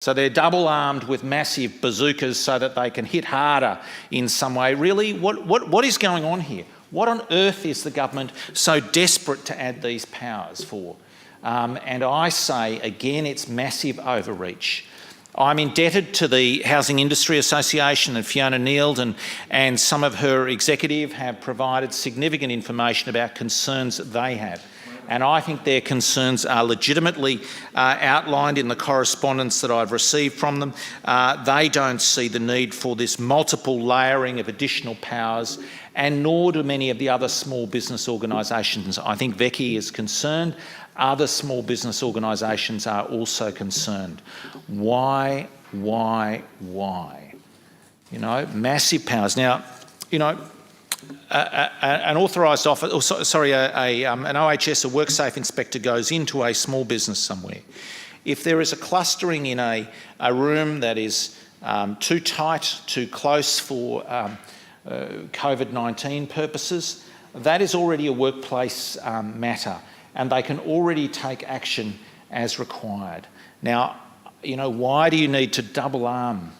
So they're double armed with massive bazookas so that they can hit harder in some way. Really, what is going on here? What on earth is the government so desperate to add these powers for? And I say, again, it's massive overreach. I'm indebted to the Housing Industry Association and Fiona Neild and some of her executive have provided significant information about concerns that they have. And I think their concerns are legitimately outlined in the correspondence that I've received from them. They don't see the need for this multiple layering of additional powers, and nor do many of the other small business organisations. I think Vecchi is concerned. Other small business organisations are also concerned. Why? You know, massive powers. Now, you know, an authorised officer, an OHS, a WorkSafe inspector, goes into a small business somewhere. If there is a clustering in a room that is too tight, too close for COVID-19 purposes, that is already a workplace matter, and they can already take action as required. Now, you know, why do you need to double arm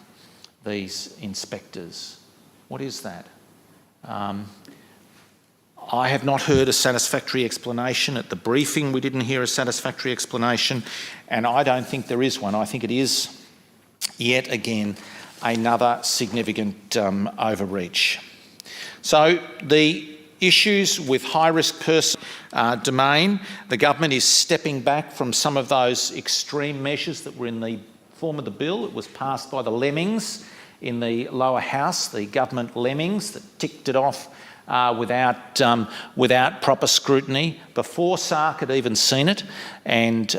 these inspectors? What is that? I have not heard a satisfactory explanation. At the briefing, we didn't hear a satisfactory explanation, and I don't think there is one. I think it is, yet again, another significant overreach. So the issues with high-risk person domain, the government is stepping back from some of those extreme measures that were in the form of the bill. It was passed by the lemmings in the lower house, the government lemmings that ticked it off without proper scrutiny before SARC had even seen it. And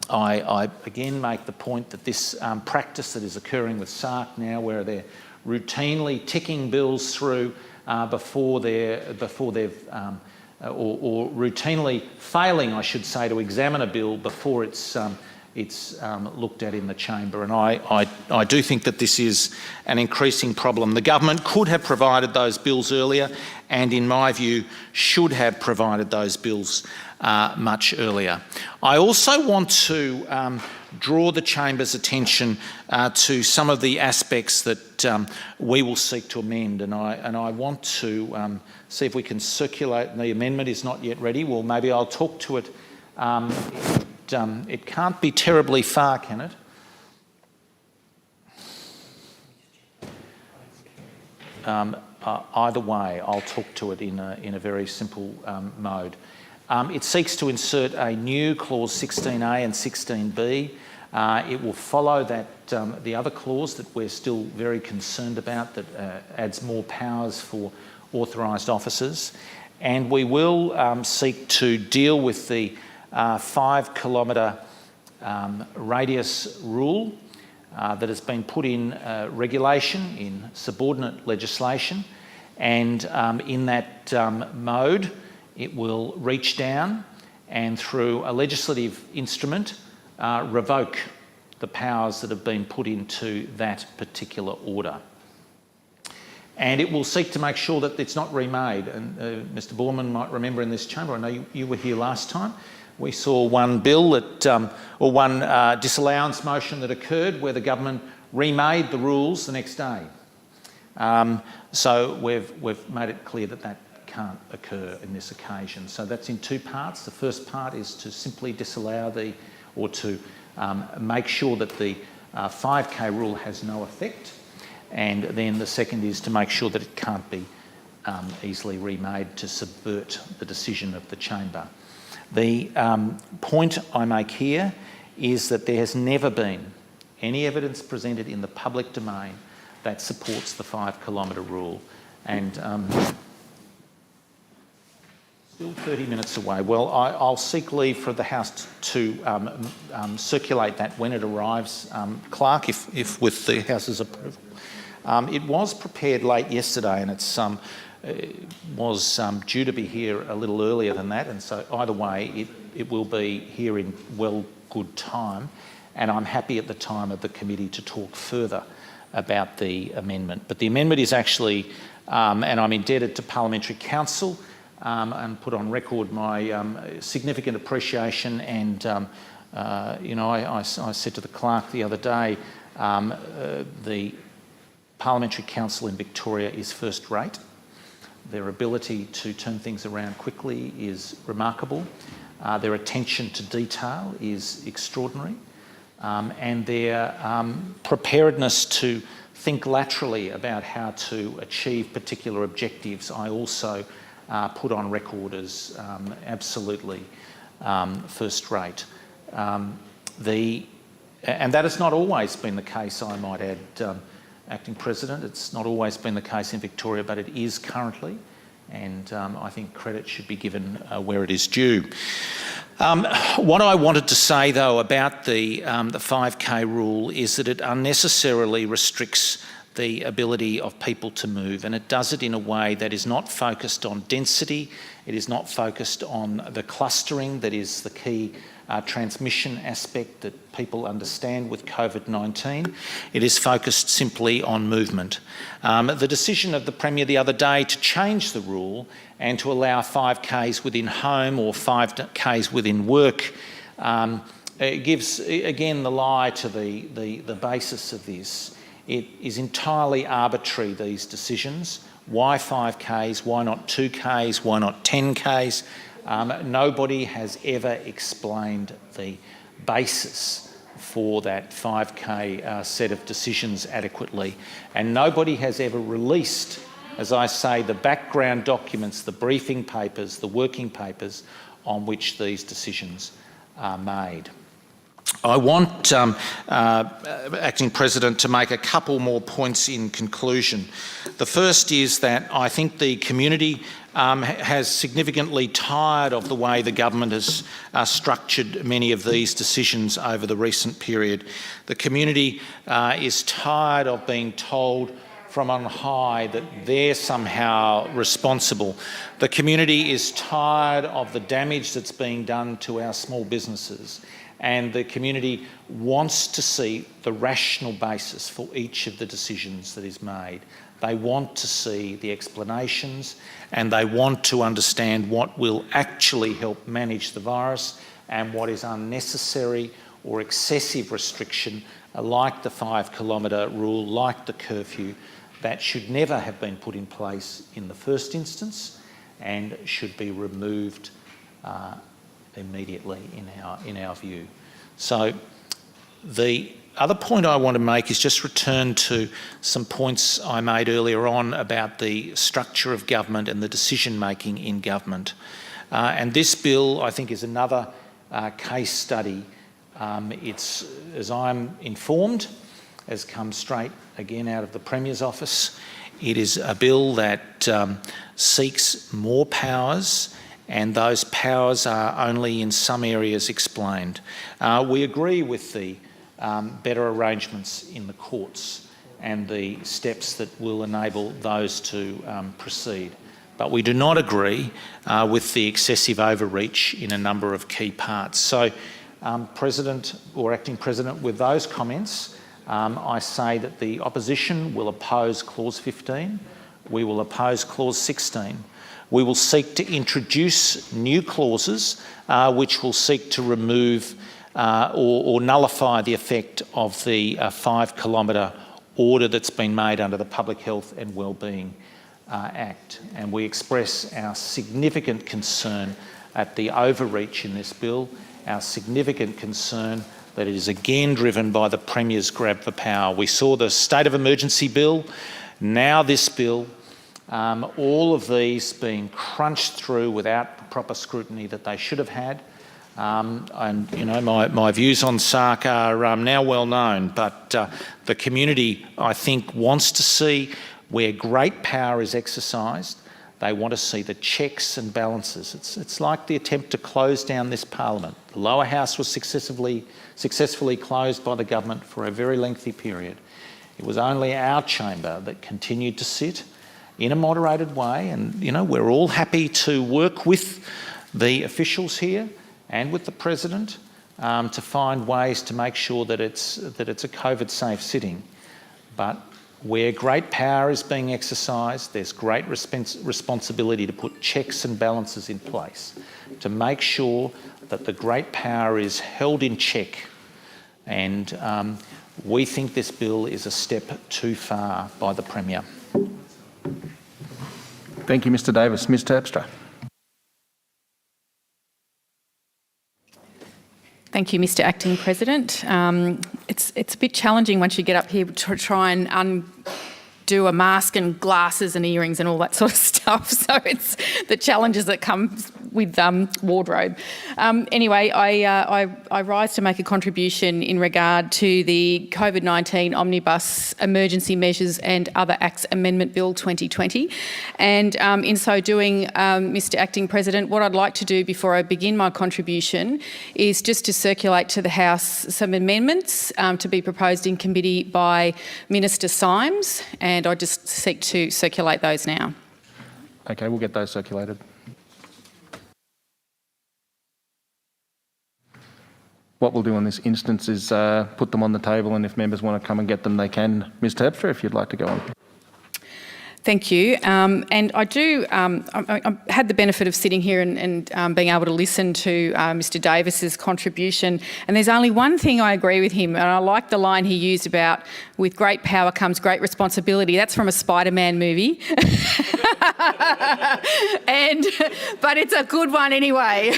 I again make the point that this practice that is occurring with SARC now, where they're routinely ticking bills through before they've or routinely failing, I should say, to examine a bill before it's looked at in the chamber, and I do think that this is an increasing problem. The government could have provided those bills earlier, and in my view should have provided those bills much earlier. I also want to draw the chamber's attention to some of the aspects that we will seek to amend, and I want to see if we can circulate. The amendment is not yet ready. Well, maybe I'll talk to it. It can't be terribly far, can it? Either way, I'll talk to it in a very simple mode. It seeks to insert a new clause 16A and 16B. It will follow that the other clause that we're still very concerned about, that adds more powers for authorised officers, and we will seek to deal with the 5 kilometre radius rule that has been put in regulation in subordinate legislation, and in that mode it will reach down and through a legislative instrument revoke the powers that have been put into that particular order. And it will seek to make sure that it's not remade. And Mr Bourman might remember in this chamber, I know you were here last time, we saw one bill that, or one disallowance motion that occurred where the government remade the rules the next day. So we've made it clear that that can't occur in this occasion. So that's in two parts. The first part is to simply disallow or to make sure that the 5K rule has no effect. And then the second is to make sure that it can't be easily remade to subvert the decision of the chamber. The point I make here is that there has never been any evidence presented in the public domain that supports the 5 kilometre rule. And still 30 minutes away. Well, I'll seek leave for the House to circulate that when it arrives, Clerk, if with the House's approval. It was prepared late yesterday, and it was due to be here a little earlier than that, and so either way it will be here in good time, and I'm happy at the time of the committee to talk further about the amendment. But the amendment is actually, and I'm indebted to Parliamentary Council and put on record my significant appreciation and I said to the clerk the other day, the Parliamentary Council in Victoria is first rate. Their ability to turn things around quickly is remarkable. Their attention to detail is extraordinary. And their preparedness to think laterally about how to achieve particular objectives, I also put on record as absolutely first rate. And that has not always been the case, I might add, Acting President. It's not always been the case in Victoria, but it is currently, and I think credit should be given where it is due. What I wanted to say, though, about the 5K rule is that it unnecessarily restricts the ability of people to move, and it does it in a way that is not focused on density. It is not focused on the clustering that is the key transmission aspect that people understand with COVID-19. It is focused simply on movement. The decision of the Premier the other day to change the rule and to allow 5Ks within home or 5Ks within work it gives, again, the lie to the basis of this. It is entirely arbitrary, these decisions. Why 5Ks? Why not 2Ks? Why not 10Ks? Nobody has ever explained the basis for that 5K set of decisions adequately, and nobody has ever released, as I say, the background documents, the briefing papers, the working papers on which these decisions are made. I want, Acting President, to make a couple more points in conclusion. The first is that I think the community has significantly tired of the way the government has structured many of these decisions over the recent period. The community is tired of being told from on high that they're somehow responsible. The community is tired of the damage that's being done to our small businesses, and the community wants to see the rational basis for each of the decisions that is made. They want to see the explanations, and they want to understand what will actually help manage the virus and what is unnecessary or excessive restriction, like the 5 kilometre rule, like the curfew, that should never have been put in place in the first instance and should be removed immediately in our view. So the other point I want to make is just return to some points I made earlier on about the structure of government and the decision making in government. And this bill, I think, is another case study. It's, as I'm informed, has come straight again out of the Premier's office. It is a bill that seeks more powers, and those powers are only in some areas explained. We agree with the better arrangements in the courts and the steps that will enable those to proceed. But we do not agree with the excessive overreach in a number of key parts. So, President or Acting President, with those comments, I say that the opposition will oppose Clause 15. We will oppose Clause 16. We will seek to introduce new clauses which will seek to remove or nullify the effect of the 5 kilometre order that's been made under the Public Health and Wellbeing Act. And we express our significant concern at the overreach in this bill, our significant concern that it is again driven by the Premier's grab for power. We saw the State of Emergency bill, now this bill, all of these being crunched through without the proper scrutiny that they should have had. And, you know, my views on SARC are now well known, but the community, I think, wants to see where great power is exercised. They want to see the checks and balances. It's like the attempt to close down this parliament. The lower house was successfully closed by the government for a very lengthy period. It was only our chamber that continued to sit in a moderated way, and, you know, we're all happy to work with the officials here and with the President to find ways to make sure that it's a COVID-safe sitting. But where great power is being exercised, there's great responsibility to put checks and balances in place to make sure that the great power is held in check, and we think this bill is a step too far by the Premier. Thank you, Mr Davis. Ms Terpstra. Thank you, Mr Acting President. It's a bit challenging once you get up here to try and undo a mask and glasses and earrings and all that sort of stuff. So it's the challenges that come with wardrobe. Anyway, I rise to make a contribution in regard to the COVID-19 Omnibus Emergency Measures and Other Acts Amendment Bill 2020. And in so doing, Mr Acting President, what I'd like to do before I begin my contribution is just to circulate to the House some amendments to be proposed in committee by Minister Symes, and I just seek to circulate those now. Okay, we'll get those circulated. What we'll do in this instance is put them on the table, and if members want to come and get them, they can. Ms Terpstra, if you'd like to go on. Thank you. And I do, I had the benefit of sitting here and being able to listen to Mr Davis's contribution. And there's only one thing I agree with him, and I like the line he used about with great power comes great responsibility. That's from a Spider-Man movie. But it's a good one anyway.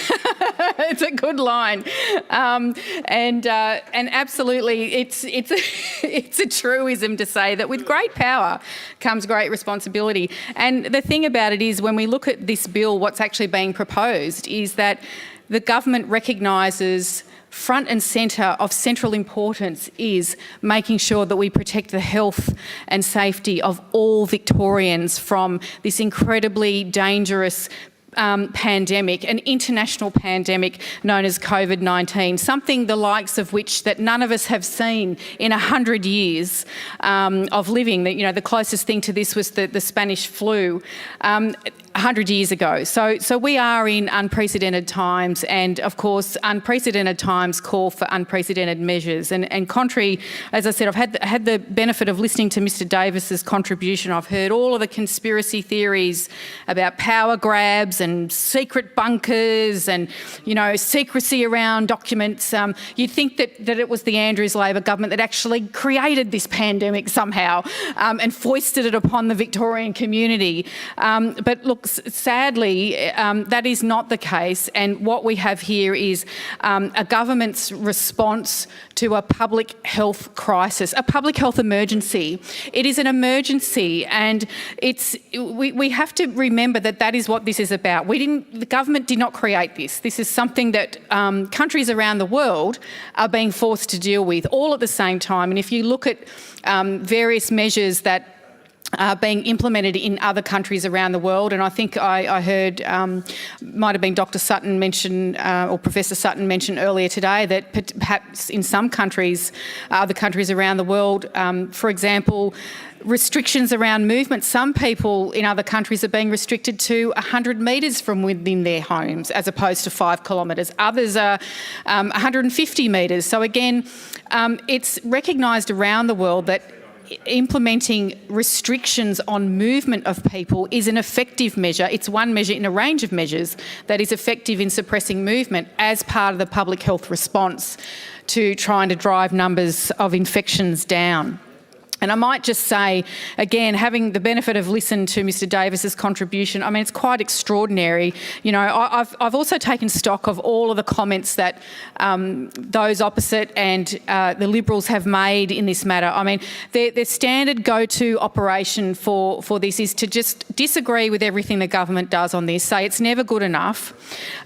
It's a good line. And absolutely, it's a truism to say that with great power comes great responsibility. And the thing about it is, when we look at this bill, what's actually being proposed is that the government recognises front and centre of central importance is making sure that we protect the health and safety of all Victorians from this incredibly dangerous pandemic, an international pandemic known as COVID-19, something the likes of which that none of us have seen in 100 years of living. You know, the closest thing to this was the Spanish flu 100 years ago. So we are in unprecedented times, and of course unprecedented times call for unprecedented measures. And contrary, as I said, I've had the benefit of listening to Mr Davis's contribution. I've heard all of the conspiracy theories about power grabs and secret bunkers and, you know, secrecy around documents. You'd think that it was the Andrews Labor government that actually created this pandemic somehow and foisted it upon the Victorian community. But look, sadly, that is not the case, and what we have here is a government's response to a public health crisis, a public health emergency. It is an emergency, and we have to remember that is what this is about. The government did not create this. This is something that countries around the world are being forced to deal with all at the same time. And if you look at various measures that being implemented in other countries around the world, and I think I heard, might have been Dr Sutton mention, or Professor Sutton mentioned earlier today, that perhaps in some countries, other countries around the world, for example, restrictions around movement. Some people in other countries are being restricted to 100 metres from within their homes as opposed to 5 kilometres. Others are 150 metres. So again, it's recognised around the world that implementing restrictions on movement of people is an effective measure. It's one measure in a range of measures that is effective in suppressing movement as part of the public health response to trying to drive numbers of infections down. And I might just say, again, having the benefit of listening to Mr Davis's contribution, I mean, it's quite extraordinary. You know, I've also taken stock of all of the comments that those opposite and the Liberals have made in this matter. I mean, their standard go-to operation for this is to just disagree with everything the government does on this, say it's never good enough.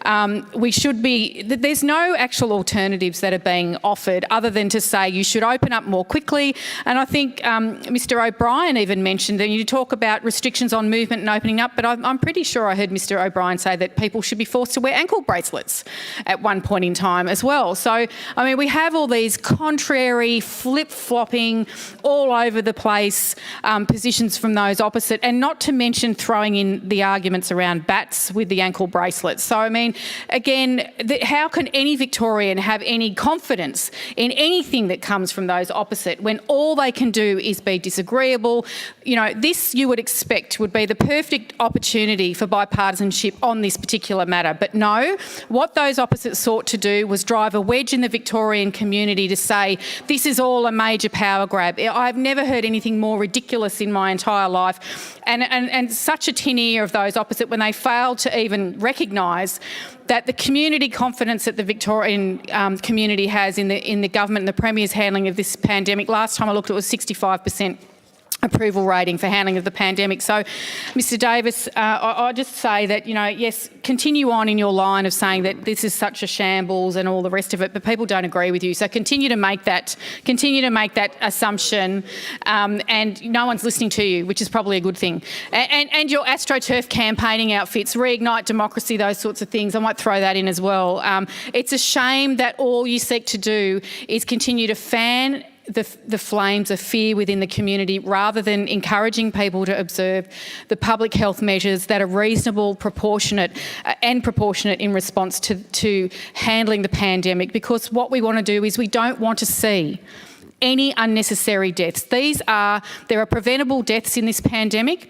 There's no actual alternatives that are being offered other than to say you should open up more quickly. And I think Mr O'Brien even mentioned that you talk about restrictions on movement and opening up, but I'm pretty sure I heard Mr O'Brien say that people should be forced to wear ankle bracelets at one point in time as well. So, I mean, we have all these contrary, flip-flopping, all over the place positions from those opposite, and not to mention throwing in the arguments around bats with the ankle bracelets. So, I mean, again, how can any Victorian have any confidence in anything that comes from those opposite when all they can do do is be disagreeable. This you would expect would be the perfect opportunity for bipartisanship on this particular matter. But no, what those opposites sought to do was drive a wedge in the Victorian community to say this is all a major power grab. I've never heard anything more ridiculous in my entire life. And such a tin ear of those opposite when they failed to even recognise that the community confidence that the Victorian community has in the government and the Premier's handling of this pandemic. Last time I looked, it was 65% approval rating for handling of the pandemic. So, Mr Davis, I just say that, yes, continue on in your line of saying that this is such a shambles and all the rest of it, but people don't agree with you. So continue to make that assumption, and no one's listening to you, which is probably a good thing. And your AstroTurf campaigning outfits, reignite democracy, those sorts of things, I might throw that in as well. It's a shame that all you seek to do is continue to fan the flames of fear within the community rather than encouraging people to observe the public health measures that are reasonable, proportionate in response to handling the pandemic, because what we want to do is we don't want to see any unnecessary deaths. There are preventable deaths in this pandemic,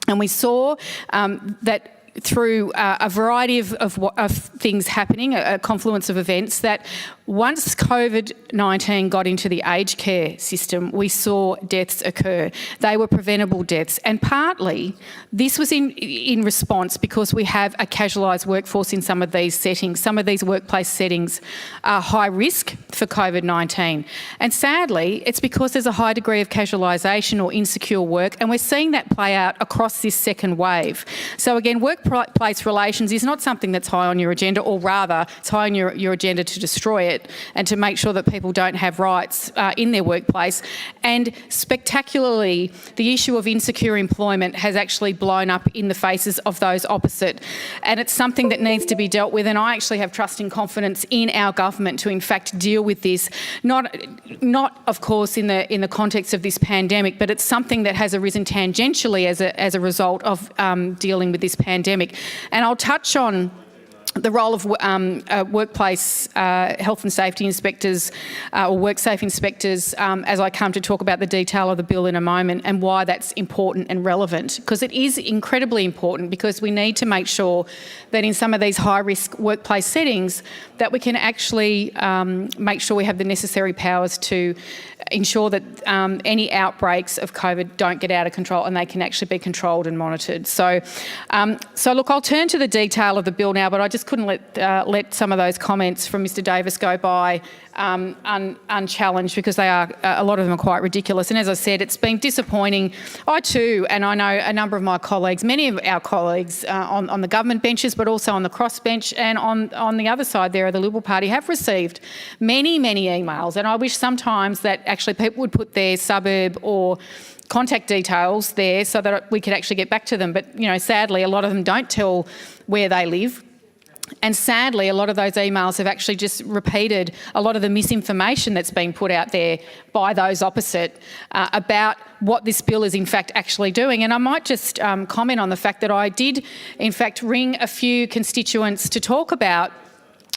and we saw that through a variety of things happening, a confluence of events, that once COVID-19 got into the aged care system, we saw deaths occur. They were preventable deaths, and partly this was in response because we have a casualised workforce in some of these settings. Some of these workplace settings are high risk for COVID-19, and sadly it's because there's a high degree of casualisation or insecure work, and we're seeing that play out across this second wave. So again, workplace relations is not something that's high on your agenda, or rather it's high on your agenda to destroy it and to make sure that people don't have rights in their workplace. And spectacularly, the issue of insecure employment has actually blown up in the faces of those opposite, and it's something that needs to be dealt with, and I actually have trust and confidence in our government to in fact deal with this, not of course in the context of this pandemic, but it's something that has arisen tangentially as a result of dealing with this pandemic. And I'll touch on the role of workplace health and safety inspectors or WorkSafe inspectors as I come to talk about the detail of the bill in a moment, and why that's important and relevant, because it is incredibly important, because we need to make sure that in some of these high-risk workplace settings that we can actually make sure we have the necessary powers to ensure that any outbreaks of COVID don't get out of control and they can actually be controlled and monitored. So look, I'll turn to the detail of the bill now, but I just couldn't let some of those comments from Mr Davis go by unchallenged, because they are, a lot of them are quite ridiculous. And as I said, it's been disappointing. I too, and I know a number of my colleagues, many of our colleagues on the government benches, but also on the crossbench and on the other side there of the Liberal Party, have received many emails. And I wish sometimes that actually people would put their suburb or contact details there so that we could actually get back to them. But, sadly, a lot of them don't tell where they live. And sadly, a lot of those emails have actually just repeated a lot of the misinformation that's been put out there by those opposite about what this bill is in fact actually doing. And I might just comment on the fact that I did in fact ring a few constituents to talk about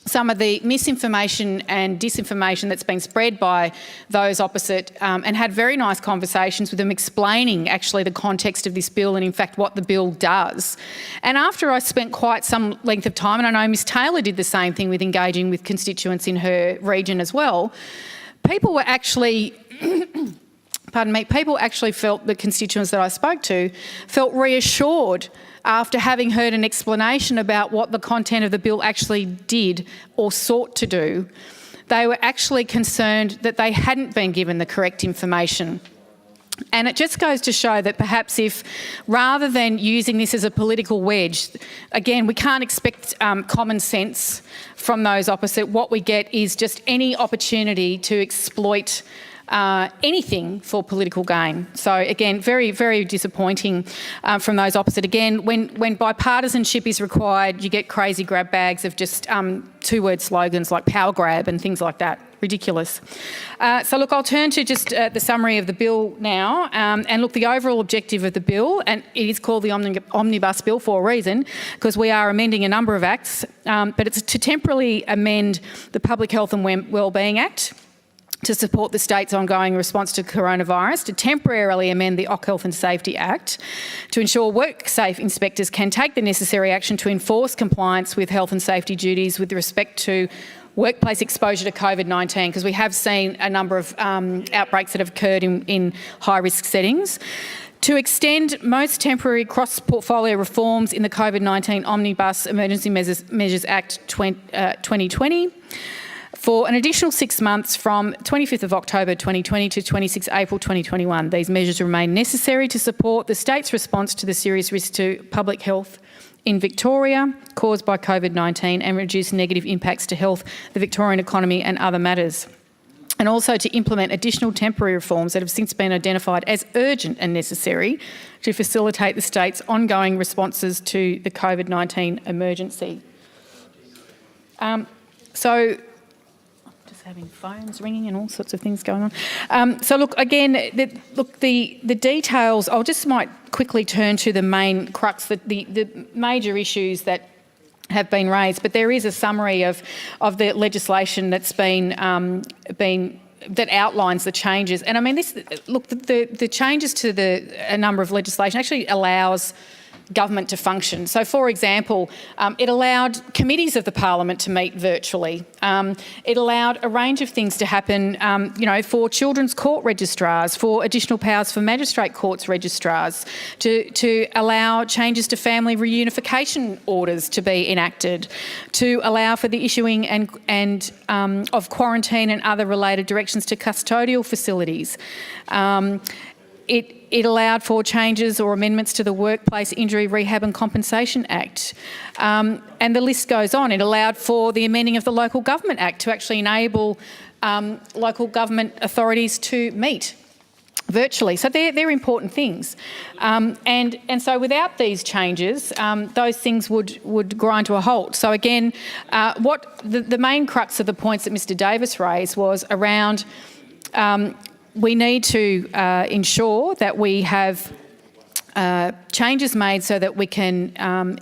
some of the misinformation and disinformation that's been spread by those opposite, and had very nice conversations with them explaining actually the context of this bill and in fact what the bill does. And after I spent quite some length of time, and I know Ms Taylor did the same thing with engaging with constituents in her region as well, people were actually people actually felt, the constituents that I spoke to, felt reassured after having heard an explanation about what the content of the bill actually did or sought to do. They were actually concerned that they hadn't been given the correct information. And it just goes to show that perhaps if, rather than using this as a political wedge, again, we can't expect common sense from those opposite. What we get is just any opportunity to exploit anything for political gain. So again, very disappointing from those opposite. Again, when bipartisanship is required, you get crazy grab bags of just two-word slogans like power grab and things like that. Ridiculous. So look, I'll turn to just the summary of the bill now. And look, the overall objective of the bill, and it is called the Omnibus Bill for a reason, because we are amending a number of acts, but it's to temporarily amend the Public Health and Wellbeing Act, to support the state's ongoing response to coronavirus, to temporarily amend the Health and Safety Act to ensure WorkSafe inspectors can take the necessary action to enforce compliance with health and safety duties with respect to workplace exposure to COVID-19, because we have seen a number of outbreaks that have occurred in high-risk settings. To extend most temporary cross-portfolio reforms in the COVID-19 Omnibus Emergency Measures Act 2020 for an additional 6 months from 25th of October 2020 to 26 April 2021. These measures remain necessary to support the state's response to the serious risk to public health in Victoria caused by COVID-19 and reduce negative impacts to health, the Victorian economy and other matters. And also to implement additional temporary reforms that have since been identified as urgent and necessary to facilitate the state's ongoing responses to the COVID-19 emergency. Just having phones ringing and all sorts of things going on. So look, again, the details, I'll just might quickly turn to the main crux, the major issues that have been raised, but there is a summary of the legislation that's been that outlines the changes. And I mean, the changes to a number of legislation actually allows government to function. So, for example, it allowed committees of the parliament to meet virtually. It allowed a range of things to happen, for children's court registrars, for additional powers for magistrate courts registrars, to allow changes to family reunification orders to be enacted, to allow for the issuing and of quarantine and other related directions to custodial facilities. It allowed for changes or amendments to the Workplace Injury Rehab and Compensation Act. And the list goes on. It allowed for the amending of the Local Government Act to actually enable local government authorities to meet virtually. So they're important things. And so without these changes, those things would grind to a halt. So again, what the main crux of the points that Mr Davis raised was around we need to ensure that we have changes made so that we can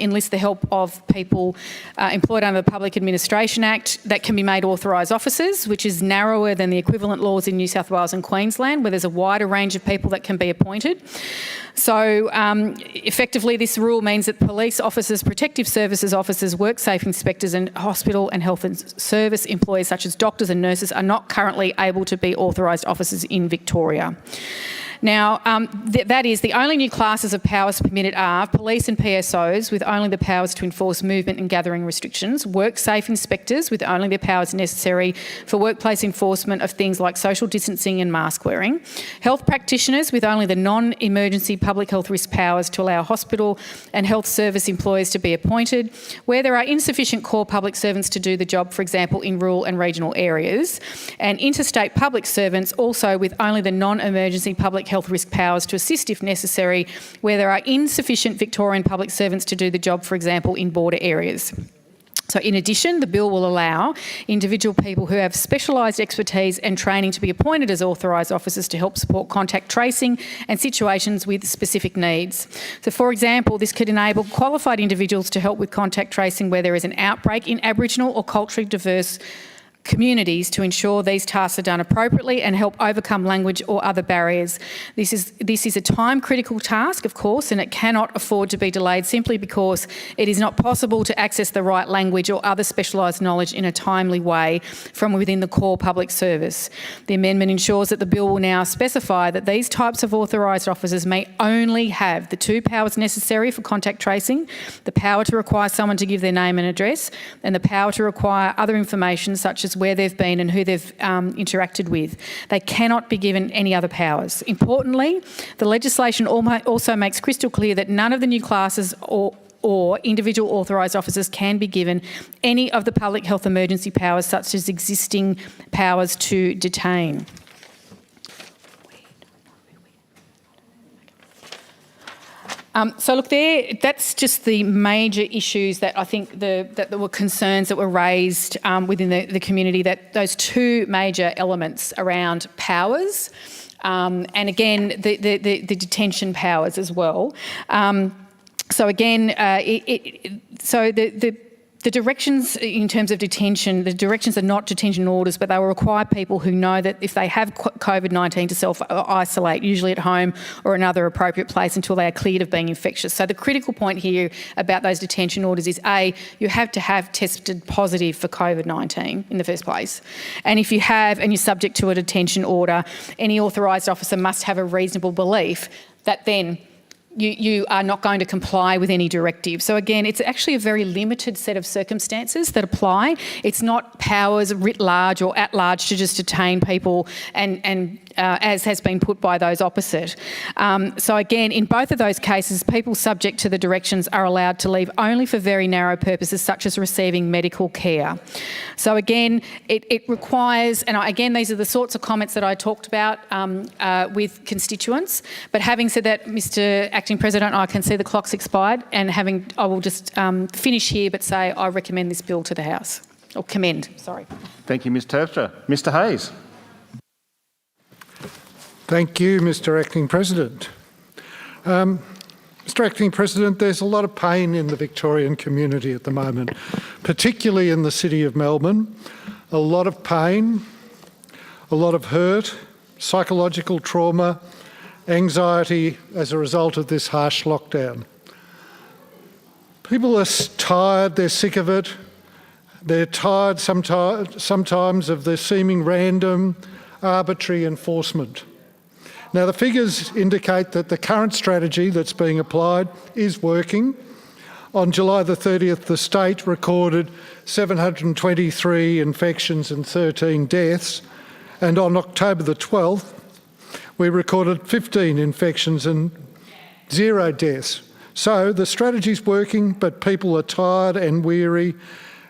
enlist the help of people employed under the Public Administration Act that can be made authorised officers, which is narrower than the equivalent laws in New South Wales and Queensland, where there's a wider range of people that can be appointed. So effectively this rule means that police officers, protective services officers, WorkSafe inspectors and hospital and health and service employees such as doctors and nurses are not currently able to be authorised officers in Victoria. Now, that is, the only new classes of powers permitted are police and PSOs with only the powers to enforce movement and gathering restrictions, WorkSafe inspectors with only the powers necessary for workplace enforcement of things like social distancing and mask wearing, health practitioners with only the non-emergency public health risk powers to allow hospital and health service employees to be appointed, where there are insufficient core public servants to do the job, for example, in rural and regional areas, and interstate public servants also with only the non-emergency public health risk powers to assist if necessary, where there are insufficient Victorian public servants to do the job, for example, in border areas. So in addition, the bill will allow individual people who have specialised expertise and training to be appointed as authorised officers to help support contact tracing and situations with specific needs. So for example, this could enable qualified individuals to help with contact tracing where there is an outbreak in Aboriginal or culturally diverse communities to ensure these tasks are done appropriately and help overcome language or other barriers. This is a time-critical task, of course, and it cannot afford to be delayed simply because it is not possible to access the right language or other specialised knowledge in a timely way from within the core public service. The amendment ensures that the bill will now specify that these types of authorised officers may only have the two powers necessary for contact tracing, the power to require someone to give their name and address, and the power to require other information such as where they've been and who they've interacted with. They cannot be given any other powers. Importantly, the legislation also makes crystal clear that none of the new classes or individual authorised officers can be given any of the public health emergency powers such as existing powers to detain. So look, that's just the major issues that I think that there were concerns that were raised within the community, that those two major elements around powers and again the detention powers as well. So again, The directions in terms of detention, the directions are not detention orders, but they will require people who know that if they have COVID-19 to self-isolate, usually at home or another appropriate place until they are cleared of being infectious. So the critical point here about those detention orders is A, you have to have tested positive for COVID-19 in the first place. And if you have and you're subject to a detention order, any authorised officer must have a reasonable belief that then you are not going to comply with any directive. So again, it's actually a very limited set of circumstances that apply. It's not powers writ large or at large to just detain people and as has been put by those opposite. So again, in both of those cases, people subject to the directions are allowed to leave only for very narrow purposes such as receiving medical care. So again, it requires, and again, these are the sorts of comments that I talked about with constituents. But having said that, Mr. Acting President, I can see the clock's expired, and I will just finish here but say I recommend this bill to the House, or commend, sorry. Thank you, Ms Terpstra. Mr Hayes. Thank you, Mr Acting President. Mr Acting President, there's a lot of pain in the Victorian community at the moment, particularly in the City of Melbourne. A lot of pain, a lot of hurt, psychological trauma, anxiety as a result of this harsh lockdown. People are tired, they're sick of it. They're tired sometimes of the seeming random, arbitrary enforcement. Now, the figures indicate that the current strategy that's being applied is working. On July the 30th, the state recorded 723 infections and 13 deaths, and on October the 12th, we recorded 15 infections and 0 deaths. So the strategy's working, but people are tired and weary.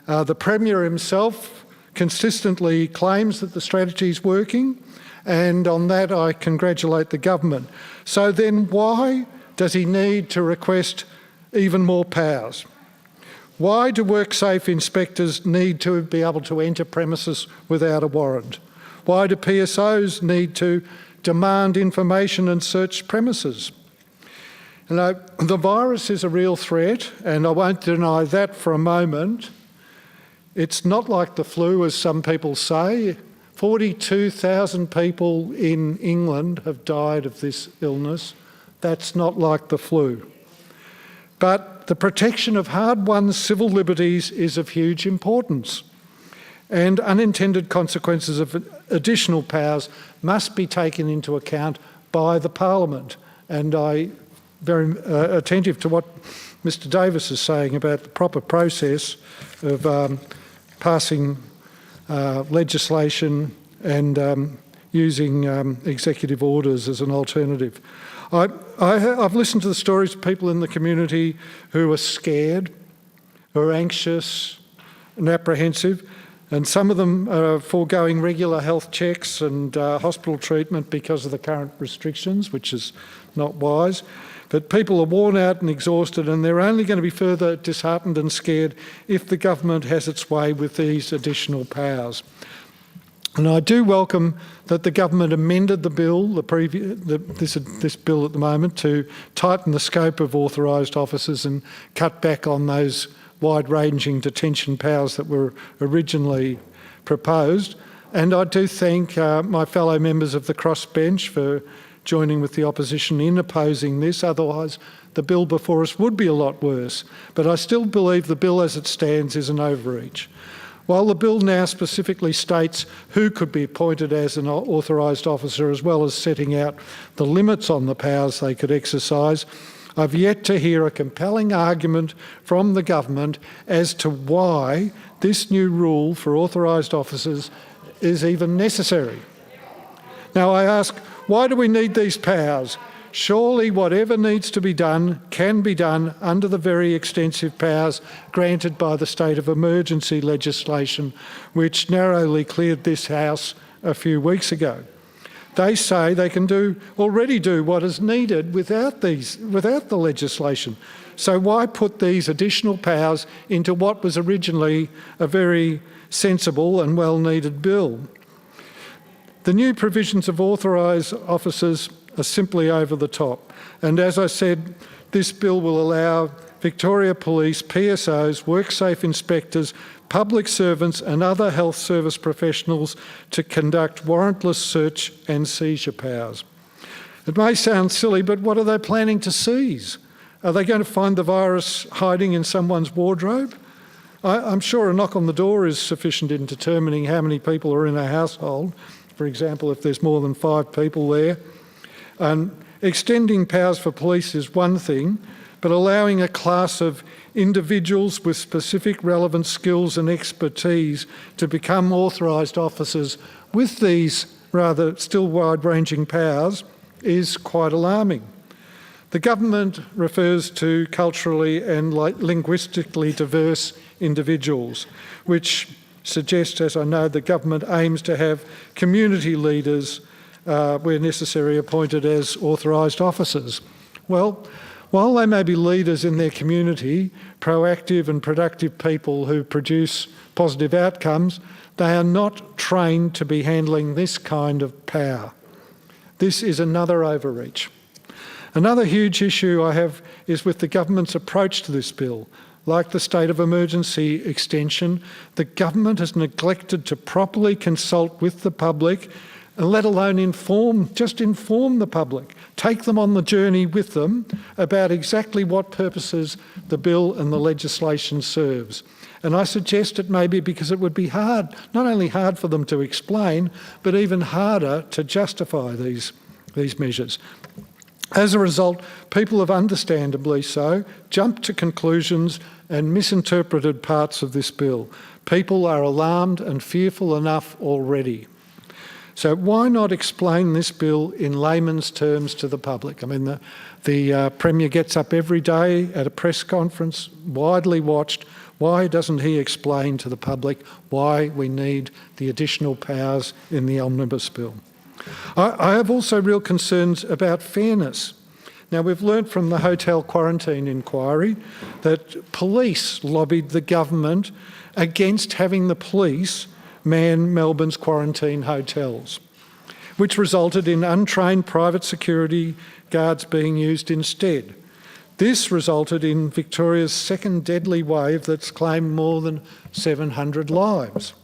The Premier himself consistently claims that the strategy's working, and on that I congratulate the government. So then why does he need to request even more powers? Why do WorkSafe inspectors need to be able to enter premises without a warrant? Why do PSOs need to demand information and search premises? You know, the virus is a real threat, and I won't deny that for a moment. It's not like the flu, as some people say. 42,000 people in England have died of this illness. That's not like the flu. But the protection of hard-won civil liberties is of huge importance, and unintended consequences of additional powers must be taken into account by the Parliament. And I'm very attentive to what Mr Davis is saying about the proper process of passing legislation and using executive orders as an alternative. I've listened to the stories of people in the community who are scared, who are anxious and apprehensive, and some of them are foregoing regular health checks and hospital treatment because of the current restrictions, which is not wise. But people are worn out and exhausted, and they're only going to be further disheartened and scared if the government has its way with these additional powers. And I do welcome that the government amended the bill, this bill at the moment, to tighten the scope of authorised officers and cut back on those wide-ranging detention powers that were originally proposed. And I do thank my fellow members of the crossbench for joining with the opposition in opposing this. Otherwise, the bill before us would be a lot worse. But I still believe the bill as it stands is an overreach. While the bill now specifically states who could be appointed as an authorised officer, as well as setting out the limits on the powers they could exercise, I've yet to hear a compelling argument from the government as to why this new rule for authorised officers is even necessary. Now I ask, why do we need these powers? Surely whatever needs to be done can be done under the very extensive powers granted by the state of emergency legislation, which narrowly cleared this House a few weeks ago. They say they can already do what is needed without the legislation. So why put these additional powers into what was originally a very sensible and well-needed bill? The new provisions of authorised officers are simply over the top. And as I said, this bill will allow Victoria Police, PSOs, WorkSafe inspectors, public servants and other health service professionals to conduct warrantless search and seizure powers. It may sound silly, but what are they planning to seize? Are they going to find the virus hiding in someone's wardrobe? I'm sure a knock on the door is sufficient in determining how many people are in a household, for example, if there's more than 5 people there. Extending powers for police is one thing, but allowing a class of individuals with specific relevant skills and expertise to become authorised officers with these rather still wide-ranging powers is quite alarming. The government refers to culturally and linguistically diverse individuals, which suggests, as I know, the government aims to have community leaders, where necessary, appointed as authorised officers. Well, while they may be leaders in their community, proactive and productive people who produce positive outcomes, they are not trained to be handling this kind of power. This is another overreach. Another huge issue I have is with the government's approach to this bill. Like the state of emergency extension, the government has neglected to properly consult with the public, and let alone inform the public, take them on the journey with them about exactly what purposes the bill and the legislation serves. And I suggest it may be because it would be hard, not only hard for them to explain, but even harder to justify these measures. As a result, people have understandably so jumped to conclusions and misinterpreted parts of this bill. People are alarmed and fearful enough already. So why not explain this bill in layman's terms to the public? I mean, the Premier gets up every day at a press conference, widely watched. Why doesn't he explain to the public why we need the additional powers in the Omnibus bill? I have also real concerns about fairness. Now, we've learnt from the hotel quarantine inquiry that police lobbied the government against having the police man Melbourne's quarantine hotels, which resulted in untrained private security guards being used instead. This resulted in Victoria's second deadly wave that's claimed more than 700 lives.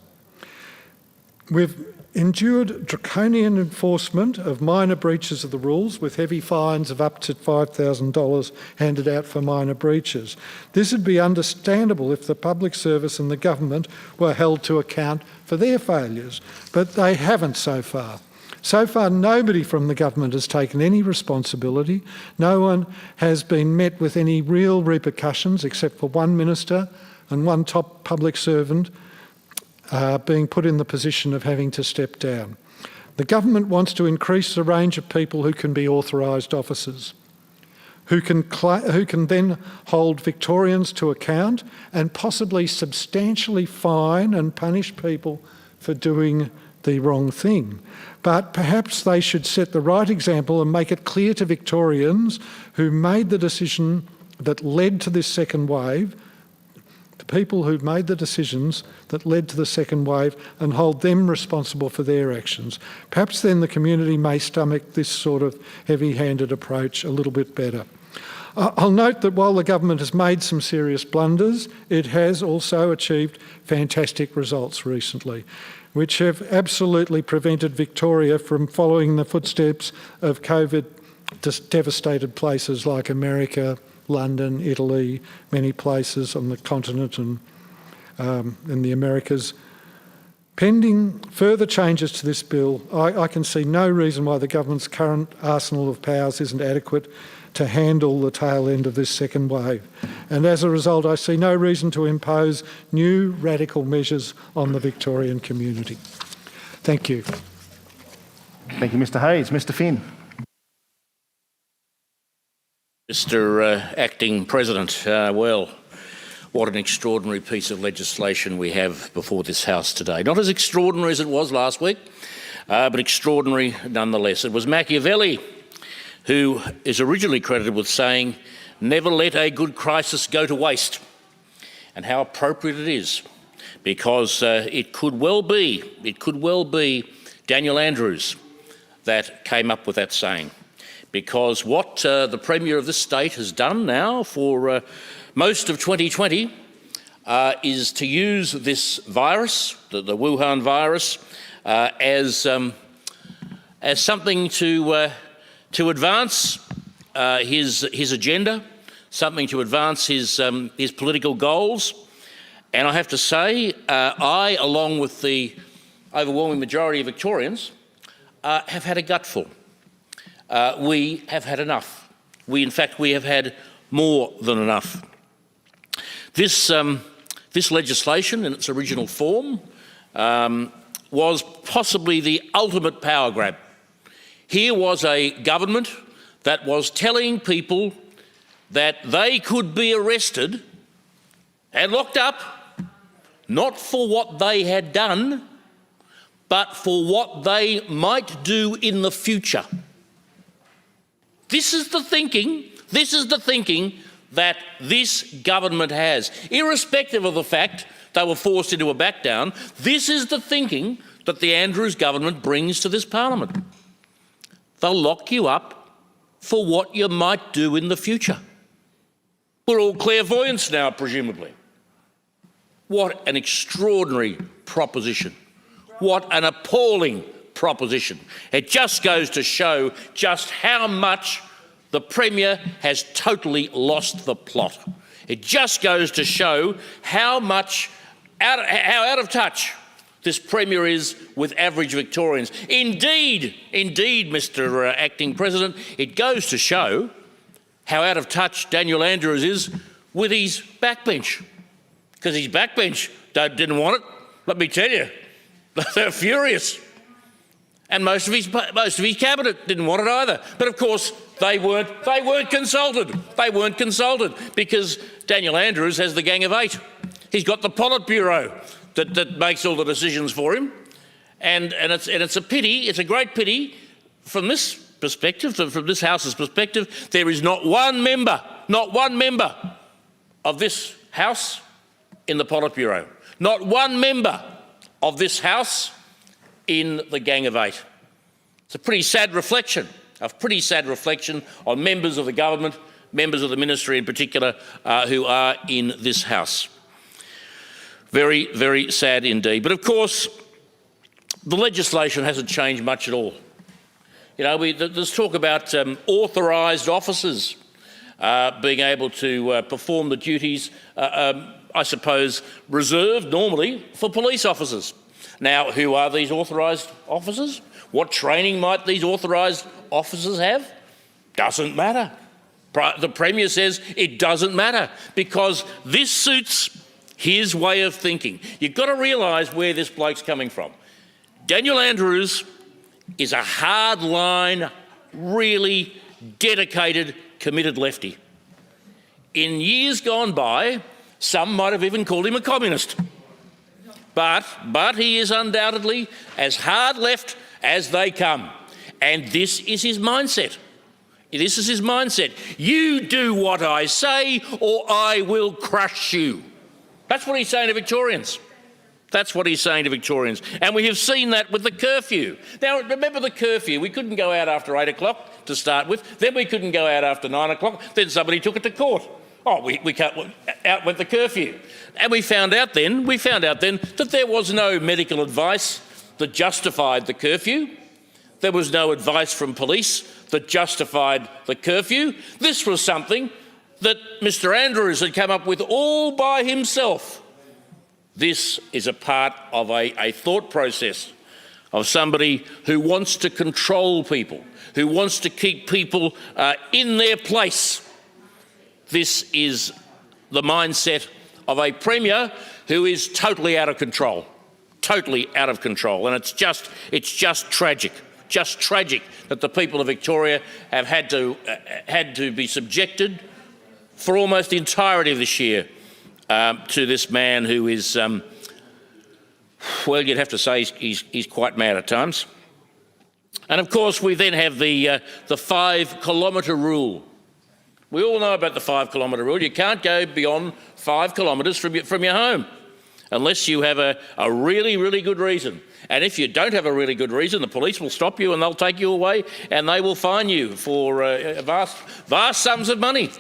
We've endured draconian enforcement of minor breaches of the rules, with heavy fines of up to $5,000 handed out for minor breaches. This would be understandable if the public service and the government were held to account for their failures, but they haven't so far. So far, nobody from the government has taken any responsibility. No one has been met with any real repercussions, except for one minister and one top public servant being put in the position of having to step down. The government wants to increase the range of people who can be authorised officers, who can then hold Victorians to account and possibly substantially fine and punish people for doing the wrong thing. But perhaps they should set the right example and make it clear to Victorians who made the decision that led to this second wave, the people who made the decisions that led to the second wave, and hold them responsible for their actions. Perhaps then the community may stomach this sort of heavy-handed approach a little bit better. I'll note that while the government has made some serious blunders, it has also achieved fantastic results recently, which have absolutely prevented Victoria from following the footsteps of COVID-devastated places like America, London, Italy, many places on the continent and in the Americas. Pending further changes to this bill, I can see no reason why the government's current arsenal of powers isn't adequate to handle the tail end of this second wave. And as a result, I see no reason to impose new radical measures on the Victorian community. Thank you. Thank you, Mr Hayes. Mr Finn. Mr Acting President, well, what an extraordinary piece of legislation we have before this House today. Not as extraordinary as it was last week, but extraordinary nonetheless. It was Machiavelli who is originally credited with saying, "Never let a good crisis go to waste." And how appropriate it is, because it could well be Daniel Andrews that came up with that saying. Because what the Premier of this state has done now for most of 2020 is to use this virus, the Wuhan virus, as something to advance his agenda, something to advance his political goals. And I have to say, I, along with the overwhelming majority of Victorians, have had a gutful. We have had enough. In fact, we have had more than enough. This legislation in its original form was possibly the ultimate power grab. Here was a government that was telling people that they could be arrested and locked up, not for what they had done, but for what they might do in the future. This is the thinking that this government has. Irrespective of the fact they were forced into a back down, this is the thinking that the Andrews government brings to this parliament. They'll lock you up for what you might do in the future. We're all clairvoyants now, presumably. What an extraordinary proposition. What an appalling proposition. It just goes to show just how much the Premier has totally lost the plot. It just goes to show how out of touch this Premier is with average Victorians. Indeed, Mr. Acting President, it goes to show how out of touch Daniel Andrews is with his backbench. Because his backbench didn't want it, let me tell you. They're furious. And most of his cabinet didn't want it either. But of course, they weren't consulted. They weren't consulted because Daniel Andrews has the Gang of Eight. He's got the Politburo that makes all the decisions for him. And it's a pity, it's a great pity from this perspective, from this House's perspective, there is not one member of this House in the Politburo. Not one member of this House in the Gang of Eight. It's a pretty sad reflection on members of the government, members of the ministry in particular, who are in this House. Very, very sad indeed. But of course, the legislation hasn't changed much at all. You know, there's talk about authorised officers being able to perform the duties, I suppose, reserved normally for police officers. Now, who are these authorised officers? What training might these authorised officers have? Doesn't matter. The Premier says it doesn't matter because this suits his way of thinking. You've got to realise where this bloke's coming from. Daniel Andrews is a hard-line, really dedicated, committed lefty. In years gone by, some might have even called him a communist. But he is undoubtedly as hard left as they come. And this is his mindset. This is his mindset. You do what I say or I will crush you. That's what he's saying to Victorians. That's what he's saying to Victorians. And we have seen that with the curfew. Now, remember the curfew. We couldn't go out after 8 o'clock to start with. Then we couldn't go out after 9 o'clock. Then somebody took it to court. Oh, we can't, out went the curfew. And we found out then that there was no medical advice that justified the curfew. There was no advice from police that justified the curfew. This was something that Mr. Andrews had come up with all by himself. This is a part of a thought process of somebody who wants to control people, who wants to keep people in their place. This is the mindset of a Premier who is totally out of control, and it's just tragic that the people of Victoria have had to be subjected for almost the entirety of this year to this man who is, well, you'd have to say he's quite mad at times. And of course, we then have the 5 kilometre rule. We all know about the 5 kilometre rule. You can't go beyond 5 kilometres from your home unless you have a really, really good reason. And if you don't have a really good reason, the police will stop you and they'll take you away and they will fine you for vast sums of money.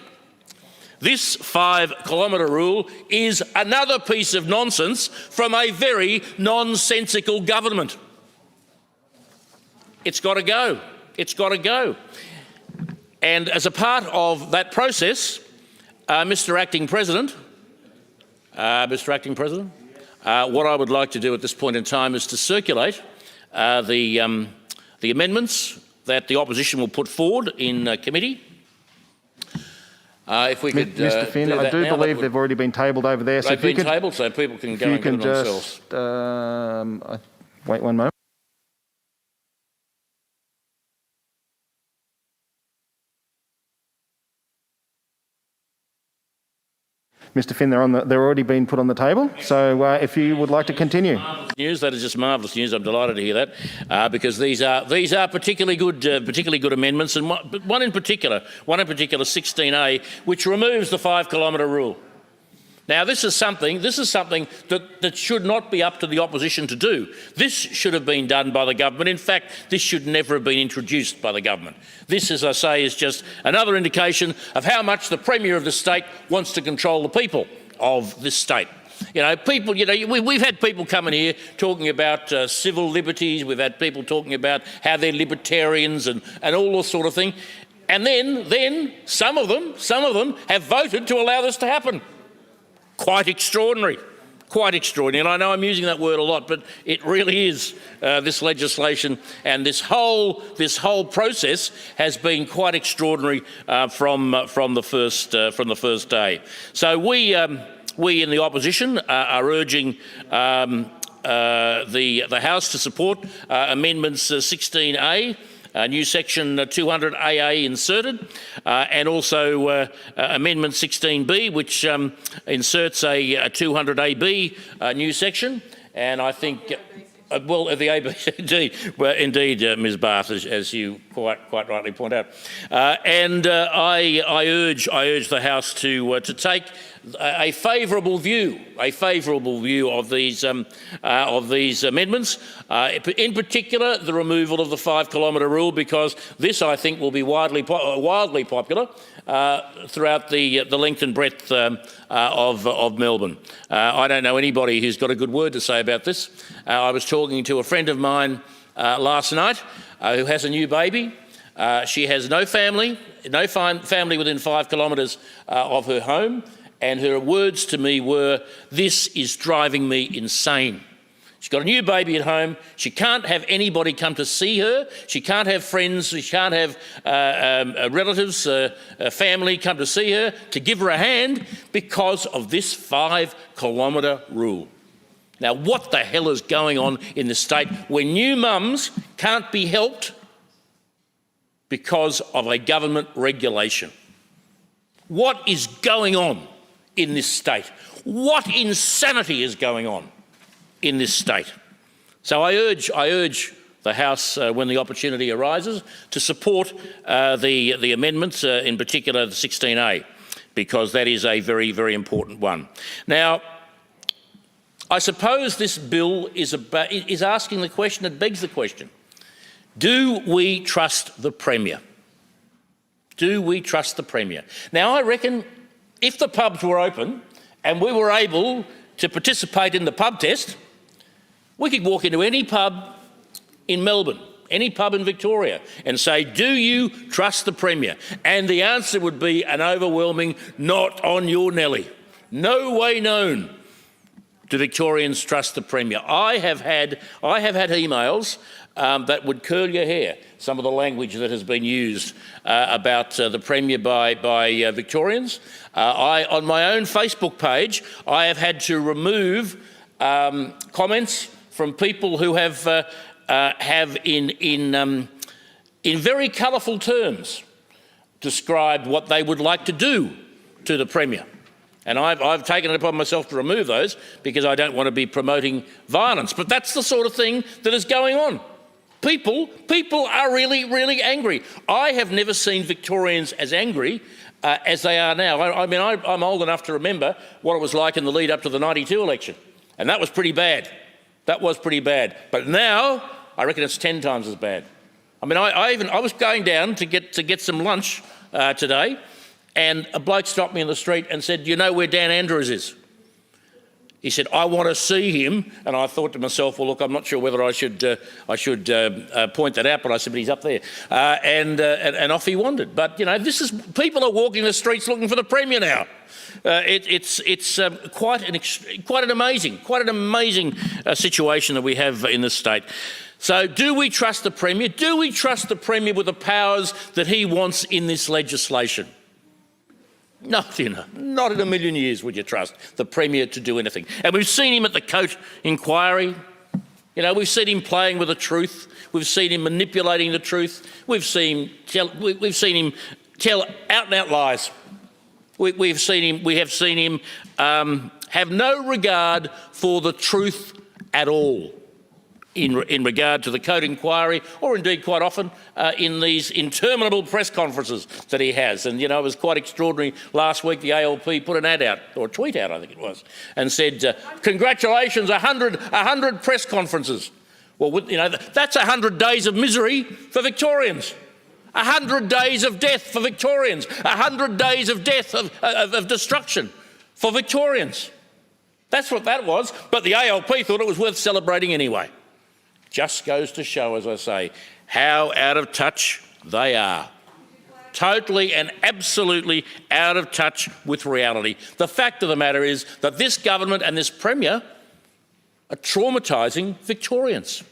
This 5-kilometre rule is another piece of nonsense from a very nonsensical government. It's got to go. It's got to go. And as a part of that process, Mr. Acting President, what I would like to do at this point in time is to circulate the amendments that the opposition will put forward in committee. If we could, Mr. Finn, I do believe they've already been tabled over there. They've been tabled, so people can go and get them themselves. Wait one moment. Mr. Finn, they're already been put on the table. So if you would like to continue. News, that is just marvellous news. I'm delighted to hear that because these are particularly good amendments, and one in particular, 16A, which removes the 5-kilometre rule. Now, this is something that should not be up to the opposition to do. This should have been done by the government. In fact, this should never have been introduced by the government. This, as I say, is just another indication of how much the Premier of the state wants to control the people of this state. You know, people, we've had people come in here talking about civil liberties. We've had people talking about how they're libertarians and all this sort of thing. And then some of them have voted to allow this to happen. Quite extraordinary, quite extraordinary. And I know I'm using that word a lot, but it really is. This legislation and this whole process has been quite extraordinary from the first day. So we in the opposition are urging the House to support amendments 16A. New section 200AA inserted, and also amendment 16B, which inserts a 200AB new section. And I think, the AB, indeed, Ms. Barth, as you quite rightly point out. I urge the House to take a favourable view of these amendments, in particular the removal of the 5-kilometre rule, because this, I think, will be wildly popular throughout the length and breadth of Melbourne. I don't know anybody who's got a good word to say about this. I was talking to a friend of mine last night who has a new baby. She has no family within 5 kilometres of her home. And her words to me were, "This is driving me insane." She's got a new baby at home. She can't have anybody come to see her. She can't have friends. She can't have relatives, family come to see her to give her a hand because of this 5-kilometre rule. Now, what the hell is going on in the state where new mums can't be helped because of a government regulation? What is going on in this state? What insanity is going on in this state? So I urge the House, when the opportunity arises, to support the amendments, in particular the 16A, because that is a very, very important one. Now, I suppose this bill is asking the question, it begs the question, do we trust the Premier? Do we trust the Premier? Now, I reckon if the pubs were open and we were able to participate in the pub test, we could walk into any pub in Melbourne, any pub in Victoria, and say, do you trust the Premier? And the answer would be an overwhelming not on your Nelly. No way known do Victorians trust the Premier. I have had emails that would curl your hair, some of the language that has been used about the Premier by Victorians. On my own Facebook page, I have had to remove comments from people who have in very colourful terms described what they would like to do to the Premier. And I've taken it upon myself to remove those because I don't want to be promoting violence. But that's the sort of thing that is going on. People are really, really angry. I have never seen Victorians as angry as they are now. I'm old enough to remember what it was like in the lead up to the 92 election. And that was pretty bad. That was pretty bad. But now, I reckon it's 10 times as bad. I mean, I was going down to get some lunch today, and a bloke stopped me in the street and said, "Do you know where Dan Andrews is?" He said, "I want to see him." And I thought to myself, well, look, I'm not sure whether I should point that out, but I said, but he's up there. And off he wandered. But, you know, people are walking the streets looking for the Premier now. It's quite an amazing situation that we have in this state. So do we trust the Premier? Do we trust the Premier with the powers that he wants in this legislation? No, not in a million years would you trust the Premier to do anything. And we've seen him at the Coat inquiry. You know, we've seen him playing with the truth. We've seen him manipulating the truth. We've seen him tell out-and-out lies. We have seen him have no regard for the truth at all in regard to the Coat inquiry, or indeed quite often in these interminable press conferences that he has. And, you know, it was quite extraordinary. Last week the ALP put an ad out, or a tweet out I think it was, and said, congratulations, 100 press conferences. Well, you know, that's 100 days of misery for Victorians. 100 days of death for Victorians. 100 days of death, of destruction for Victorians. That's what that was. But the ALP thought it was worth celebrating anyway. Just goes to show, as I say, how out of touch they are. Totally and absolutely out of touch with reality. The fact of the matter is that this government and this Premier are traumatising Victorians.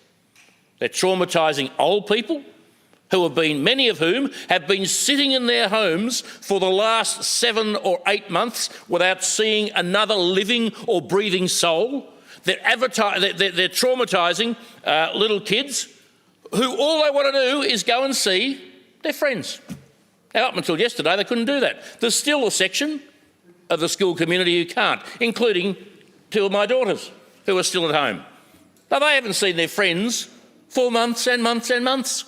They're traumatising old people, many of whom have been sitting in their homes for the last 7 or 8 months without seeing another living or breathing soul. They're traumatising little kids who all they want to do is go and see their friends. Now, up until yesterday, they couldn't do that. There's still a section of the school community who can't, including 2 of my daughters who are still at home. Now, they haven't seen their friends for months and months and months.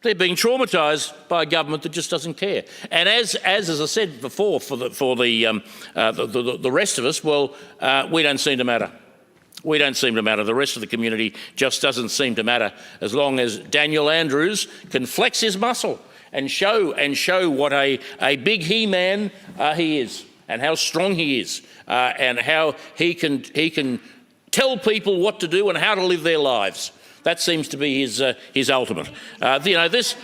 They're being traumatised by a government that just doesn't care. And as I said before, for the rest of us, well, we don't seem to matter. We don't seem to matter. The rest of the community just doesn't seem to matter, as long as Daniel Andrews can flex his muscle and show what a big he-man he is, and how strong he is, and how he can tell people what to do and how to live their lives. That seems to be his ultimate. You know, this.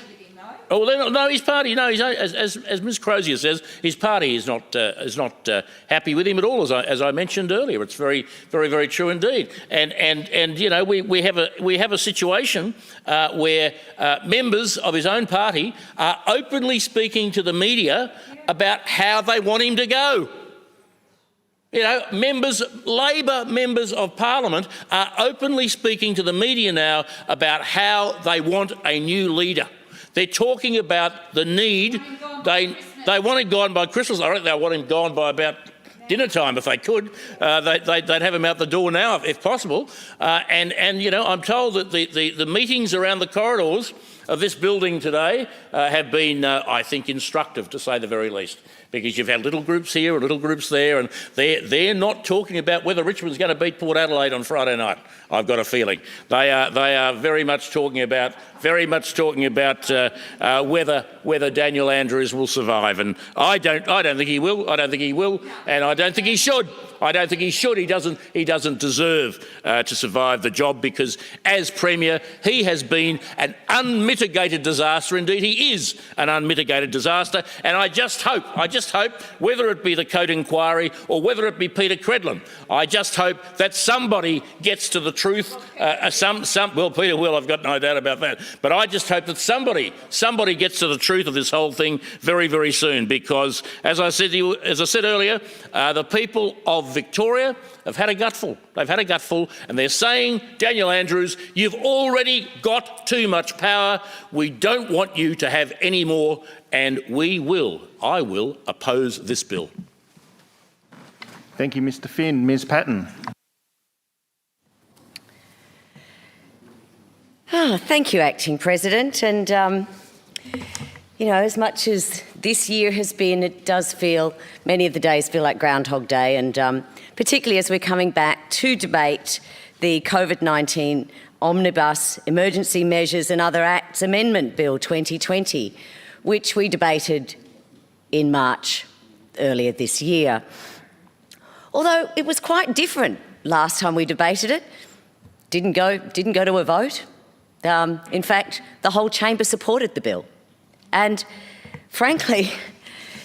Oh, no, his party. No, as Ms. Crozier says, his party is not happy with him at all. As I mentioned earlier, it's very, very, very true indeed. And you know, we have a situation where members of his own party are openly speaking to the media about how they want him to go. You know, Labor members of Parliament are openly speaking to the media now about how they want a new leader. They're talking about the need. They want him gone by Christmas. I reckon they want him gone by about dinner time if they could. They'd have him out the door now if possible. And you know, I'm told that the meetings around the corridors of this building today have been, I think, instructive, to say the very least, because you've had little groups here and little groups there, and they're not talking about whether Richmond's going to beat Port Adelaide on Friday night. I've got a feeling they are very much talking about whether Daniel Andrews will survive, and I don't think he will. I don't think he will, and I don't think he should. I don't think he should. He doesn't deserve to survive the job, because as Premier, he has been an unmitigated disaster. Indeed, he is an unmitigated disaster. And I just hope, whether it be the Coat inquiry or whether it be Peter Credlin, I just hope that somebody gets to the truth. Well, Peter will. I've got no doubt about that. But I just hope that somebody gets to the truth of this whole thing very, very soon, because as I said earlier, the people of Victoria have had a gutful. They've had a gutful, and they're saying, Daniel Andrews, you've already got too much power. We don't want you to have any more, and I will oppose this bill. Thank you, Mr. Finn. Ms. Patten. Thank you, Acting President. And, you know, as much as this year has been, it does feel, many of the days feel like Groundhog Day, and particularly as we're coming back to debate the COVID-19 Omnibus Emergency Measures and Other Acts Amendment Bill 2020, which we debated in March earlier this year. Although it was quite different last time we debated it. Didn't go to a vote. In fact, the whole chamber supported the bill. And frankly,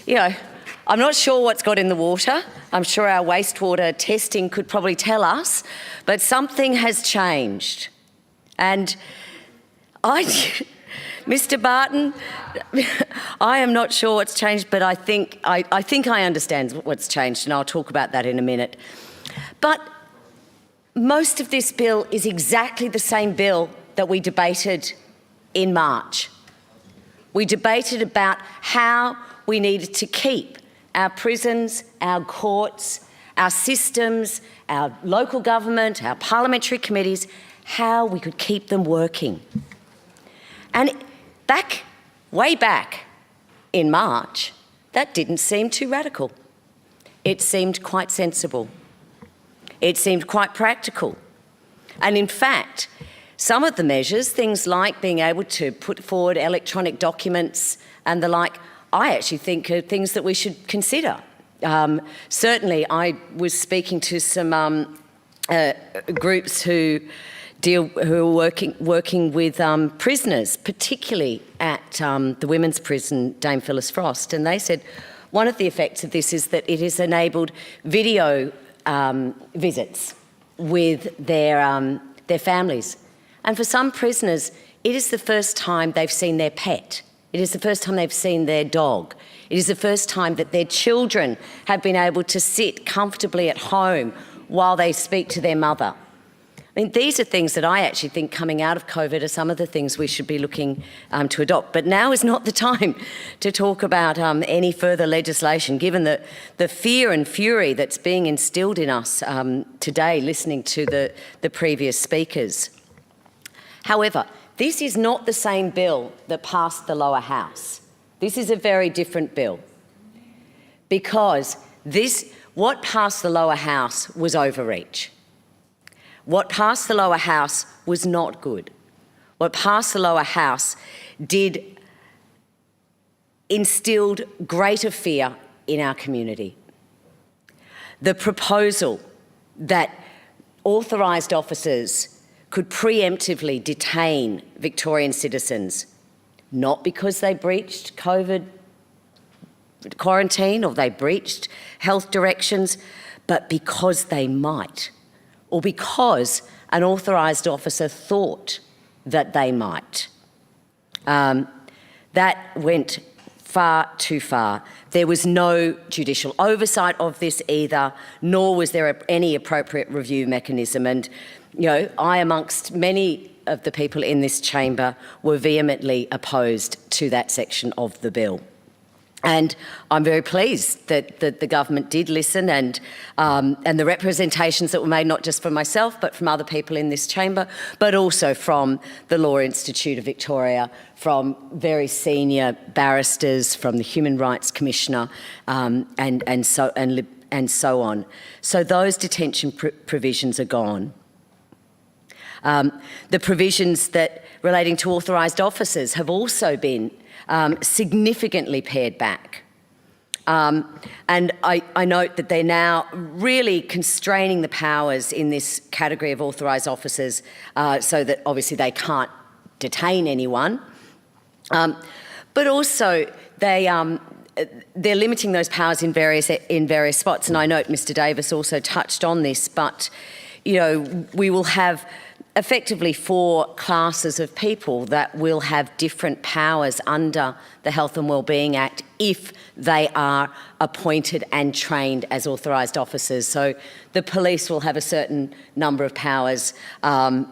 you know, I'm not sure what's got in the water. I'm sure our wastewater testing could probably tell us, but something has changed. And Mr. Barton, I am not sure what's changed, but I think I understand what's changed, and I'll talk about that in a minute. But most of this bill is exactly the same bill that we debated in March. We debated about how we needed to keep our prisons, our courts, our systems, our local government, our parliamentary committees, how we could keep them working. And way back in March, that didn't seem too radical. It seemed quite sensible. It seemed quite practical. And in fact, some of the measures, things like being able to put forward electronic documents and the like, I actually think are things that we should consider. Certainly, I was speaking to some groups who are working with prisoners, particularly at the women's prison, Dame Phyllis Frost, and they said one of the effects of this is that it has enabled video visits with their families. And for some prisoners, it is the first time they've seen their pet. It is the first time they've seen their dog. It is the first time that their children have been able to sit comfortably at home while they speak to their mother. I mean, these are things that I actually think coming out of COVID are some of the things we should be looking to adopt. But now is not the time to talk about any further legislation, given the fear and fury that's being instilled in us today, listening to the previous speakers. However, this is not the same bill that passed the lower house. This is a very different bill, because what passed the lower house was overreach. What passed the lower house was not good. What passed the lower house instilled greater fear in our community. The proposal that authorised officers could preemptively detain Victorian citizens, not because they breached COVID quarantine or they breached health directions, but because they might, or because an authorised officer thought that they might. That went far too far. There was no judicial oversight of this either, nor was there any appropriate review mechanism. And, you know, I, amongst many of the people in this chamber, were vehemently opposed to that section of the bill. And I'm very pleased that the government did listen, and the representations that were made, not just from myself, but from other people in this chamber, but also from the Law Institute of Victoria, from very senior barristers, from the Human Rights Commissioner, and so on. So those detention provisions are gone. The provisions that relating to authorised officers have also been significantly pared back. And I note that they're now really constraining the powers in this category of authorised officers so that obviously they can't detain anyone. But also they're limiting those powers in various spots. And I note Mr Davis also touched on this, but you know, we will have effectively 4 classes of people that will have different powers under the Health and Wellbeing Act if they are appointed and trained as authorised officers. So the police will have a certain number of powers. You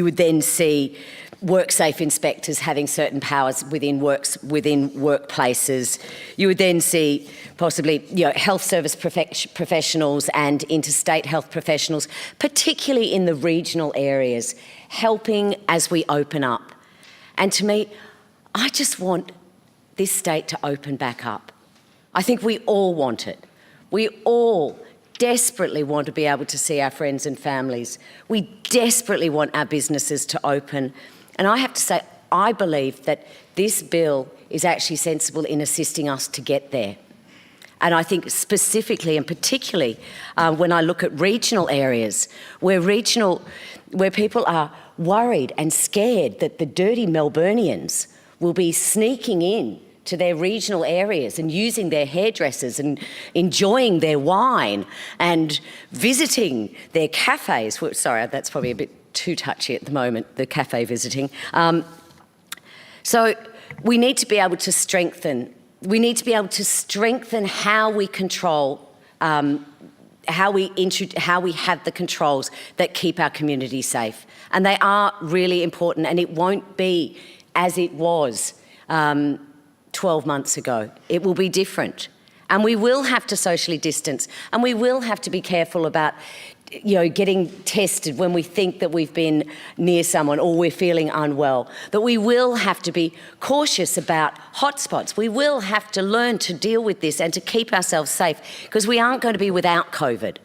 would then see WorkSafe inspectors having certain powers within workplaces. You would then see possibly, you know, health service professionals and interstate health professionals, particularly in the regional areas, helping as we open up. And to me, I just want this state to open back up. I think we all want it. We all desperately want to be able to see our friends and families. We desperately want our businesses to open. And I have to say, I believe that this bill is actually sensible in assisting us to get there. And I think specifically and particularly when I look at regional areas where people are worried and scared that the dirty Melburnians will be sneaking in to their regional areas and using their hairdressers and enjoying their wine and visiting their cafes. Well, sorry, that's probably a bit too touchy at the moment, the cafe visiting. So we need to be able to strengthen. We need to be able to strengthen how we control, how we have the controls that keep our community safe. And they are really important, and it won't be as it was 12 months ago. It will be different. And we will have to socially distance, and we will have to be careful about getting tested when we think that we've been near someone or we're feeling unwell, that we will have to be cautious about hotspots. We will have to learn to deal with this and to keep ourselves safe, because we aren't going to be without COVID.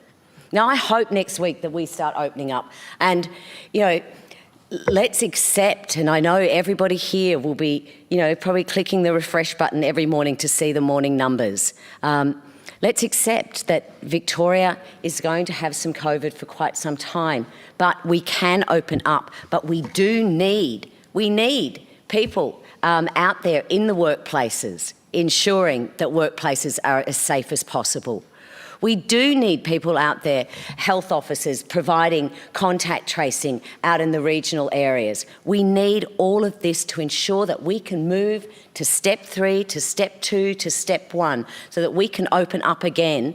Now, I hope next week that we start opening up and, let's accept, and I know everybody here will be, probably clicking the refresh button every morning to see the morning numbers. Let's accept that Victoria is going to have some COVID for quite some time, but we can open up. But we need people out there in the workplaces ensuring that workplaces are as safe as possible. We do need people out there, health officers, providing contact tracing out in the regional areas. We need all of this to ensure that we can move to step 3, to step 2, to step 1, so that we can open up again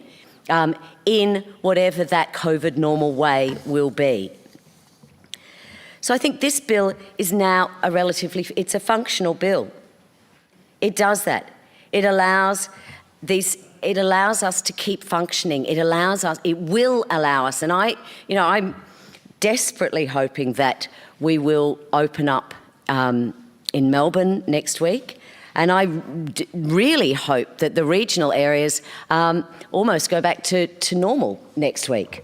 in whatever that COVID normal way will be. So I think this bill is now it's a functional bill. It does that. It allows us to keep functioning. It will allow us, and I'm desperately hoping that we will open up in Melbourne next week, and I really hope that the regional areas almost go back to normal next week.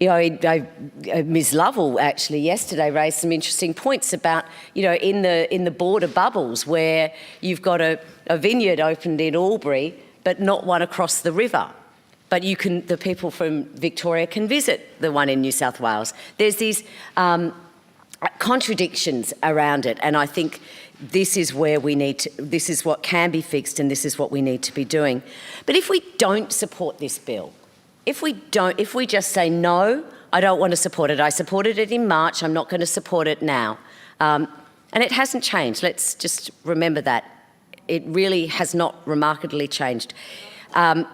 Ms. Lovell actually yesterday raised some interesting points about, in the border bubbles where you've got a vineyard opened in Albury, but not one across the river. But the people from Victoria can visit the one in New South Wales. There's these contradictions around it, and I think this is where this is what can be fixed, and this is what we need to be doing. But if we don't support this bill, if we just say, no, I don't want to support it. I supported it in March, I'm not going to support it now. And it hasn't changed. Let's just remember that. It really has not remarkably changed. I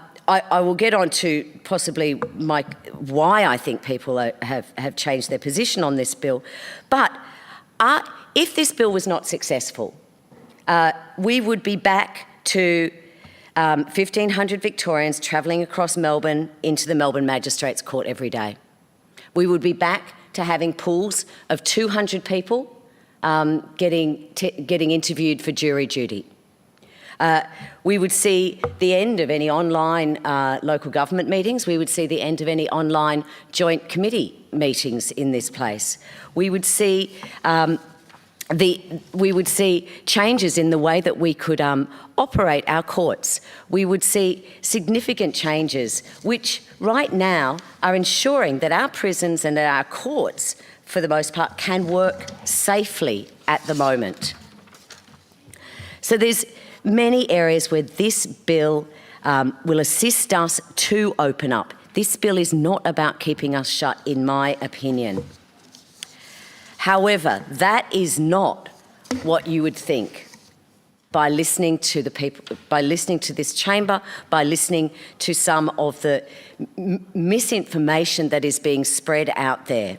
will get on to possibly why I think people have changed their position on this bill. But if this bill was not successful, we would be back to 1,500 Victorians travelling across Melbourne into the Melbourne Magistrates Court every day. We would be back to having pools of 200 people getting interviewed for jury duty. We would see the end of any online local government meetings. We would see the end of any online joint committee meetings in this place. We would see changes in the way that we could operate our courts. We would see significant changes, which right now are ensuring that our prisons and that our courts, for the most part, can work safely at the moment. So there's many areas where this bill will assist us to open up. This bill is not about keeping us shut, in my opinion. However, that is not what you would think by listening to the people, by listening to this chamber, by listening to some of the misinformation that is being spread out there.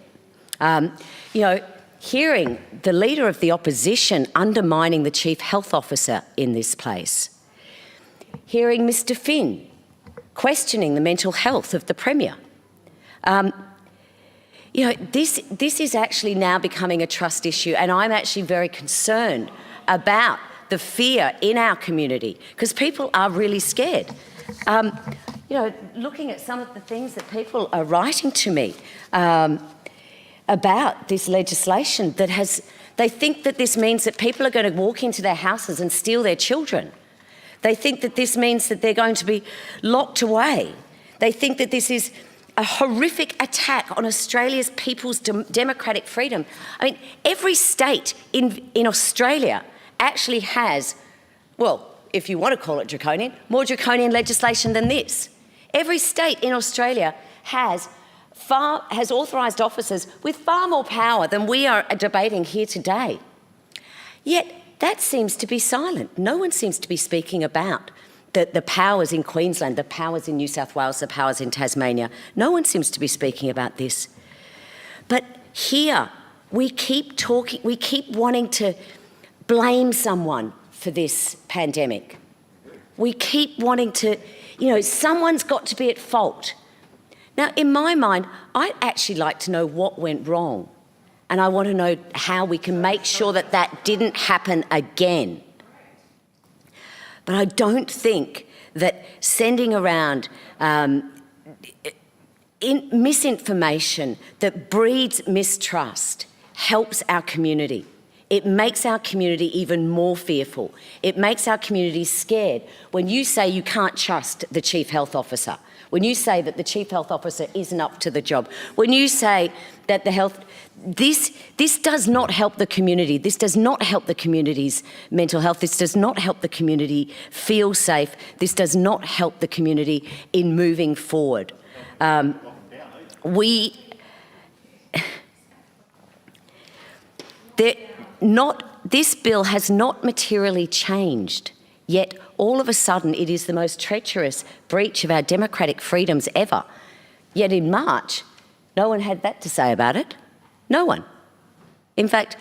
Hearing the Leader of the Opposition undermining the Chief Health Officer in this place. Hearing Mr Finn questioning the mental health of the Premier. This is actually now becoming a trust issue, and I'm actually very concerned about the fear in our community, because people are really scared. Looking at some of the things that people are writing to me about this legislation that They think that this means that people are going to walk into their houses and steal their children. They think that this means that they're going to be locked away. They think that this is a horrific attack on Australia's people's democratic freedom. I mean, every state in Australia actually has, well, if you want to call it draconian, more draconian legislation than this. Every state in Australia has authorised officers with far more power than we are debating here today. Yet that seems to be silent. No one seems to be speaking about the powers in Queensland, the powers in New South Wales, the powers in Tasmania. No one seems to be speaking about this. But here, we keep wanting to blame someone for this pandemic. We keep wanting to, someone's got to be at fault. Now, in my mind, I'd actually like to know what went wrong. And I want to know how we can make sure that that didn't happen again. But I don't think that sending around misinformation that breeds mistrust helps our community. It makes our community even more fearful. It makes our community scared. When you say you can't trust the Chief Health Officer, when you say that the Chief Health Officer isn't up to the job, when you say that this does not help the community. This does not help the community's mental health. This does not help the community feel safe. This does not help the community in moving forward. This bill has not materially changed, yet all of a sudden it is the most treacherous breach of our democratic freedoms ever. Yet in March, no one had that to say about it. No one. In fact,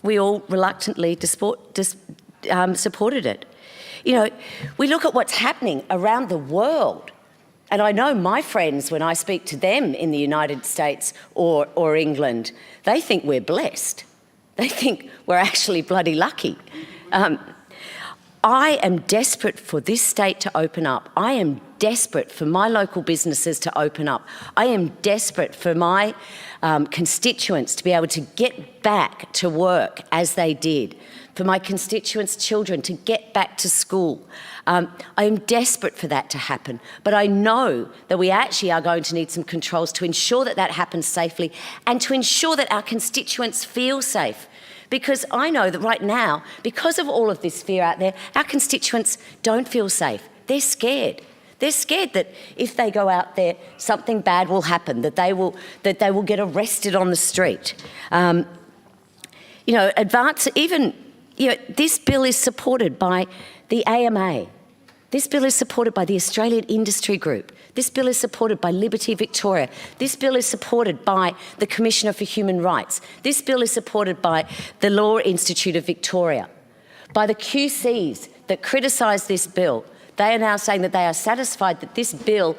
we all reluctantly supported it. We look at what's happening around the world, and I know my friends, when I speak to them in the United States or England, they think we're blessed. They think we're actually bloody lucky. I am desperate for this state to open up. I am desperate for my local businesses to open up. I am desperate for my constituents to be able to get back to work as they did, for my constituents' children to get back to school. I am desperate for that to happen, but I know that we actually are going to need some controls to ensure that that happens safely and to ensure that our constituents feel safe. Because I know that right now, because of all of this fear out there, our constituents don't feel safe. They're scared. They're scared that if they go out there, something bad will happen, that they will get arrested on the street. This bill is supported by the AMA. This bill is supported by the Australian Industry Group. This bill is supported by Liberty Victoria. This bill is supported by the Commissioner for Human Rights. This bill is supported by the Law Institute of Victoria. By the QCs that criticise this bill, they are now saying that they are satisfied that this bill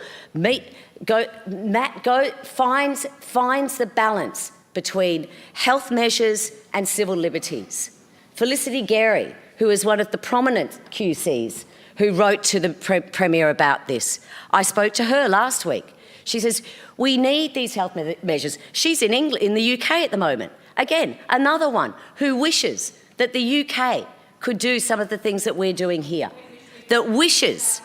finds the balance between health measures and civil liberties. Felicity Gary, who is one of the prominent QCs, who wrote to the Premier about this. I spoke to her last week. She says, we need these health measures. She's in England, in the UK at the moment. Again, another one who wishes that the UK could do some of the things that we're doing here. That wishes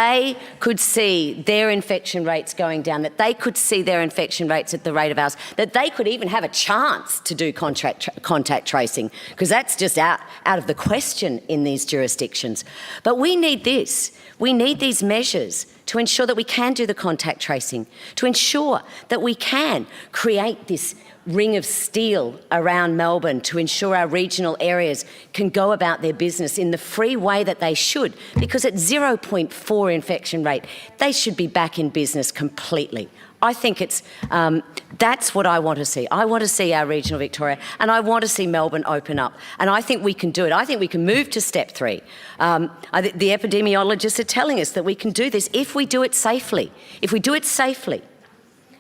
they could see their infection rates going down, that they could see their infection rates at the rate of ours, that they could even have a chance to do contact tracing, because that's just out of the question in these jurisdictions. But we need this. We need these measures to ensure that we can do the contact tracing, to ensure that we can create this ring of steel around Melbourne to ensure our regional areas can go about their business in the free way that they should, because at 0.4 infection rate, they should be back in business completely. I think that's what I want to see. I want to see our regional Victoria, and I want to see Melbourne open up. And I think we can do it. I think we can move to step 3. The epidemiologists are telling us that we can do this if we do it safely. If we do it safely.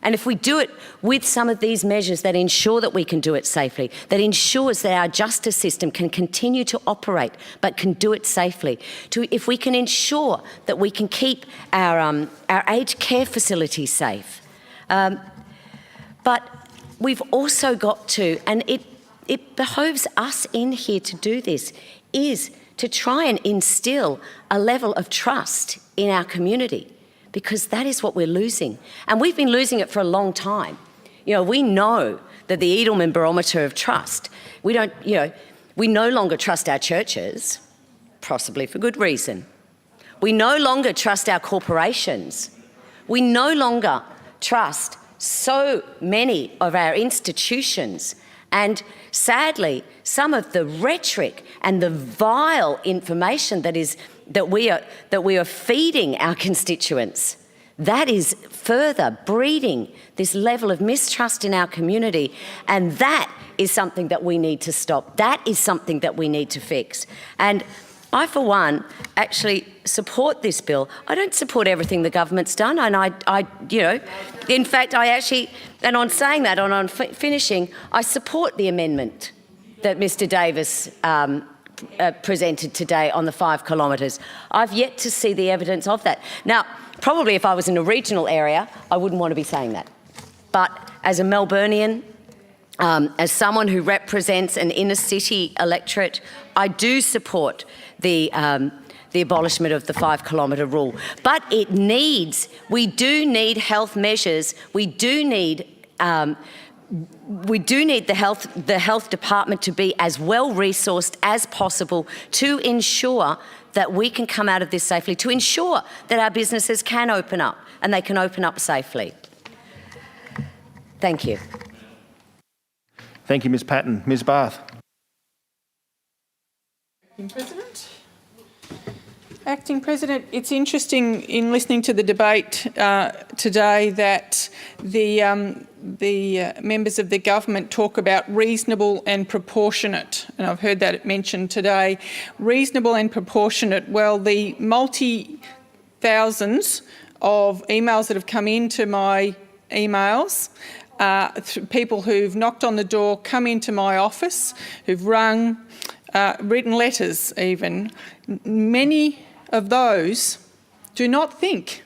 And if we do it with some of these measures that ensure that we can do it safely, that ensures that our justice system can continue to operate but can do it safely, if we can ensure that we can keep our aged care facilities safe. But we've also got to, and it behoves us in here to do this, is to try and instill a level of trust in our community, because that is what we're losing. And we've been losing it for a long time. You know, we know that the Edelman barometer of trust, we no longer trust our churches, possibly for good reason. We no longer trust our corporations. We no longer trust so many of our institutions. And sadly, some of the rhetoric and the vile information that we are feeding our constituents, that is further breeding this level of mistrust in our community, and that is something that we need to stop. That is something that we need to fix. And I, for one, actually support this bill. I don't support everything the government's done, and in fact, and on saying that, and on finishing, I support the amendment that Mr Davis presented today on the 5 kilometres. I've yet to see the evidence of that. Now, probably if I was in a regional area, I wouldn't want to be saying that. But as a Melburnian, as someone who represents an inner city electorate, I do support the abolishment of the 5 kilometre rule. But we do need health measures. We do need the health department to be as well resourced as possible to ensure that we can come out of this safely, to ensure that our businesses can open up and they can open up safely. Thank you. Thank you, Ms Patten. Ms Barth. President. Acting President, it's interesting in listening to the debate today that the members of the government talk about reasonable and proportionate, and I've heard that mentioned today. Reasonable and proportionate, well, the multi-thousands of emails that have come into my emails, people who've knocked on the door, come into my office, who've rung, written letters even, many of those do not think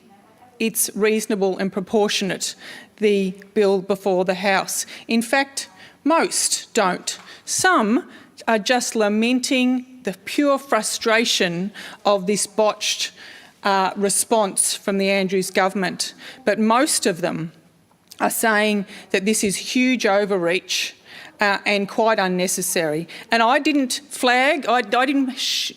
it's reasonable and proportionate, the bill before the House. In fact, most don't. Some are just lamenting the pure frustration of this botched response from the Andrews government. But most of them are saying that this is huge overreach and quite unnecessary. And I didn't flag, I didn't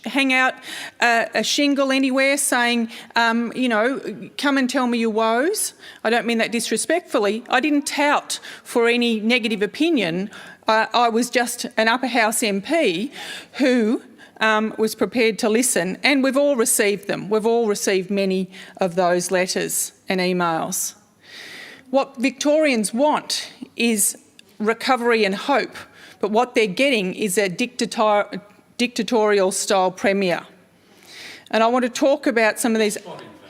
hang out a shingle anywhere saying, come and tell me your woes. I don't mean that disrespectfully. I didn't tout for any negative opinion. I was just an upper house MP who was prepared to listen, and we've all received them. We've all received many of those letters and emails. What Victorians want is recovery and hope, but what they're getting is a dictatorial style premier. And I want to talk about some of these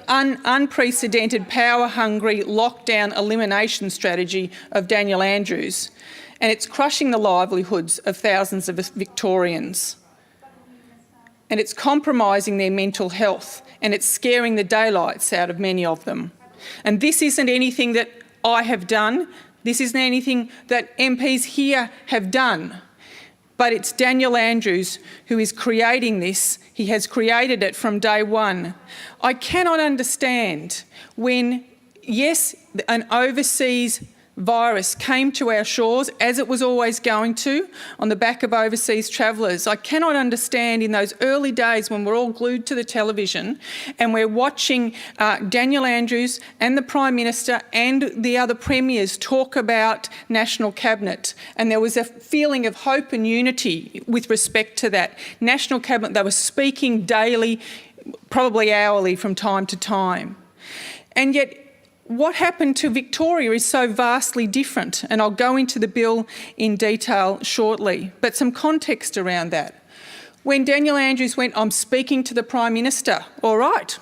unprecedented power-hungry lockdown elimination strategy of Daniel Andrews, and it's crushing the livelihoods of thousands of Victorians. And it's compromising their mental health, and it's scaring the daylights out of many of them. And this isn't anything that I have done. This isn't anything that MPs here have done, but it's Daniel Andrews who is creating this. He has created it from day one. I cannot understand when, yes, an overseas virus came to our shores, as it was always going to, on the back of overseas travellers. I cannot understand in those early days when we're all glued to the television and we're watching Daniel Andrews and the Prime Minister and the other premiers talk about National Cabinet, and there was a feeling of hope and unity with respect to that. National Cabinet, they were speaking daily, probably hourly from time to time. And yet, what happened to Victoria is so vastly different, and I'll go into the bill in detail shortly, but some context around that. When Daniel Andrews went, I'm speaking to the Prime Minister, all right,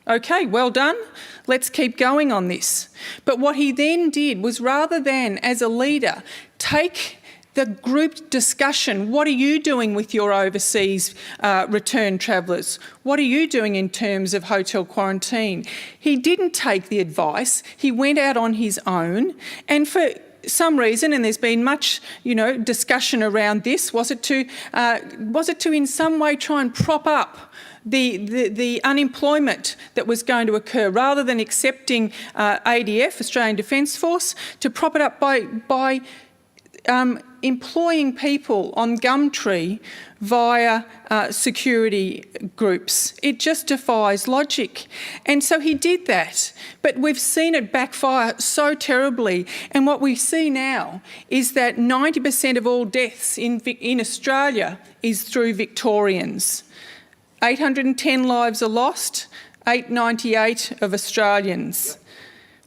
Okay, well done. Let's keep going on this. But what he then did was, rather than, as a leader, take the group discussion, what are you doing with your overseas return travellers? What are you doing in terms of hotel quarantine? He didn't take the advice. He went out on his own, and for some reason, and there's been much, discussion around this, was it to in some way try and prop up the unemployment that was going to occur, rather than accepting ADF, Australian Defence Force, to prop it up by employing people on Gumtree via security groups. It just defies logic. And so he did that. But we've seen it backfire so terribly. And what we see now is that 90% of all deaths in Australia is through Victorians. 810 lives are lost, 898 of Australians.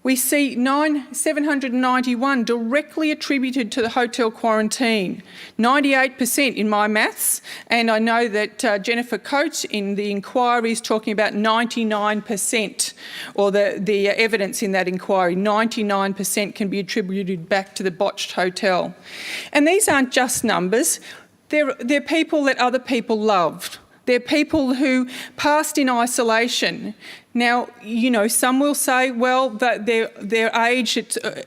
We see 791 directly attributed to the hotel quarantine, 98% in my maths, and I know that Jennifer Coates in the inquiry is talking about 99%, or the evidence in that inquiry, 99% can be attributed back to the botched hotel. And these aren't just numbers, they're people that other people loved. They're people who passed in isolation. Now, some will say, well, that their age,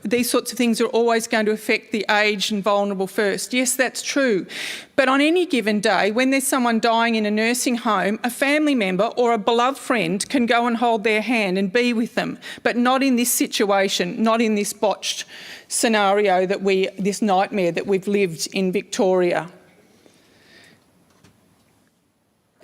these sorts of things are always going to affect the aged and vulnerable first. Yes, that's true. But on any given day, when there's someone dying in a nursing home, a family member or a beloved friend can go and hold their hand and be with them, but not in this situation, not in this botched scenario this nightmare that we've lived in Victoria.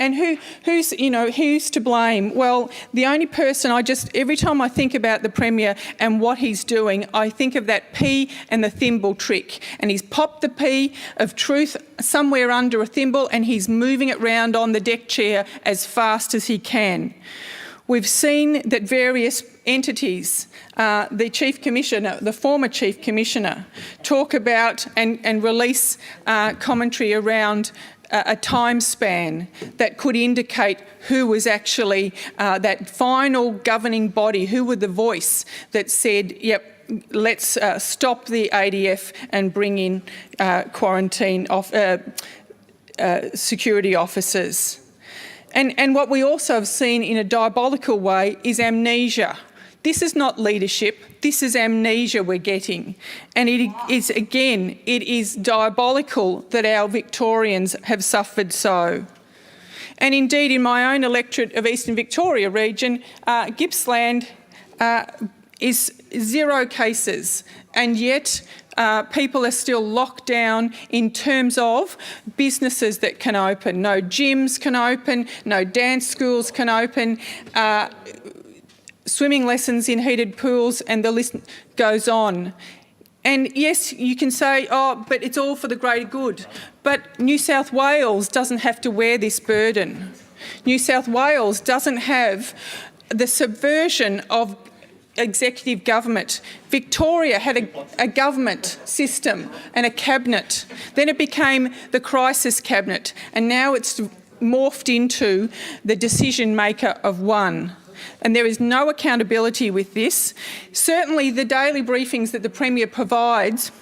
And who's to blame? Well, the only person every time I think about the Premier and what he's doing, I think of that pea and the thimble trick. And he's popped the pea of truth somewhere under a thimble and he's moving it round on the deck chair as fast as he can. We've seen that various entities, the Chief Commissioner, the former Chief Commissioner, talk about and release commentary around a time span that could indicate who was actually that final governing body, who were the voice that said, yep, let's stop the ADF and bring in security officers. And what we also have seen in a diabolical way is amnesia. This is not leadership, this is amnesia we're getting. And it is diabolical that our Victorians have suffered so. And indeed, in my own electorate of Eastern Victoria region, Gippsland is 0 cases, and yet people are still locked down in terms of businesses that can open. No gyms can open, no dance schools can open, swimming lessons in heated pools, and the list goes on. And yes, you can say, oh, but it's all for the greater good. But New South Wales doesn't have to wear this burden. New South Wales doesn't have the subversion of executive government. Victoria had a government system and a cabinet. Then it became the crisis cabinet, and now it's morphed into the decision maker of one. And there is no accountability with this. Certainly the daily briefings that the Premier provides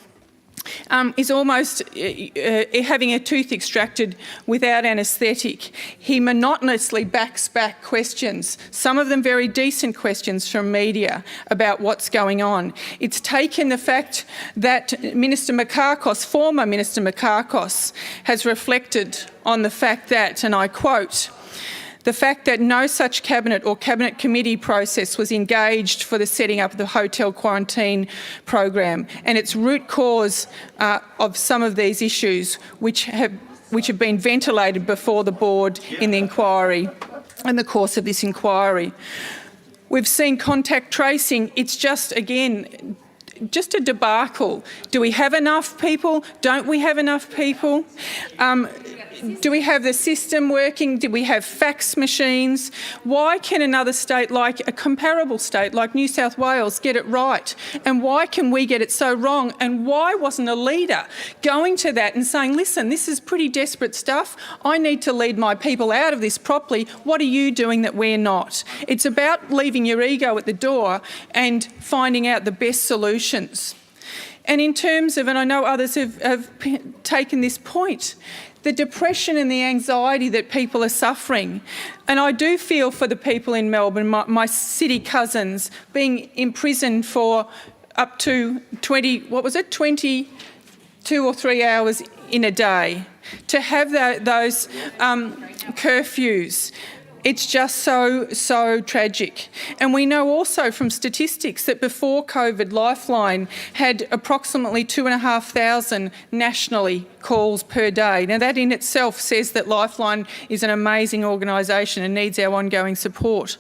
is almost having a tooth extracted without anaesthetic. He monotonously backs back questions, some of them very decent questions from media about what's going on. It's taken the fact that former Minister McArthur has reflected on the fact that, and I quote, the fact that no such cabinet or cabinet committee process was engaged for the setting up of the hotel quarantine program, and its root cause of some of these issues which have been ventilated before the board in the inquiry, in the course of this inquiry. We've seen contact tracing. It's just a debacle. Do we have enough people? Don't we have enough people? do we have the system working? Do we have fax machines? Why can another state, like a comparable state like New South Wales, get it right? And why can we get it so wrong? And why wasn't a leader going to that and saying, listen, this is pretty desperate stuff. I need to lead my people out of this properly. What are you doing that we're not? It's about leaving your ego at the door and finding out the best solutions. And in terms of, and I know others have taken this point, the depression and the anxiety that people are suffering. And I do feel for the people in Melbourne, my city cousins, being imprisoned for up to 22 or 3 hours in a day. To have those curfews. It's just so tragic. And we know also from statistics that before COVID, Lifeline had approximately 2,500 nationally calls per day. Now that in itself says that Lifeline is an amazing organisation and needs our ongoing support.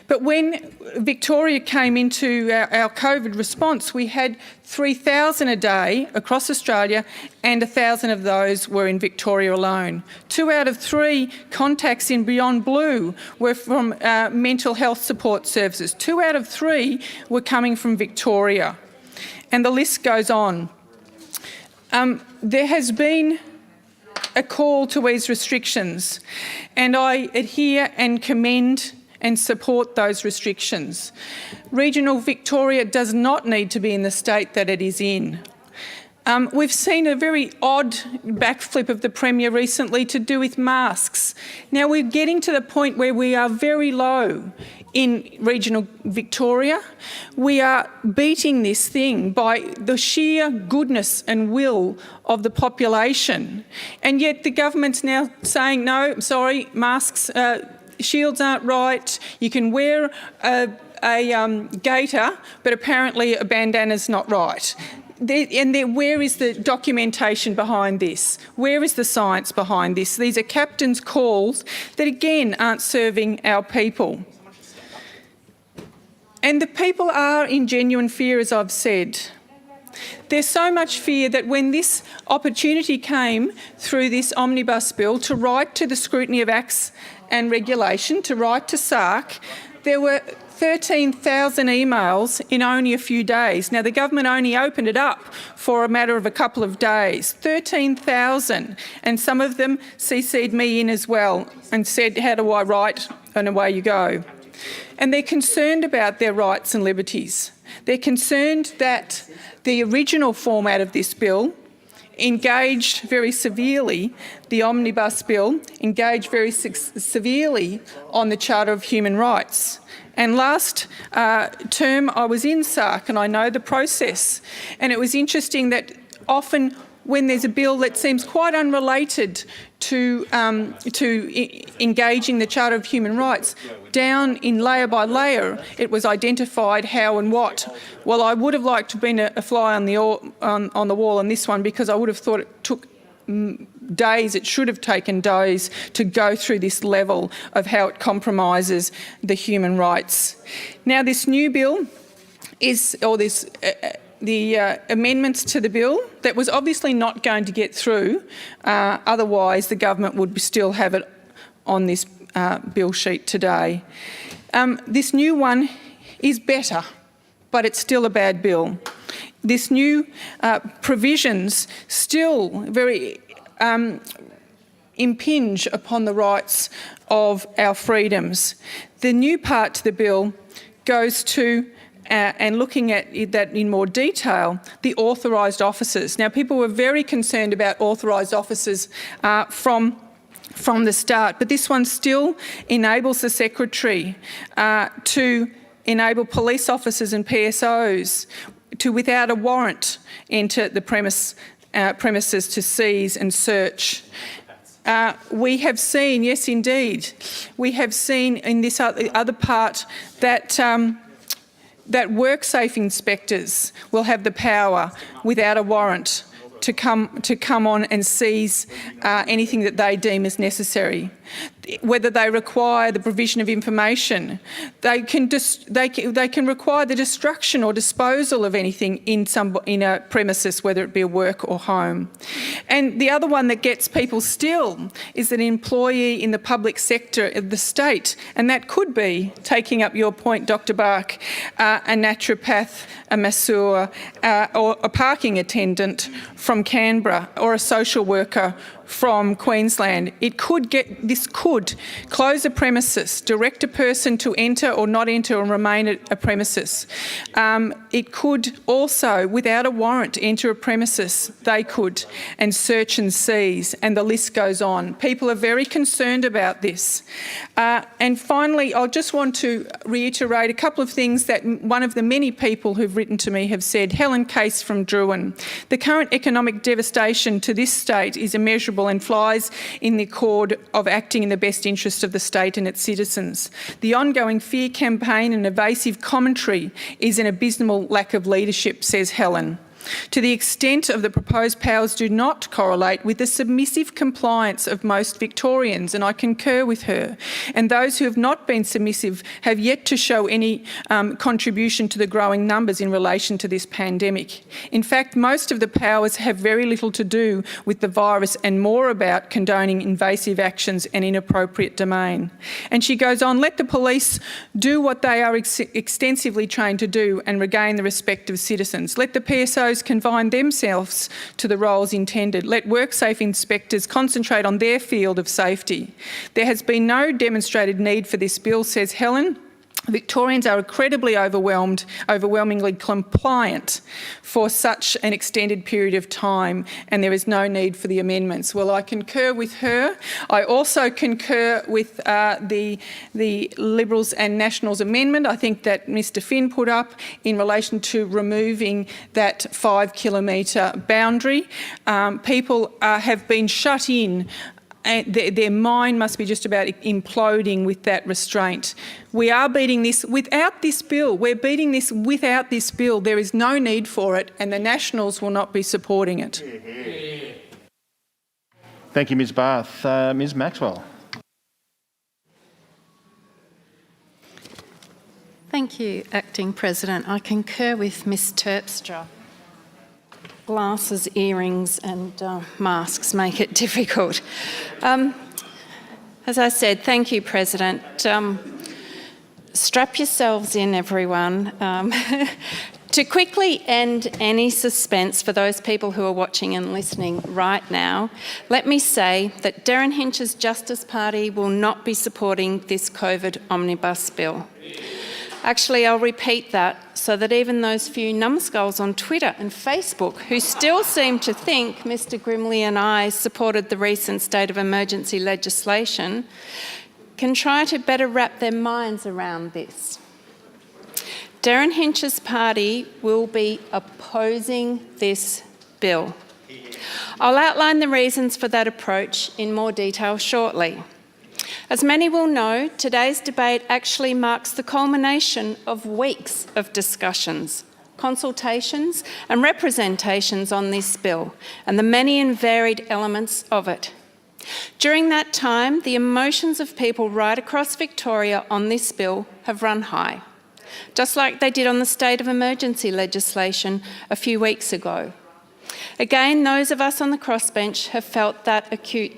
But when Victoria came into our COVID response, we had 3,000 a day across Australia, and 1,000 of those were in Victoria alone. 2 out of 3 contacts in Beyond Blue were from mental health support services. 2 out of 3 were coming from Victoria. And the list goes on. There has been a call to ease restrictions, and I adhere and commend and support those restrictions. Regional Victoria does not need to be in the state that it is in. We've seen a very odd backflip of the Premier recently to do with masks. Now we're getting to the point where we are very low in regional Victoria. We are beating this thing by the sheer goodness and will of the population. And yet the government's now saying, no, sorry, masks, shields aren't right. You can wear a gaiter, but apparently a bandana's not right. Where is the documentation behind this? Where is the science behind this? These are captain's calls that, again, aren't serving our people. And the people are in genuine fear, as I've said. There's so much fear that when this opportunity came through this Omnibus bill to write to the Scrutiny of Acts and Regulation, to write to SARC, there were 13,000 emails in only a few days. Now, the government only opened it up for a matter of a couple of days. 13,000, and some of them CC'd me in as well and said, how do I write? And away you go. And they're concerned about their rights and liberties. They're concerned that the original format of this bill engaged very severely, the Omnibus bill engaged very severely on the Charter of Human Rights. And last term I was in SARC and I know the process. And it was interesting that often when there's a bill that seems quite unrelated to engaging the Charter of Human Rights, down in layer by layer it was identified how and what. Well, I would have liked to have been a fly on the wall on this one, because I would have thought it took days, it should have taken days to go through this level of how it compromises the human rights. Now this new bill is, or this the amendments to the bill that was obviously not going to get through, otherwise the government would still have it on this bill sheet today. This new one is better, but it's still a bad bill. This new provisions still very impinge upon the rights of our freedoms. The new part to the bill goes to and looking at that in more detail, the authorised officers. Now, people were very concerned about authorised officers from the start, but this one still enables the Secretary to enable police officers and PSOs to, without a warrant, enter the premises to seize and search. We have seen, yes indeed, we have seen in this other part that that WorkSafe inspectors will have the power, without a warrant, to come on and seize anything that they deem as necessary. whether they require the provision of information. They can require the destruction or disposal of anything in a premises, whether it be a work or home. And the other one that gets people still is an employee in the public sector of the state, and that could be, taking up your point, Dr. Bach, a naturopath, a masseur, or a parking attendant from Canberra, or a social worker from Queensland. This could close a premises, direct a person to enter or not enter and remain at a premises. It could also, without a warrant, enter a premises. They could, and search and seize, and the list goes on. People are very concerned about this. And finally, I just want to reiterate a couple of things that one of the many people who've written to me have said. Helen Case from Derryn. The current economic devastation to this state is immeasurable and flies in the accord of acting in the best interest of the state and its citizens. The ongoing fear campaign and evasive commentary is an abysmal lack of leadership, says Helen. To the extent of the proposed powers do not correlate with the submissive compliance of most Victorians, and I concur with her. And those who have not been submissive have yet to show any contribution to the growing numbers in relation to this pandemic. In fact, most of the powers have very little to do with the virus and more about condoning invasive actions and inappropriate domain. And she goes on, let the police do what they are extensively trained to do and regain the respect of citizens. Let the PSOs confine themselves to the roles intended. Let WorkSafe inspectors concentrate on their field of safety. There has been no demonstrated need for this bill, says Helen. Victorians are incredibly overwhelmingly compliant for such an extended period of time, and there is no need for the amendments. Well, I concur with her. I also concur with the Liberals and Nationals amendment, I think that Mr Finn put up in relation to removing that 5 kilometre boundary. People have been shut in. And their mind must be just about imploding with that restraint. We are beating this without this bill. We're beating this without this bill. There is no need for it, and the Nationals will not be supporting it. Thank you, Ms Barth. Ms Maxwell. Thank you, Acting President. I concur with Ms Terpstra. Glasses, earrings and masks make it difficult. As I said, thank you, President. Strap yourselves in, everyone. To quickly end any suspense for those people who are watching and listening right now, let me say that Derryn Hinch's Justice Party will not be supporting this COVID Omnibus bill. Actually, I'll repeat that so that even those few numbskulls on Twitter and Facebook who still seem to think Mr Grimley and I supported the recent state of emergency legislation can try to better wrap their minds around this. Derryn Hinch's party will be opposing this bill. I'll outline the reasons for that approach in more detail shortly. As many will know, today's debate actually marks the culmination of weeks of discussions, consultations and representations on this bill and the many and varied elements of it. During that time, the emotions of people right across Victoria on this bill have run high, just like they did on the state of emergency legislation a few weeks ago. Again, those of us on the crossbench have felt that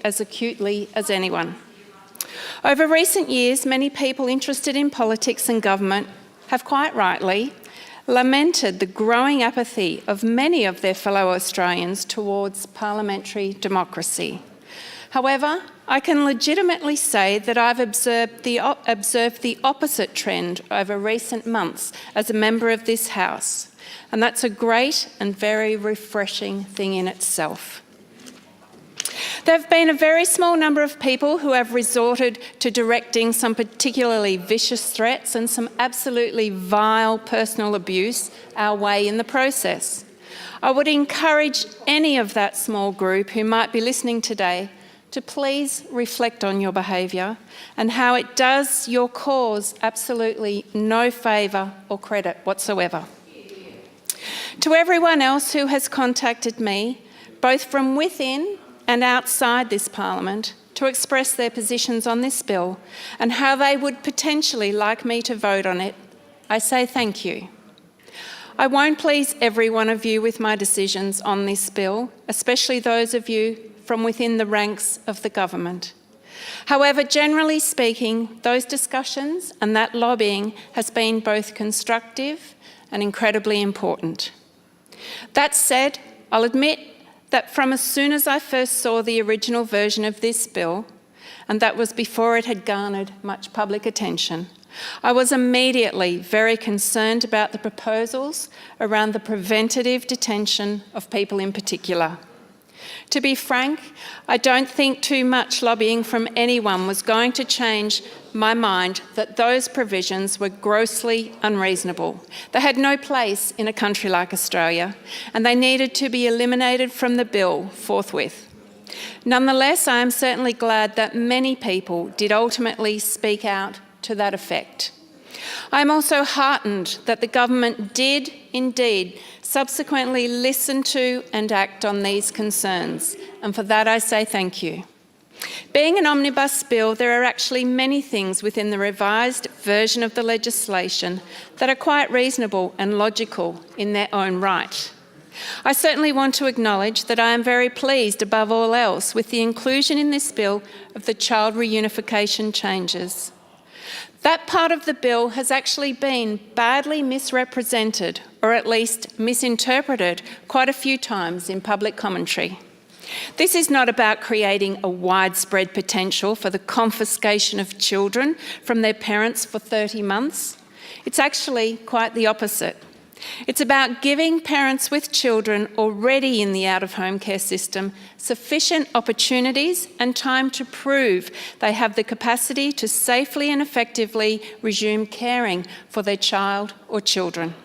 as acutely as anyone. Over recent years, many people interested in politics and government have quite rightly lamented the growing apathy of many of their fellow Australians towards parliamentary democracy. However, I can legitimately say that I've observed the opposite trend over recent months as a member of this House, and that's a great and very refreshing thing in itself. There have been a very small number of people who have resorted to directing some particularly vicious threats and some absolutely vile personal abuse our way in the process. I would encourage any of that small group who might be listening today to please reflect on your behaviour and how it does your cause absolutely no favour or credit whatsoever. To everyone else who has contacted me, both from within and outside this Parliament, to express their positions on this bill and how they would potentially like me to vote on it, I say thank you. I won't please every one of you with my decisions on this bill, especially those of you from within the ranks of the government. However, generally speaking, those discussions and that lobbying has been both constructive and incredibly important. That said, I'll admit that from as soon as I first saw the original version of this bill, and that was before it had garnered much public attention, I was immediately very concerned about the proposals around the preventative detention of people in particular. To be frank, I don't think too much lobbying from anyone was going to change my mind that those provisions were grossly unreasonable. They had no place in a country like Australia, and they needed to be eliminated from the bill forthwith. Nonetheless, I am certainly glad that many people did ultimately speak out to that effect. I am also heartened that the government did indeed subsequently listen to and act on these concerns, and for that I say thank you. Being an omnibus bill, there are actually many things within the revised version of the legislation that are quite reasonable and logical in their own right. I certainly want to acknowledge that I am very pleased above all else with the inclusion in this bill of the child reunification changes. That part of the bill has actually been badly misrepresented, or at least misinterpreted, quite a few times in public commentary. This is not about creating a widespread potential for the confiscation of children from their parents for 30 months. It's actually quite the opposite. It's about giving parents with children already in the out-of-home care system sufficient opportunities and time to prove they have the capacity to safely and effectively resume caring for their child or children.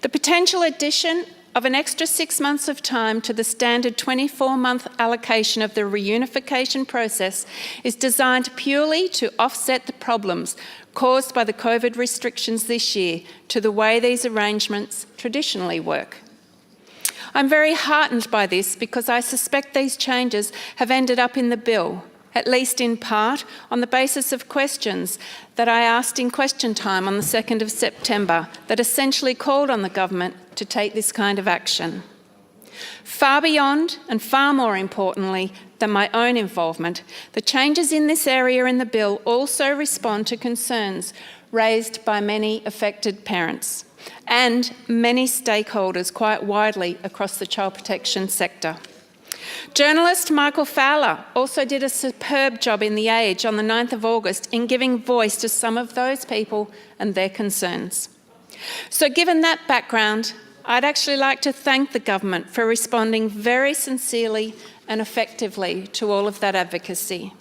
The potential addition of an extra 6 months of time to the standard 24-month allocation of the reunification process is designed purely to offset the problems caused by the COVID restrictions this year to the way these arrangements traditionally work. I'm very heartened by this because I suspect these changes have ended up in the bill, at least in part, on the basis of questions that I asked in question time on the 2nd of September that essentially called on the government to take this kind of action. Far beyond and far more importantly than my own involvement, the changes in this area in the bill also respond to concerns raised by many affected parents and many stakeholders quite widely across the child protection sector. Journalist Michael Fowler also did a superb job in The Age on the 9th of August in giving voice to some of those people and their concerns. So given that background, I'd actually like to thank the government for responding very sincerely and effectively to all of that advocacy.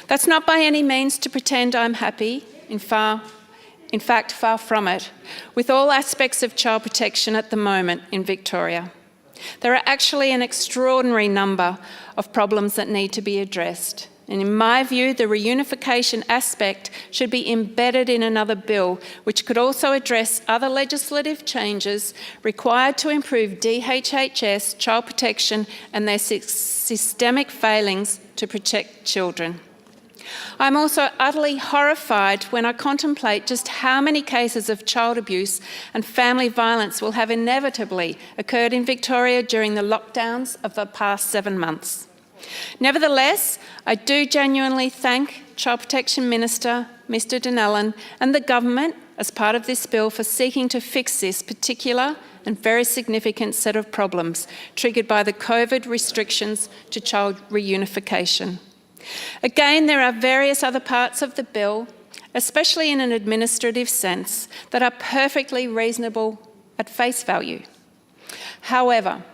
That's not by any means to pretend I'm happy, in fact, far from it, with all aspects of child protection at the moment in Victoria. There are actually an extraordinary number of problems that need to be addressed. And in my view, the reunification aspect should be embedded in another bill, which could also address other legislative changes required to improve DHHS, child protection, and their systemic failings to protect children. I'm also utterly horrified when I contemplate just how many cases of child abuse and family violence will have inevitably occurred in Victoria during the lockdowns of the past 7 months. Nevertheless, I do genuinely thank Child Protection Minister, Mr Donnellan, and the government as part of this bill for seeking to fix this particular and very significant set of problems triggered by the COVID restrictions to child reunification. Again, there are various other parts of the bill, especially in an administrative sense, that are perfectly reasonable at face value. However,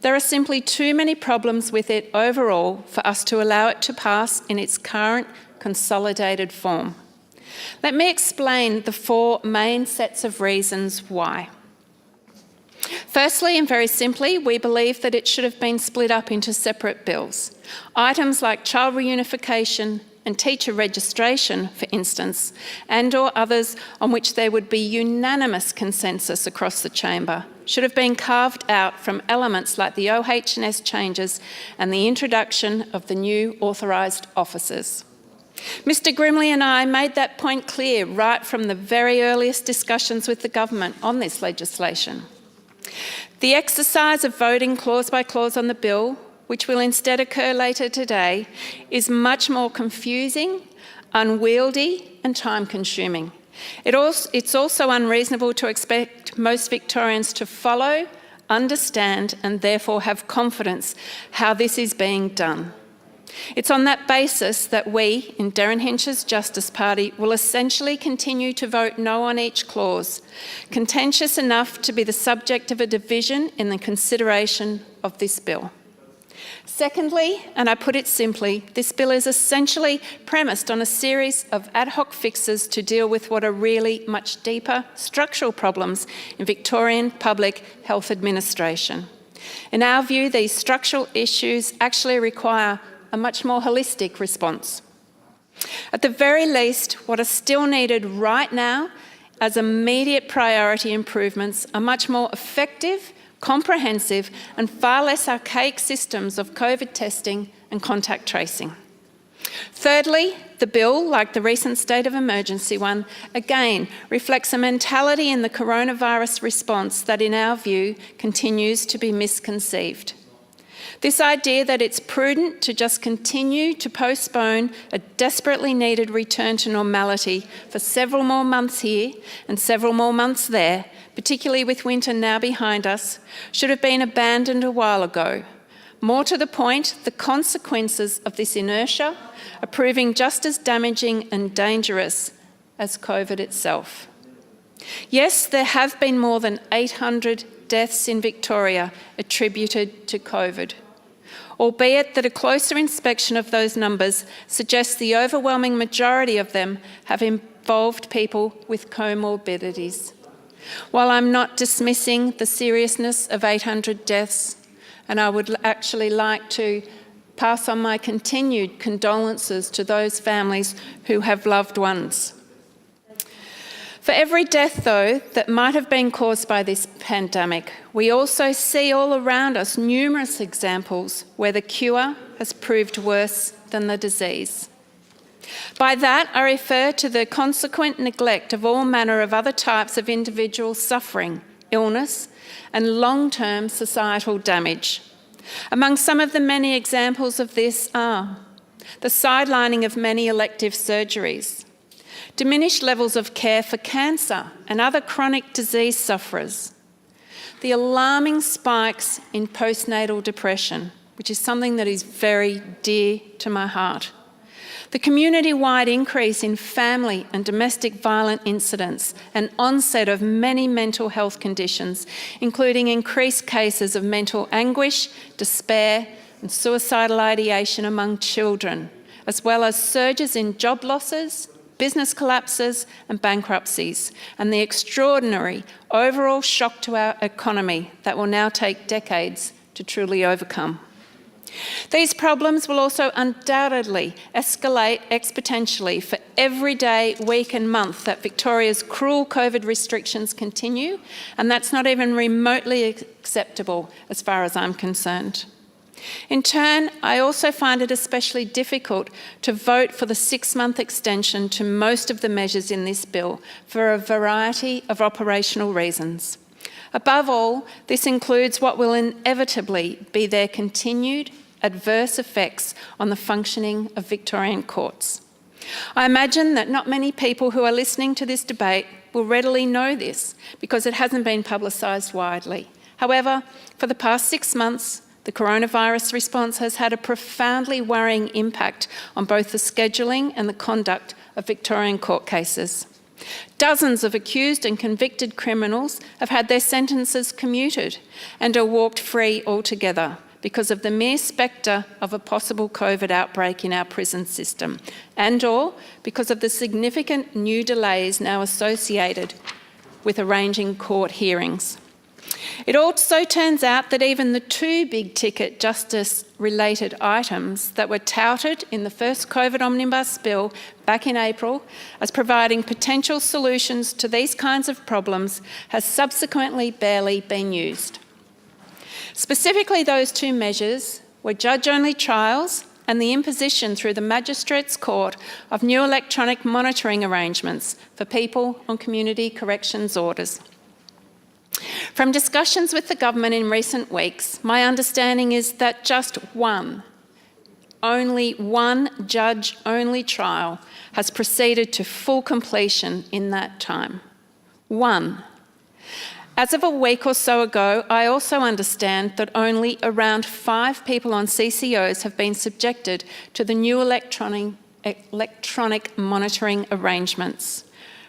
there are simply too many problems with it overall for us to allow it to pass in its current consolidated form. Let me explain the 4 main sets of reasons why. Firstly, and very simply, we believe that it should have been split up into separate bills. Items like child reunification and teacher registration, for instance, and/or others on which there would be unanimous consensus across the chamber, should have been carved out from elements like the OH&S changes and the introduction of the new authorised officers. Mr Grimley and I made that point clear right from the very earliest discussions with the government on this legislation. The exercise of voting clause by clause on the bill, which will instead occur later today, is much more confusing, unwieldy and time-consuming. It's also unreasonable to expect most Victorians to follow, understand and therefore have confidence how this is being done. It's on that basis that we, in Derryn Hinch's Justice Party, will essentially continue to vote no on each clause, contentious enough to be the subject of a division in the consideration of this bill. Secondly, and I put it simply, this bill is essentially premised on a series of ad hoc fixes to deal with what are really much deeper structural problems in Victorian public health administration. In our view, these structural issues actually require a much more holistic response. At the very least, what are still needed right now as immediate priority improvements are much more effective, comprehensive and far less archaic systems of COVID testing and contact tracing. Thirdly, the bill, like the recent state of emergency one, again reflects a mentality in the coronavirus response that, in our view, continues to be misconceived. This idea that it's prudent to just continue to postpone a desperately needed return to normality for several more months here and several more months there, particularly with winter now behind us, should have been abandoned a while ago. More to the point, the consequences of this inertia are proving just as damaging and dangerous as COVID itself. Yes, there have been more than 800 deaths in Victoria attributed to COVID, albeit that a closer inspection of those numbers suggests the overwhelming majority of them have involved people with comorbidities. While I'm not dismissing the seriousness of 800 deaths, and I would actually like to pass on my continued condolences to those families who have loved ones. For every death, though, that might have been caused by this pandemic, we also see all around us numerous examples where the cure has proved worse than the disease. By that, I refer to the consequent neglect of all manner of other types of individual suffering, illness, and long-term societal damage. Among some of the many examples of this are the sidelining of many elective surgeries, diminished levels of care for cancer and other chronic disease sufferers, the alarming spikes in postnatal depression, which is something that is very dear to my heart, the community-wide increase in family and domestic violent incidents and onset of many mental health conditions, including increased cases of mental anguish, despair and suicidal ideation among children, as well as surges in job losses, business collapses and bankruptcies, and the extraordinary overall shock to our economy that will now take decades to truly overcome. These problems will also undoubtedly escalate exponentially for every day, week and month that Victoria's cruel COVID restrictions continue, and that's not even remotely acceptable as far as I'm concerned. In turn, I also find it especially difficult to vote for the 6-month extension to most of the measures in this bill for a variety of operational reasons. Above all, this includes what will inevitably be their continued adverse effects on the functioning of Victorian courts. I imagine that not many people who are listening to this debate will readily know this because it hasn't been publicised widely. However, for the past 6 months, the coronavirus response has had a profoundly worrying impact on both the scheduling and the conduct of Victorian court cases. Dozens of accused and convicted criminals have had their sentences commuted and are walked free altogether because of the mere spectre of a possible COVID outbreak in our prison system, and/or because of the significant new delays now associated with arranging court hearings. It also turns out that even the two big-ticket justice-related items that were touted in the first COVID Omnibus bill back in April as providing potential solutions to these kinds of problems has subsequently barely been used. Specifically, those two measures were judge-only trials and the imposition through the Magistrates' Court of new electronic monitoring arrangements for people on community corrections orders. From discussions with the government in recent weeks, my understanding is that just only one judge-only trial has proceeded to full completion in that time. One. As of a week or so ago, I also understand that only around 5 people on CCOs have been subjected to the new electronic monitoring arrangements.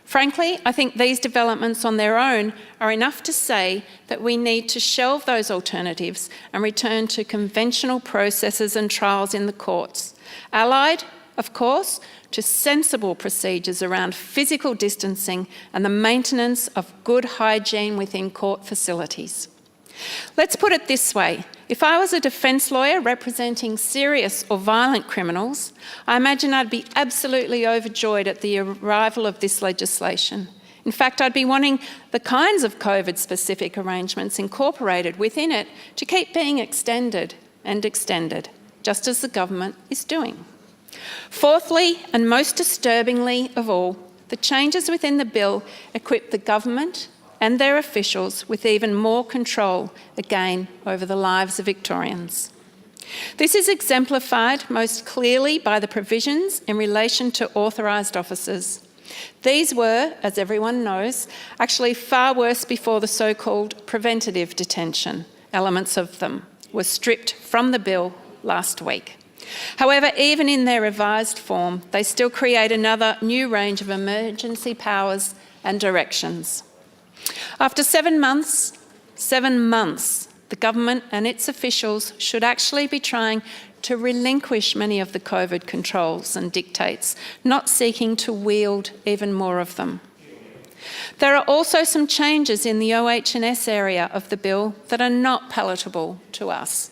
Frankly, I think these developments on their own are enough to say that we need to shelve those alternatives and return to conventional processes and trials in the courts, allied, of course, to sensible procedures around physical distancing and the maintenance of good hygiene within court facilities. Let's put it this way. If I was a defence lawyer representing serious or violent criminals, I imagine I'd be absolutely overjoyed at the arrival of this legislation. In fact, I'd be wanting the kinds of COVID-specific arrangements incorporated within it to keep being extended and extended, just as the government is doing. Fourthly, and most disturbingly of all, the changes within the bill equip the government and their officials with even more control, again, over the lives of Victorians. This is exemplified most clearly by the provisions in relation to authorised officers. These were, as everyone knows, actually far worse before the so-called preventative detention. Elements of them were stripped from the bill last week. However, even in their revised form, they still create another new range of emergency powers and directions. After 7 months, the government and its officials should actually be trying to relinquish many of the COVID controls and dictates, not seeking to wield even more of them. There are also some changes in the OH&S area of the bill that are not palatable to us.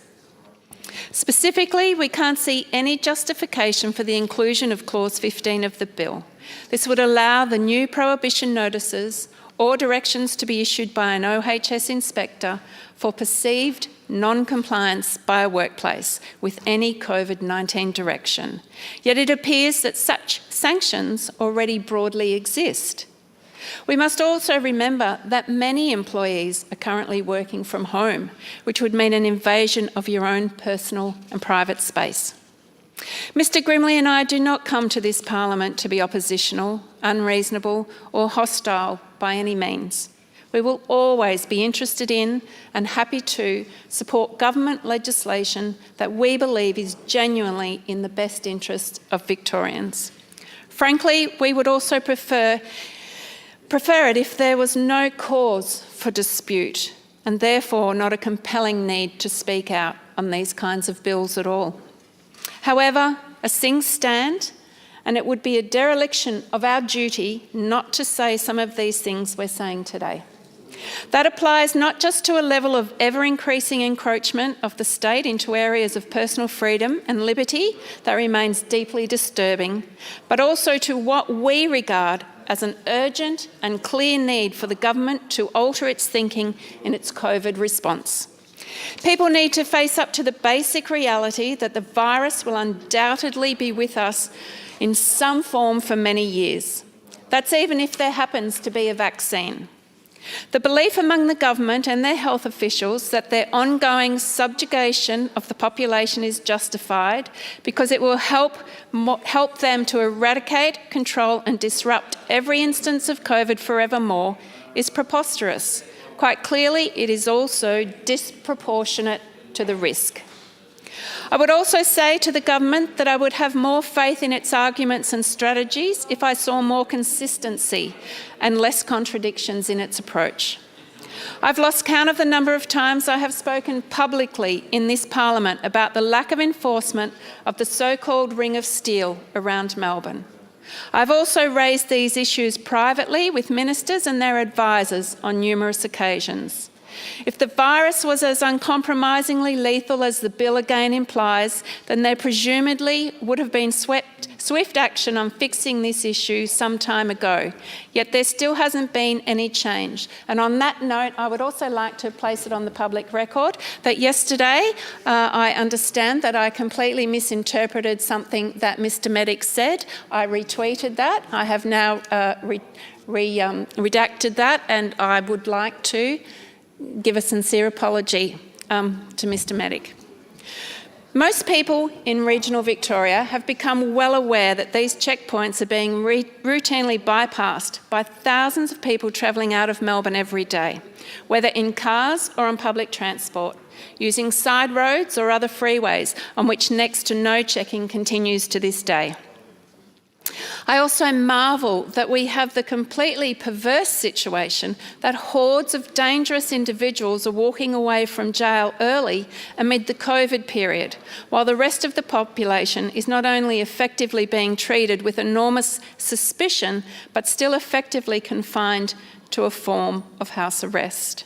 Specifically, we can't see any justification for the inclusion of Clause 15 of the bill. This would allow the new prohibition notices or directions to be issued by an OHS inspector for perceived non-compliance by a workplace with any COVID-19 direction. Yet it appears that such sanctions already broadly exist. We must also remember that many employees are currently working from home, which would mean an invasion of your own personal and private space. Mr Grimley and I do not come to this Parliament to be oppositional, unreasonable or hostile by any means. We will always be interested in and happy to support government legislation that we believe is genuinely in the best interest of Victorians. Frankly, we would also prefer it if there was no cause for dispute and therefore not a compelling need to speak out on these kinds of bills at all. However, as things stand, and it would be a dereliction of our duty not to say some of these things we're saying today. That applies not just to a level of ever-increasing encroachment of the state into areas of personal freedom and liberty that remains deeply disturbing, but also to what we regard as an urgent and clear need for the government to alter its thinking in its COVID response. People need to face up to the basic reality that the virus will undoubtedly be with us in some form for many years. That's even if there happens to be a vaccine. The belief among the government and their health officials that their ongoing subjugation of the population is justified because it will help them to eradicate, control and disrupt every instance of COVID forevermore is preposterous. Quite clearly, it is also disproportionate to the risk. I would also say to the government that I would have more faith in its arguments and strategies if I saw more consistency and less contradictions in its approach. I've lost count of the number of times I have spoken publicly in this Parliament about the lack of enforcement of the so-called Ring of Steel around Melbourne. I've also raised these issues privately with ministers and their advisors on numerous occasions. If the virus was as uncompromisingly lethal as the bill again implies, then there presumably would have been swift action on fixing this issue some time ago. Yet there still hasn't been any change. And on that note, I would also like to place it on the public record that yesterday I understand that I completely misinterpreted something that Mr Meddick said. I retweeted that. I have now redacted that, and I would like to give a sincere apology to Mr Meddick. Most people in regional Victoria have become well aware that these checkpoints are being routinely bypassed by thousands of people travelling out of Melbourne every day, whether in cars or on public transport, using side roads or other freeways on which next to no checking continues to this day. I also marvel that we have the completely perverse situation that hordes of dangerous individuals are walking away from jail early amid the COVID period, while the rest of the population is not only effectively being treated with enormous suspicion, but still effectively confined to a form of house arrest.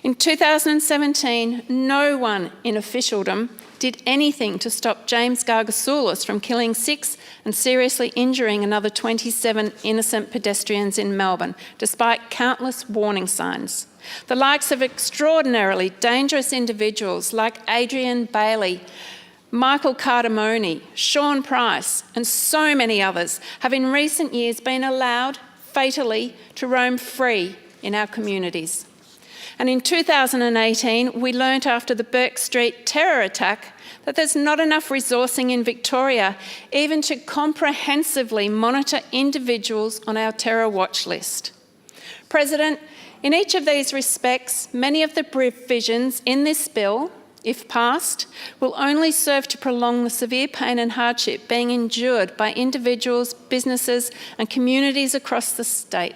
In 2017, no one in officialdom did anything to stop James Gargasoulis from killing 6 and seriously injuring another 27 innocent pedestrians in Melbourne, despite countless warning signs. The likes of extraordinarily dangerous individuals like Adrian Bailey, Michael Cardamone, Sean Price, and so many others have in recent years been allowed, fatally, to roam free in our communities. And in 2018, we learnt after the Burke Street terror attack that there's not enough resourcing in Victoria even to comprehensively monitor individuals on our terror watch list. President, in each of these respects, many of the provisions in this bill, if passed, will only serve to prolong the severe pain and hardship being endured by individuals, businesses and communities across the state.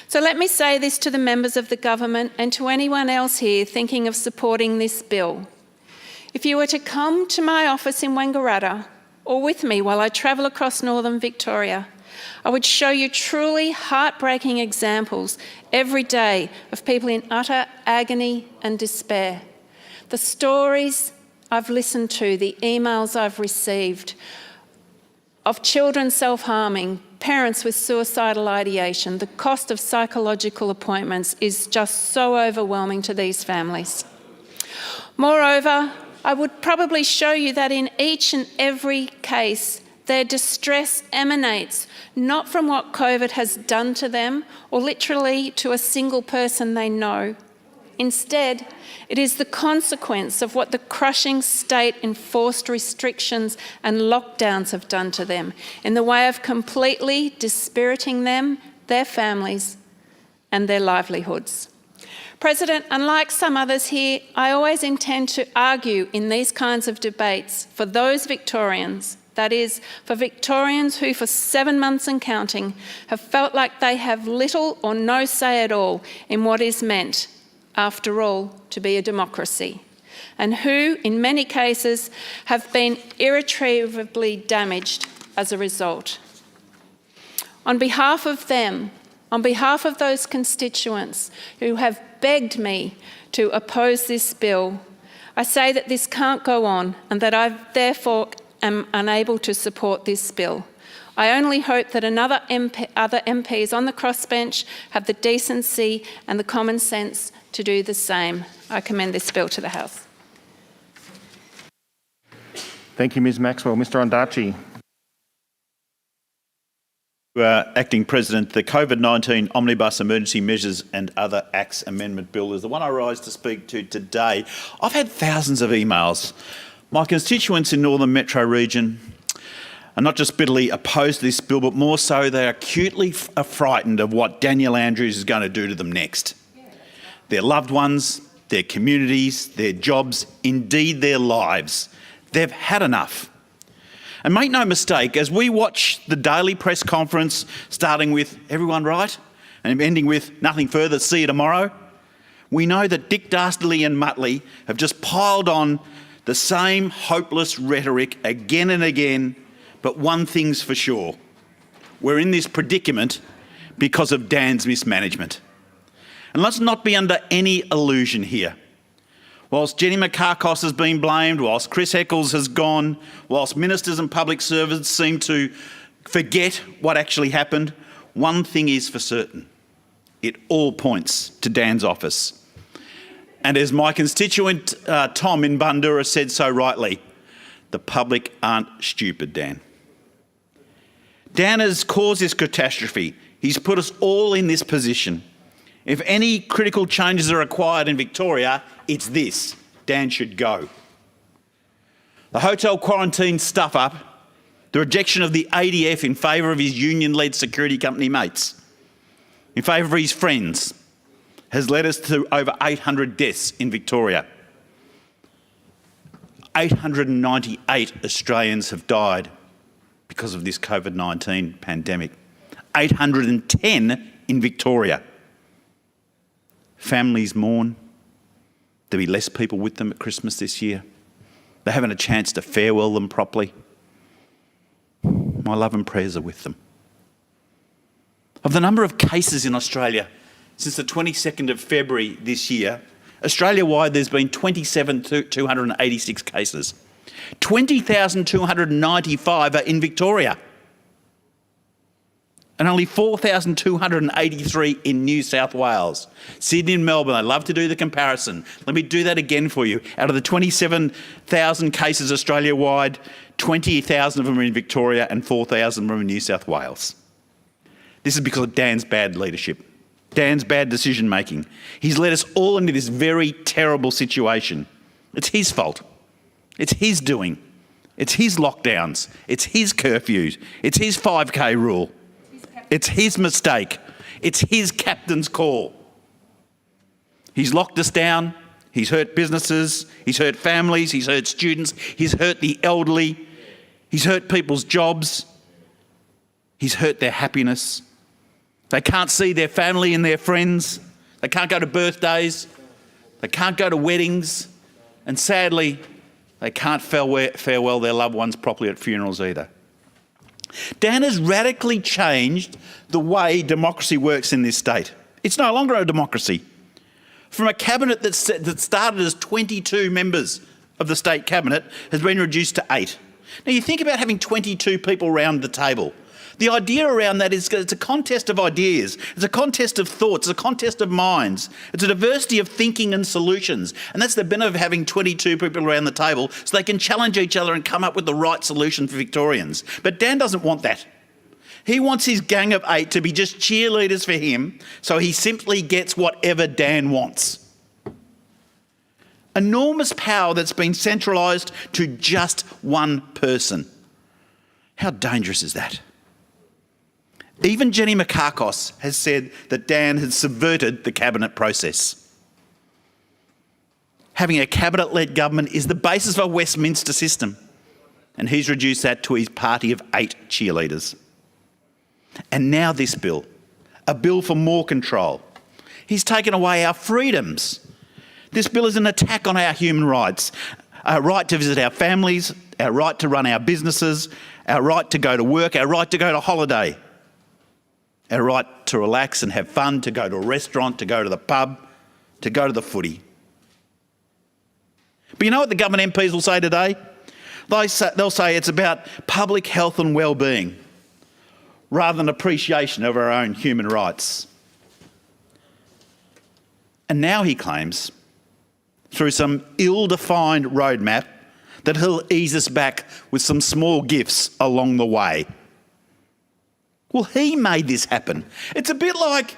So let me say this to the members of the government and to anyone else here thinking of supporting this bill. If you were to come to my office in Wangaratta or with me while I travel across northern Victoria, I would show you truly heartbreaking examples every day of people in utter agony and despair. The stories I've listened to, the emails I've received of children self-harming, parents with suicidal ideation, the cost of psychological appointments is just so overwhelming to these families. Moreover, I would probably show you that in each and every case, their distress emanates not from what COVID has done to them or literally to a single person they know. Instead, it is the consequence of what the crushing state-enforced restrictions and lockdowns have done to them in the way of completely dispiriting them, their families and their livelihoods. President, unlike some others here, I always intend to argue in these kinds of debates for those Victorians, that is, for Victorians who for 7 months and counting have felt like they have little or no say at all in what is meant, after all, to be a democracy, and who, in many cases, have been irretrievably damaged as a result. On behalf of them, on behalf of those constituents who have begged me to oppose this bill, I say that this can't go on and that I therefore am unable to support this bill. I only hope that other MPs on the crossbench have the decency and the common sense to do the same. I commend this bill to the House. Thank you, Ms Maxwell. Mr Ondarchie. Acting President, the COVID-19 Omnibus Emergency Measures and Other Acts Amendment Bill is the one I rise to speak to today. I've had thousands of emails. My constituents in Northern Metro region are not just bitterly opposed to this bill, but more so they are acutely frightened of what Daniel Andrews is going to do to them next. Their loved ones, their communities, their jobs, indeed their lives. They've had enough. And make no mistake, as we watch the daily press conference, starting with "everyone right?" and ending with "nothing further, see you tomorrow," we know that Dick Dastardly and Muttley have just piled on the same hopeless rhetoric again and again, but one thing's for sure. We're in this predicament because of Dan's mismanagement. And let's not be under any illusion here. Whilst Jenny McArthur has been blamed, whilst Chris Eccles has gone, whilst ministers and public servants seem to forget what actually happened, one thing is for certain. It all points to Dan's office. And as my constituent Tom in Bundoora said so rightly, the public aren't stupid, Dan. Dan has caused this catastrophe. He's put us all in this position. If any critical changes are required in Victoria, it's this: Dan should go. The hotel quarantine stuff-up, the rejection of the ADF in favour of his union-led security company mates, in favour of his friends, has led us to over 800 deaths in Victoria. 898 Australians have died because of this COVID-19 pandemic. 810 in Victoria. Families mourn. There'll be less people with them at Christmas this year. They haven't a chance to farewell them properly. My love and prayers are with them. Of the number of cases in Australia since the 22nd of February this year, Australia-wide there's been 27,286 cases. 20,295 are in Victoria. And only 4,283 in New South Wales. Sydney and Melbourne, I love to do the comparison. Let me do that again for you. Out of the 27,000 cases Australia-wide, 20,000 of them are in Victoria and 4,000 of them are in New South Wales. This is because of Dan's bad leadership, Dan's bad decision-making. He's led us all into this very terrible situation. It's his fault. It's his doing. It's his lockdowns. It's his curfews. It's his 5K rule. It's his mistake. It's his captain's call. He's locked us down. He's hurt businesses. He's hurt families. He's hurt students. He's hurt the elderly. He's hurt people's jobs. He's hurt their happiness. They can't see their family and their friends. They can't go to birthdays. They can't go to weddings. And sadly, they can't farewell their loved ones properly at funerals either. Dan has radically changed the way democracy works in this state. It's no longer a democracy. From a cabinet that started as 22 members of the state cabinet has been reduced to 8. Now you think about having 22 people around the table. The idea around that is it's a contest of ideas, it's a contest of thoughts, it's a contest of minds, it's a diversity of thinking and solutions. And that's the benefit of having 22 people around the table so they can challenge each other and come up with the right solution for Victorians. But Dan doesn't want that. He wants his gang of 8 to be just cheerleaders for him so he simply gets whatever Dan wants. Enormous power that's been centralised to just one person. How dangerous is that? Even Jenny McArthur has said that Dan has subverted the cabinet process. Having a cabinet-led government is the basis of a Westminster system, and he's reduced that to his party of 8 cheerleaders. And now this bill, a bill for more control. He's taken away our freedoms. This bill is an attack on our human rights, our right to visit our families, our right to run our businesses, our right to go to work, our right to go to holiday. Our right to relax and have fun, to go to a restaurant, to go to the pub, to go to the footy. But you know what the government MPs will say today? They'll say it's about public health and well-being rather than appreciation of our own human rights. And now he claims, through some ill-defined roadmap, that he'll ease us back with some small gifts along the way. Well, he made this happen. It's a bit like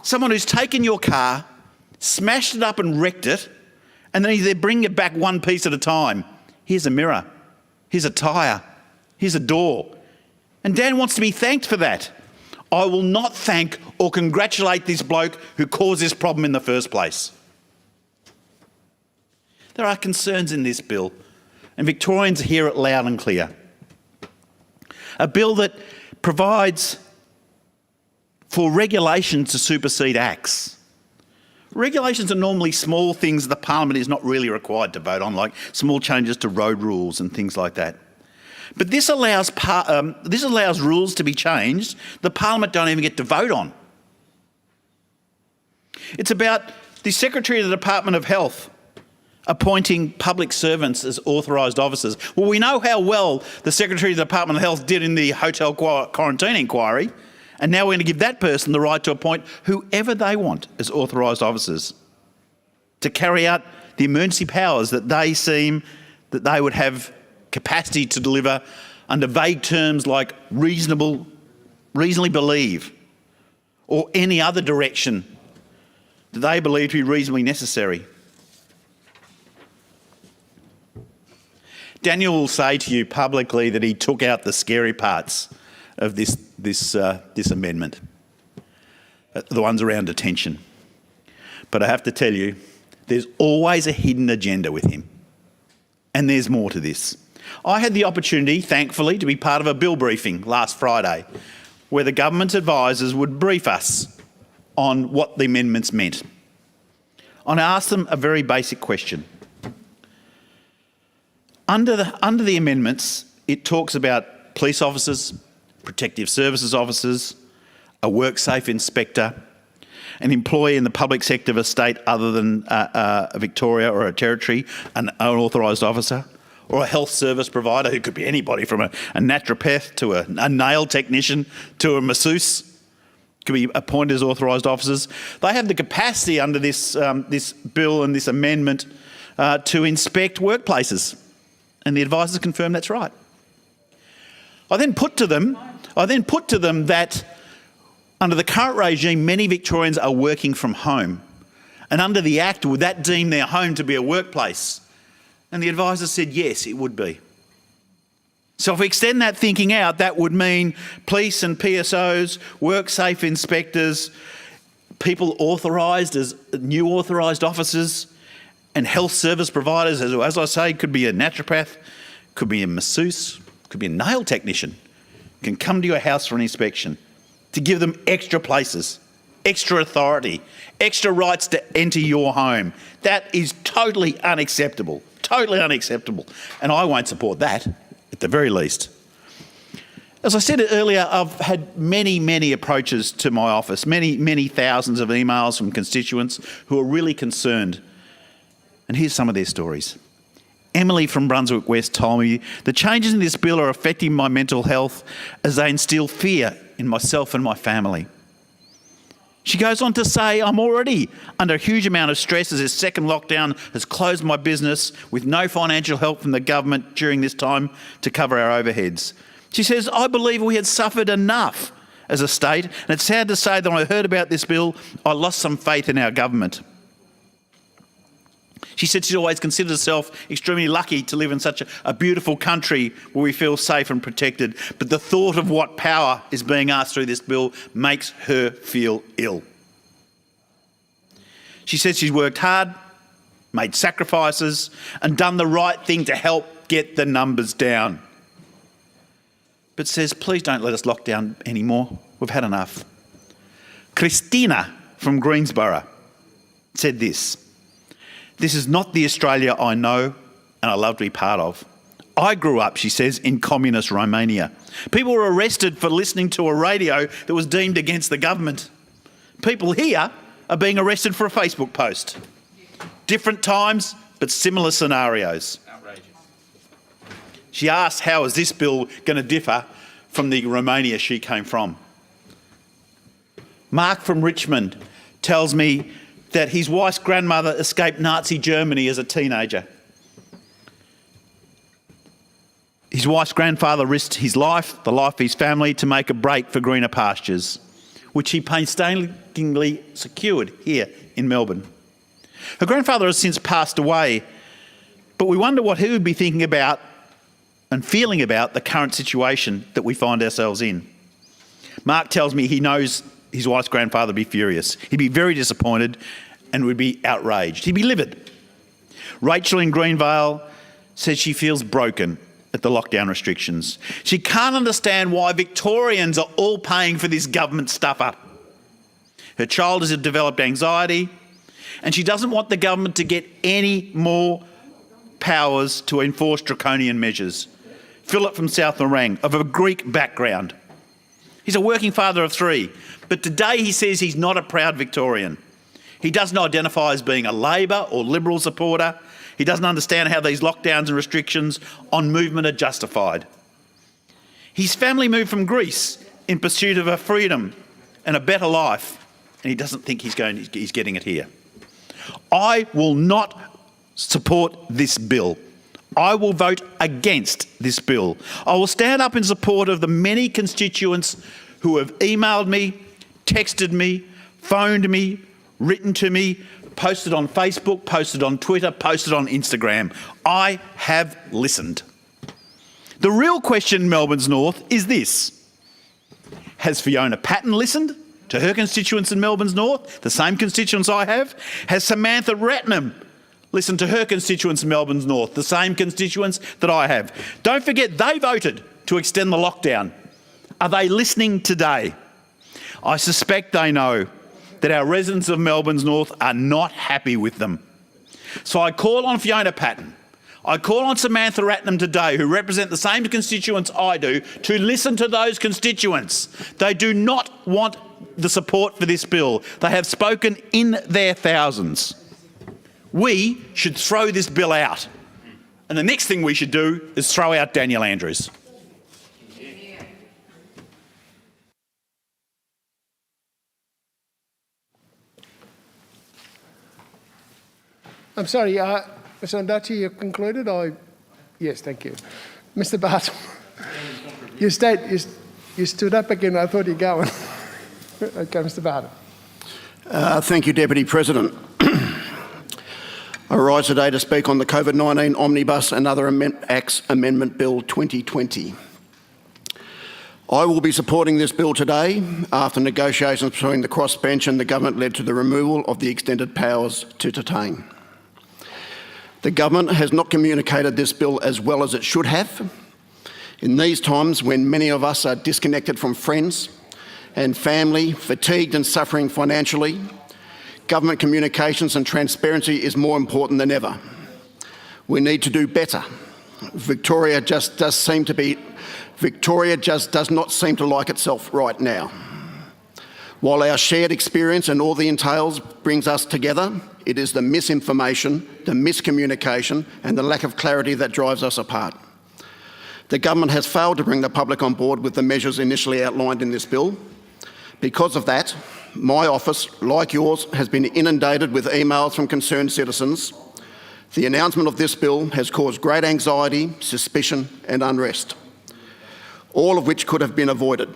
someone who's taken your car, smashed it up and wrecked it, and then they bring it back one piece at a time. Here's a mirror. Here's a tyre. Here's a door. And Dan wants to be thanked for that. I will not thank or congratulate this bloke who caused this problem in the first place. There are concerns in this bill, and Victorians hear it loud and clear. A bill that provides for regulations to supersede acts. Regulations are normally small things that the Parliament is not really required to vote on, like small changes to road rules and things like that. But this allows rules to be changed the Parliament don't even get to vote on. It's about the Secretary of the Department of Health appointing public servants as authorised officers. Well, we know how well the Secretary of the Department of Health did in the hotel quarantine inquiry, and now we're going to give that person the right to appoint whoever they want as authorised officers to carry out the emergency powers that they seem that they would have capacity to deliver under vague terms like reasonably believe, or any other direction that they believe to be reasonably necessary. Daniel will say to you publicly that he took out the scary parts of this amendment, the ones around detention. But I have to tell you, there's always a hidden agenda with him. And there's more to this. I had the opportunity, thankfully, to be part of a bill briefing last Friday where the government advisors would brief us on what the amendments meant. And I asked them a very basic question. Under the amendments, it talks about police officers, protective services officers, a WorkSafe inspector, an employee in the public sector of a state other than Victoria or a territory, an unauthorised officer, or a health service provider who could be anybody from a naturopath to a nail technician to a masseuse, could be appointed as authorised officers. They have the capacity under this bill and this amendment to inspect workplaces. And the advisors confirm that's right. I then put to them that under the current regime, many Victorians are working from home. And under the Act, would that deem their home to be a workplace? And the advisors said, yes, it would be. So if we extend that thinking out, that would mean police and PSOs, WorkSafe inspectors, people authorised as new authorised officers, and health service providers, as I say, could be a naturopath, could be a masseuse, could be a nail technician, can come to your house for an inspection, to give them extra places, extra authority, extra rights to enter your home. That is totally unacceptable, and I won't support that, at the very least. As I said earlier, I've had many approaches to my office, many thousands of emails from constituents who are really concerned. And here's some of their stories. Emily from Brunswick West told me the changes in this bill are affecting my mental health as they instill fear in myself and my family. She goes on to say, I'm already under a huge amount of stress as this second lockdown has closed my business with no financial help from the government during this time to cover our overheads. She says, I believe we had suffered enough as a state, and it's sad to say that when I heard about this bill, I lost some faith in our government. She said she's always considered herself extremely lucky to live in such a beautiful country where we feel safe and protected. But the thought of what power is being asked through this bill makes her feel ill. She said she's worked hard, made sacrifices, and done the right thing to help get the numbers down. But says, please don't let us lock down anymore. We've had enough. Christina from Greensborough said this. This is not the Australia I know and I love to be part of. I grew up, she says, in communist Romania. People were arrested for listening to a radio that was deemed against the government. People here are being arrested for a Facebook post. Different times, but similar scenarios. Outrageous. She asked, how is this bill going to differ from the Romania she came from? Mark from Richmond tells me that his wife's grandmother escaped Nazi Germany as a teenager. His wife's grandfather risked his life, the life of his family, to make a break for greener pastures, which he painstakingly secured here in Melbourne. Her grandfather has since passed away, but we wonder what he would be thinking about and feeling about the current situation that we find ourselves in. Mark tells me he knows his wife's grandfather would be furious. He'd be very disappointed and would be outraged. He'd be livid. Rachel in Greenvale says she feels broken at the lockdown restrictions. She can't understand why Victorians are all paying for this government stuffer. Her child has developed anxiety and she doesn't want the government to get any more powers to enforce draconian measures. Philip from South Morang, of a Greek background. He's a working father of 3, but today he says he's not a proud Victorian. He doesn't identify as being a Labor or Liberal supporter. He doesn't understand how these lockdowns and restrictions on movement are justified. His family moved from Greece in pursuit of a freedom and a better life, and he doesn't think he's getting it here. I will not support this bill. I will vote against this bill. I will stand up in support of the many constituents who have emailed me, texted me, phoned me, written to me, posted on Facebook, posted on Twitter, posted on Instagram. I have listened. The real question in Melbourne's North is this. Has Fiona Patten listened to her constituents in Melbourne's North, the same constituents I have? Has Samantha Ratnam listened to her constituents in Melbourne's North, the same constituents that I have? Don't forget they voted to extend the lockdown. Are they listening today? I suspect they know that our residents of Melbourne's North are not happy with them. So I call on Fiona Patten, I call on Samantha Ratnam today, who represent the same constituents I do, to listen to those constituents. They do not want the support for this bill. They have spoken in their thousands. We should throw this bill out. And the next thing we should do is throw out Daniel Andrews. I'm sorry, Mr Ondarchie, you concluded? Yes, thank you. Mr Barton, you stood up again. I thought you were going. Okay, Mr Barton. Thank you, Deputy President. I rise today to speak on the COVID-19 Omnibus and Other Acts Amendment Bill 2020. I will be supporting this bill today after negotiations between the crossbench and the government led to the removal of the extended powers to detain. The government has not communicated this bill as well as it should have. In these times when many of us are disconnected from friends and family, fatigued and suffering financially, government communications and transparency is more important than ever. We need to do better. Victoria just does not seem to like itself right now. While our shared experience and all the entails brings us together, it is the misinformation, the miscommunication and the lack of clarity that drives us apart. The government has failed to bring the public on board with the measures initially outlined in this bill. Because of that, my office, like yours, has been inundated with emails from concerned citizens. The announcement of this bill has caused great anxiety, suspicion and unrest, all of which could have been avoided.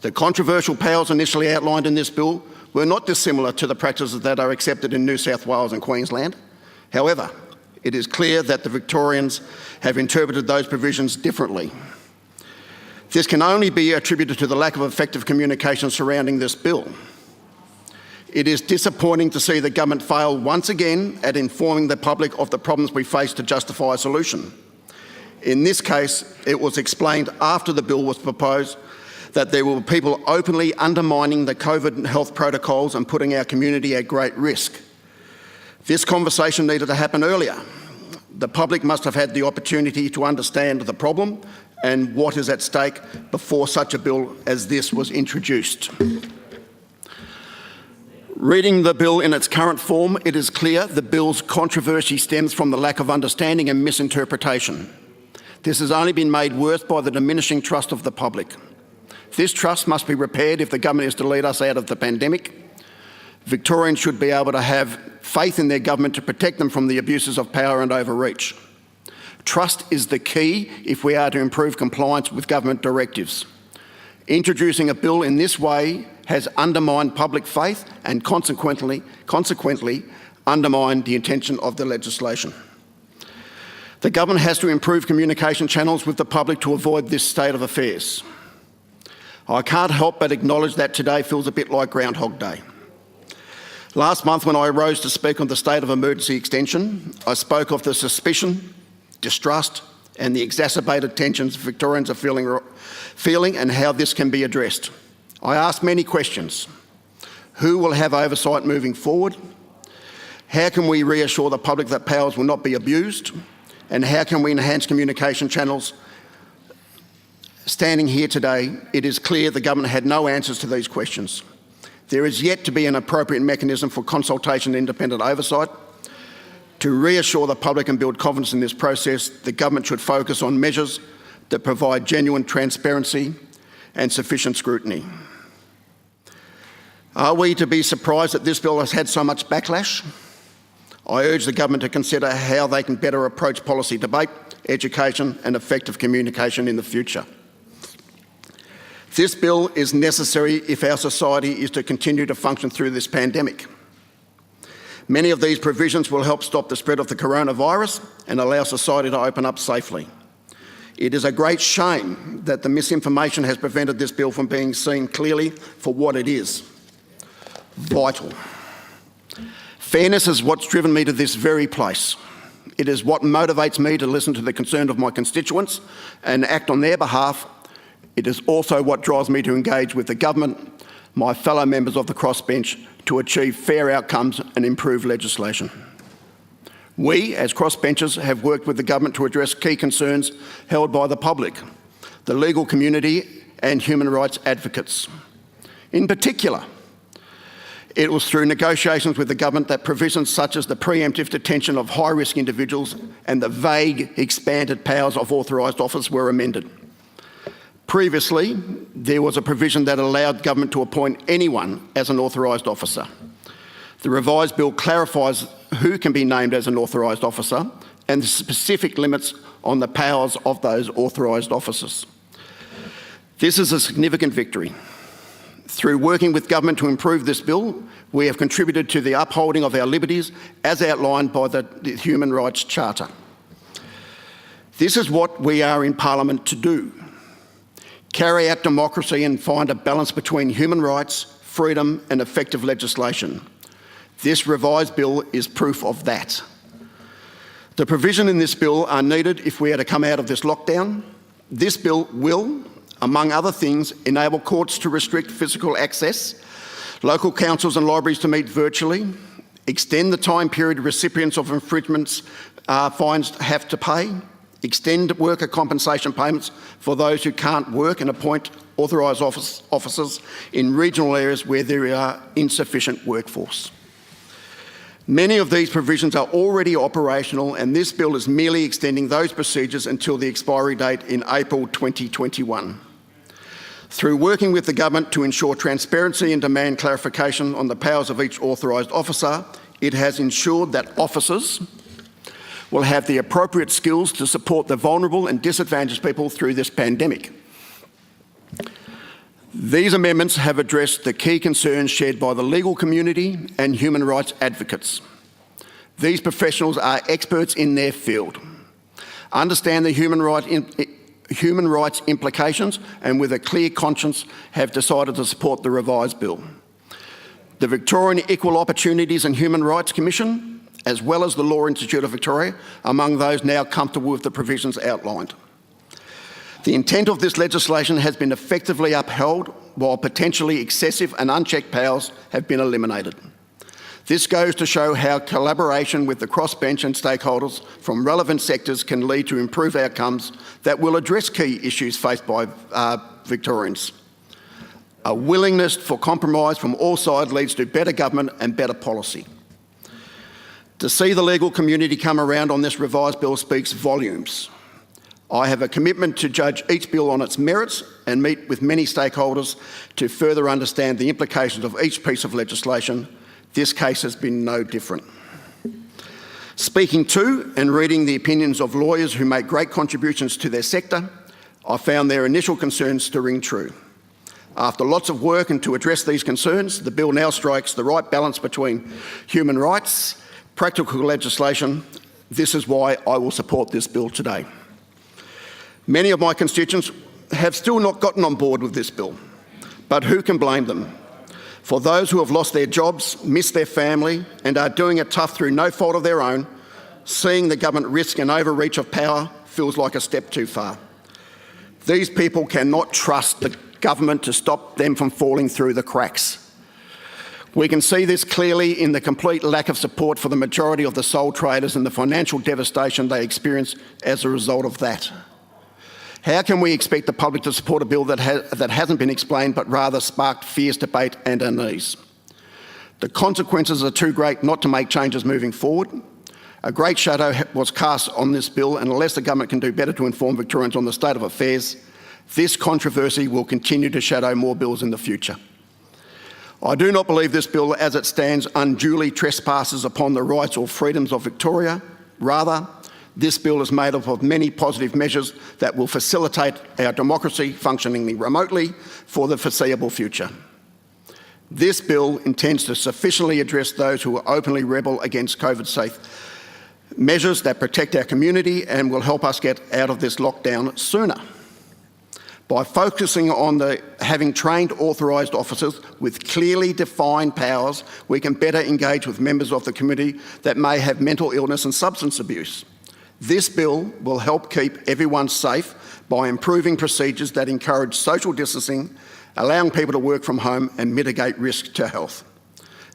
The controversial powers initially outlined in this bill were not dissimilar to the practices that are accepted in New South Wales and Queensland. However, it is clear that the Victorians have interpreted those provisions differently. This can only be attributed to the lack of effective communication surrounding this bill. It is disappointing to see the government fail once again at informing the public of the problems we face to justify a solution. In this case, it was explained after the bill was proposed that there were people openly undermining the COVID health protocols and putting our community at great risk. This conversation needed to happen earlier. The public must have had the opportunity to understand the problem and what is at stake before such a bill as this was introduced. Reading the bill in its current form, it is clear the bill's controversy stems from the lack of understanding and misinterpretation. This has only been made worse by the diminishing trust of the public. This trust must be repaired if the government is to lead us out of the pandemic. Victorians should be able to have faith in their government to protect them from the abuses of power and overreach. Trust is the key if we are to improve compliance with government directives. Introducing a bill in this way has undermined public faith and consequently undermined the intention of the legislation. The government has to improve communication channels with the public to avoid this state of affairs. I can't help but acknowledge that today feels a bit like Groundhog Day. Last month when I rose to speak on the state of emergency extension, I spoke of the suspicion, distrust and the exacerbated tensions Victorians are feeling and how this can be addressed. I asked many questions. Who will have oversight moving forward? How can we reassure the public that powers will not be abused? And how can we enhance communication channels? Standing here today, it is clear the government had no answers to these questions. There is yet to be an appropriate mechanism for consultation and independent oversight. To reassure the public and build confidence in this process, the government should focus on measures that provide genuine transparency and sufficient scrutiny. Are we to be surprised that this bill has had so much backlash? I urge the government to consider how they can better approach policy debate, education and effective communication in the future. This bill is necessary if our society is to continue to function through this pandemic. Many of these provisions will help stop the spread of the coronavirus and allow society to open up safely. It is a great shame that the misinformation has prevented this bill from being seen clearly for what it is: vital. Fairness is what's driven me to this very place. It is what motivates me to listen to the concern of my constituents and act on their behalf. It is also what drives me to engage with the government, my fellow members of the crossbench, to achieve fair outcomes and improve legislation. We, as crossbenchers, have worked with the government to address key concerns held by the public, the legal community and human rights advocates. In particular, it was through negotiations with the government that provisions such as the preemptive detention of high-risk individuals and the vague, expanded powers of authorised officers were amended. Previously, there was a provision that allowed government to appoint anyone as an authorised officer. The revised bill clarifies who can be named as an authorised officer and the specific limits on the powers of those authorised officers. This is a significant victory. Through working with government to improve this bill, we have contributed to the upholding of our liberties as outlined by the Human Rights Charter. This is what we are in Parliament to do: carry out democracy and find a balance between human rights, freedom and effective legislation. This revised bill is proof of that. The provisions in this bill are needed if we are to come out of this lockdown. This bill will, among other things, enable courts to restrict physical access, local councils and libraries to meet virtually, extend the time period recipients of infringements fines have to pay, extend worker compensation payments for those who can't work and appoint authorised officers in regional areas where there are insufficient workforce. Many of these provisions are already operational, and this bill is merely extending those procedures until the expiry date in April 2021. Through working with the government to ensure transparency and demand clarification on the powers of each authorised officer, it has ensured that officers will have the appropriate skills to support the vulnerable and disadvantaged people through this pandemic. These amendments have addressed the key concerns shared by the legal community and human rights advocates. These professionals are experts in their field, understand the human rights implications, and with a clear conscience have decided to support the revised bill. The Victorian Equal Opportunities and Human Rights Commission, as well as the Law Institute of Victoria, among those now comfortable with the provisions outlined. The intent of this legislation has been effectively upheld, while potentially excessive and unchecked powers have been eliminated. This goes to show how collaboration with the crossbench and stakeholders from relevant sectors can lead to improved outcomes that will address key issues faced by Victorians. A willingness for compromise from all sides leads to better government and better policy. To see the legal community come around on this revised bill speaks volumes. I have a commitment to judge each bill on its merits and meet with many stakeholders to further understand the implications of each piece of legislation. This case has been no different. Speaking to and reading the opinions of lawyers who make great contributions to their sector, I found their initial concerns to ring true. After lots of work and to address these concerns, the bill now strikes the right balance between human rights, practical legislation. This is why I will support this bill today. Many of my constituents have still not gotten on board with this bill, but who can blame them? For those who have lost their jobs, missed their family and are doing it tough through no fault of their own, seeing the government risk an overreach of power feels like a step too far. These people cannot trust the government to stop them from falling through the cracks. We can see this clearly in the complete lack of support for the majority of the sole traders and the financial devastation they experience as a result of that. How can we expect the public to support a bill that hasn't been explained but rather sparked fierce debate and unease? The consequences are too great not to make changes moving forward. A great shadow was cast on this bill, and unless the government can do better to inform Victorians on the state of affairs, this controversy will continue to shadow more bills in the future. I do not believe this bill, as it stands, unduly trespasses upon the rights or freedoms of Victoria. Rather, this bill is made up of many positive measures that will facilitate our democracy functioning remotely for the foreseeable future. This bill intends to sufficiently address those who are openly rebel against COVID-safe measures that protect our community and will help us get out of this lockdown sooner. By focusing on having trained authorised officers with clearly defined powers, we can better engage with members of the community that may have mental illness and substance abuse. This bill will help keep everyone safe by improving procedures that encourage social distancing, allowing people to work from home and mitigate risk to health.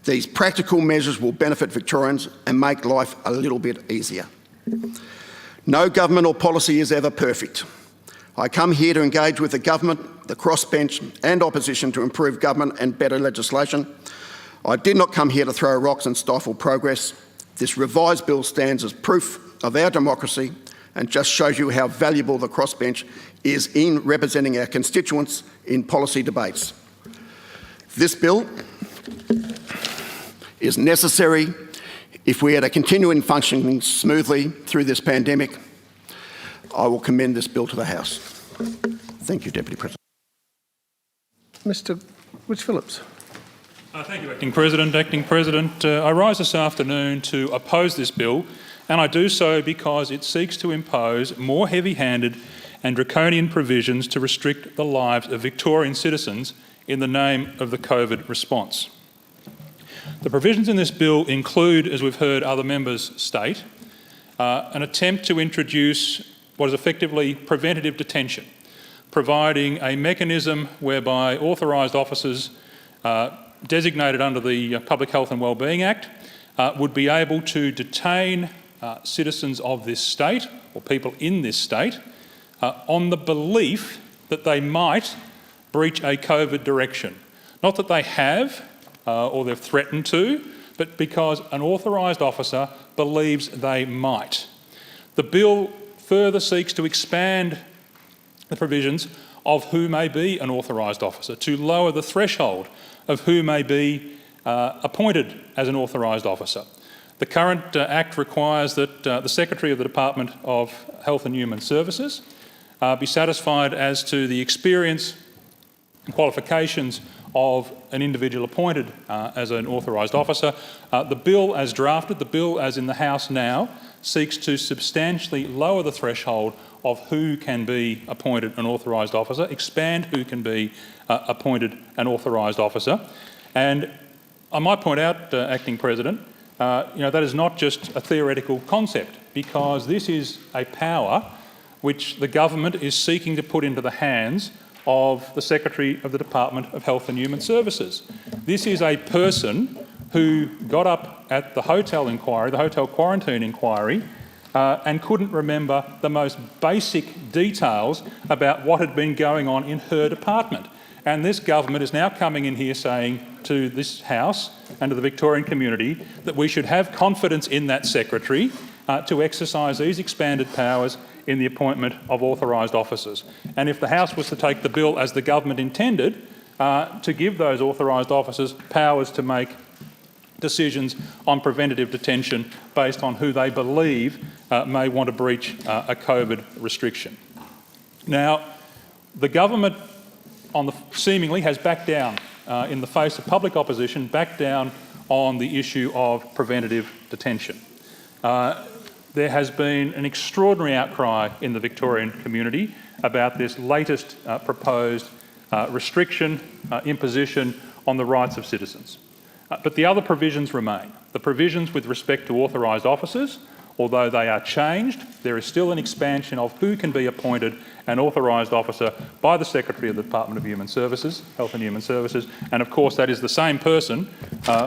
These practical measures will benefit Victorians and make life a little bit easier. No government or policy is ever perfect. I come here to engage with the government, the crossbench and opposition to improve government and better legislation. I did not come here to throw rocks and stifle progress. This revised bill stands as proof of our democracy and just shows you how valuable the crossbench is in representing our constituents in policy debates. This bill is necessary if we are to continue functioning smoothly through this pandemic. I will commend this bill to the House. Thank you, Deputy President. Mr. Rich-Phillips. Thank you, Acting President. Acting President, I rise this afternoon to oppose this bill, and I do so because it seeks to impose more heavy-handed and draconian provisions to restrict the lives of Victorian citizens in the name of the COVID response. The provisions in this bill include, as we've heard other members state, an attempt to introduce what is effectively preventative detention, providing a mechanism whereby authorised officers designated under the Public Health and Wellbeing Act would be able to detain citizens of this state or people in this state on the belief that they might breach a COVID direction. Not that they have or they've threatened to, but because an authorised officer believes they might. The bill further seeks to expand the provisions of who may be an authorised officer, to lower the threshold of who may be appointed as an authorised officer. The current Act requires that the Secretary of the Department of Health and Human Services be satisfied as to the experience and qualifications of an individual appointed as an authorised officer. The bill as drafted, the bill as in the House now, seeks to substantially lower the threshold of who can be appointed an authorised officer, expand who can be appointed an authorised officer. And I might point out, Acting President, that is not just a theoretical concept, because this is a power which the government is seeking to put into the hands of the Secretary of the Department of Health and Human Services. This is a person who got up at the hotel inquiry, the hotel quarantine inquiry, and couldn't remember the most basic details about what had been going on in her department. And this government is now coming in here saying to this House and to the Victorian community that we should have confidence in that Secretary to exercise these expanded powers in the appointment of authorised officers. And if the House was to take the bill as the government intended, to give those authorised officers powers to make decisions on preventative detention based on who they believe may want to breach a COVID restriction. Now, the government seemingly has backed down in the face of public opposition, backed down on the issue of preventative detention. There has been an extraordinary outcry in the Victorian community about this latest proposed restriction, imposition on the rights of citizens. But the other provisions remain. The provisions with respect to authorised officers, although they are changed, there is still an expansion of who can be appointed an authorised officer by the Secretary of the Department of Human Services, Health and Human Services, and of course that is the same person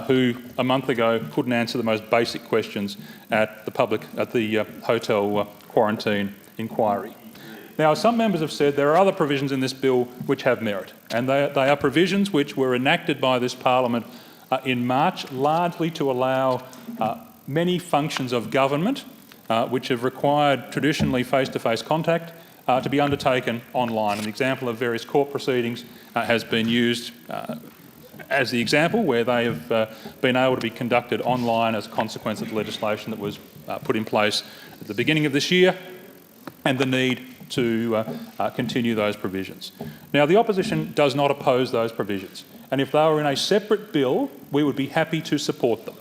who a month ago couldn't answer the most basic questions at the hotel quarantine inquiry. Now, as some members have said, there are other provisions in this bill which have merit, and they are provisions which were enacted by this parliament in March, largely to allow many functions of government which have required traditionally face-to-face contact to be undertaken online. An example of various court proceedings has been used as the example where they have been able to be conducted online as a consequence of the legislation that was put in place at the beginning of this year, and the need to continue those provisions. Now, the opposition does not oppose those provisions, and if they were in a separate bill, we would be happy to support them.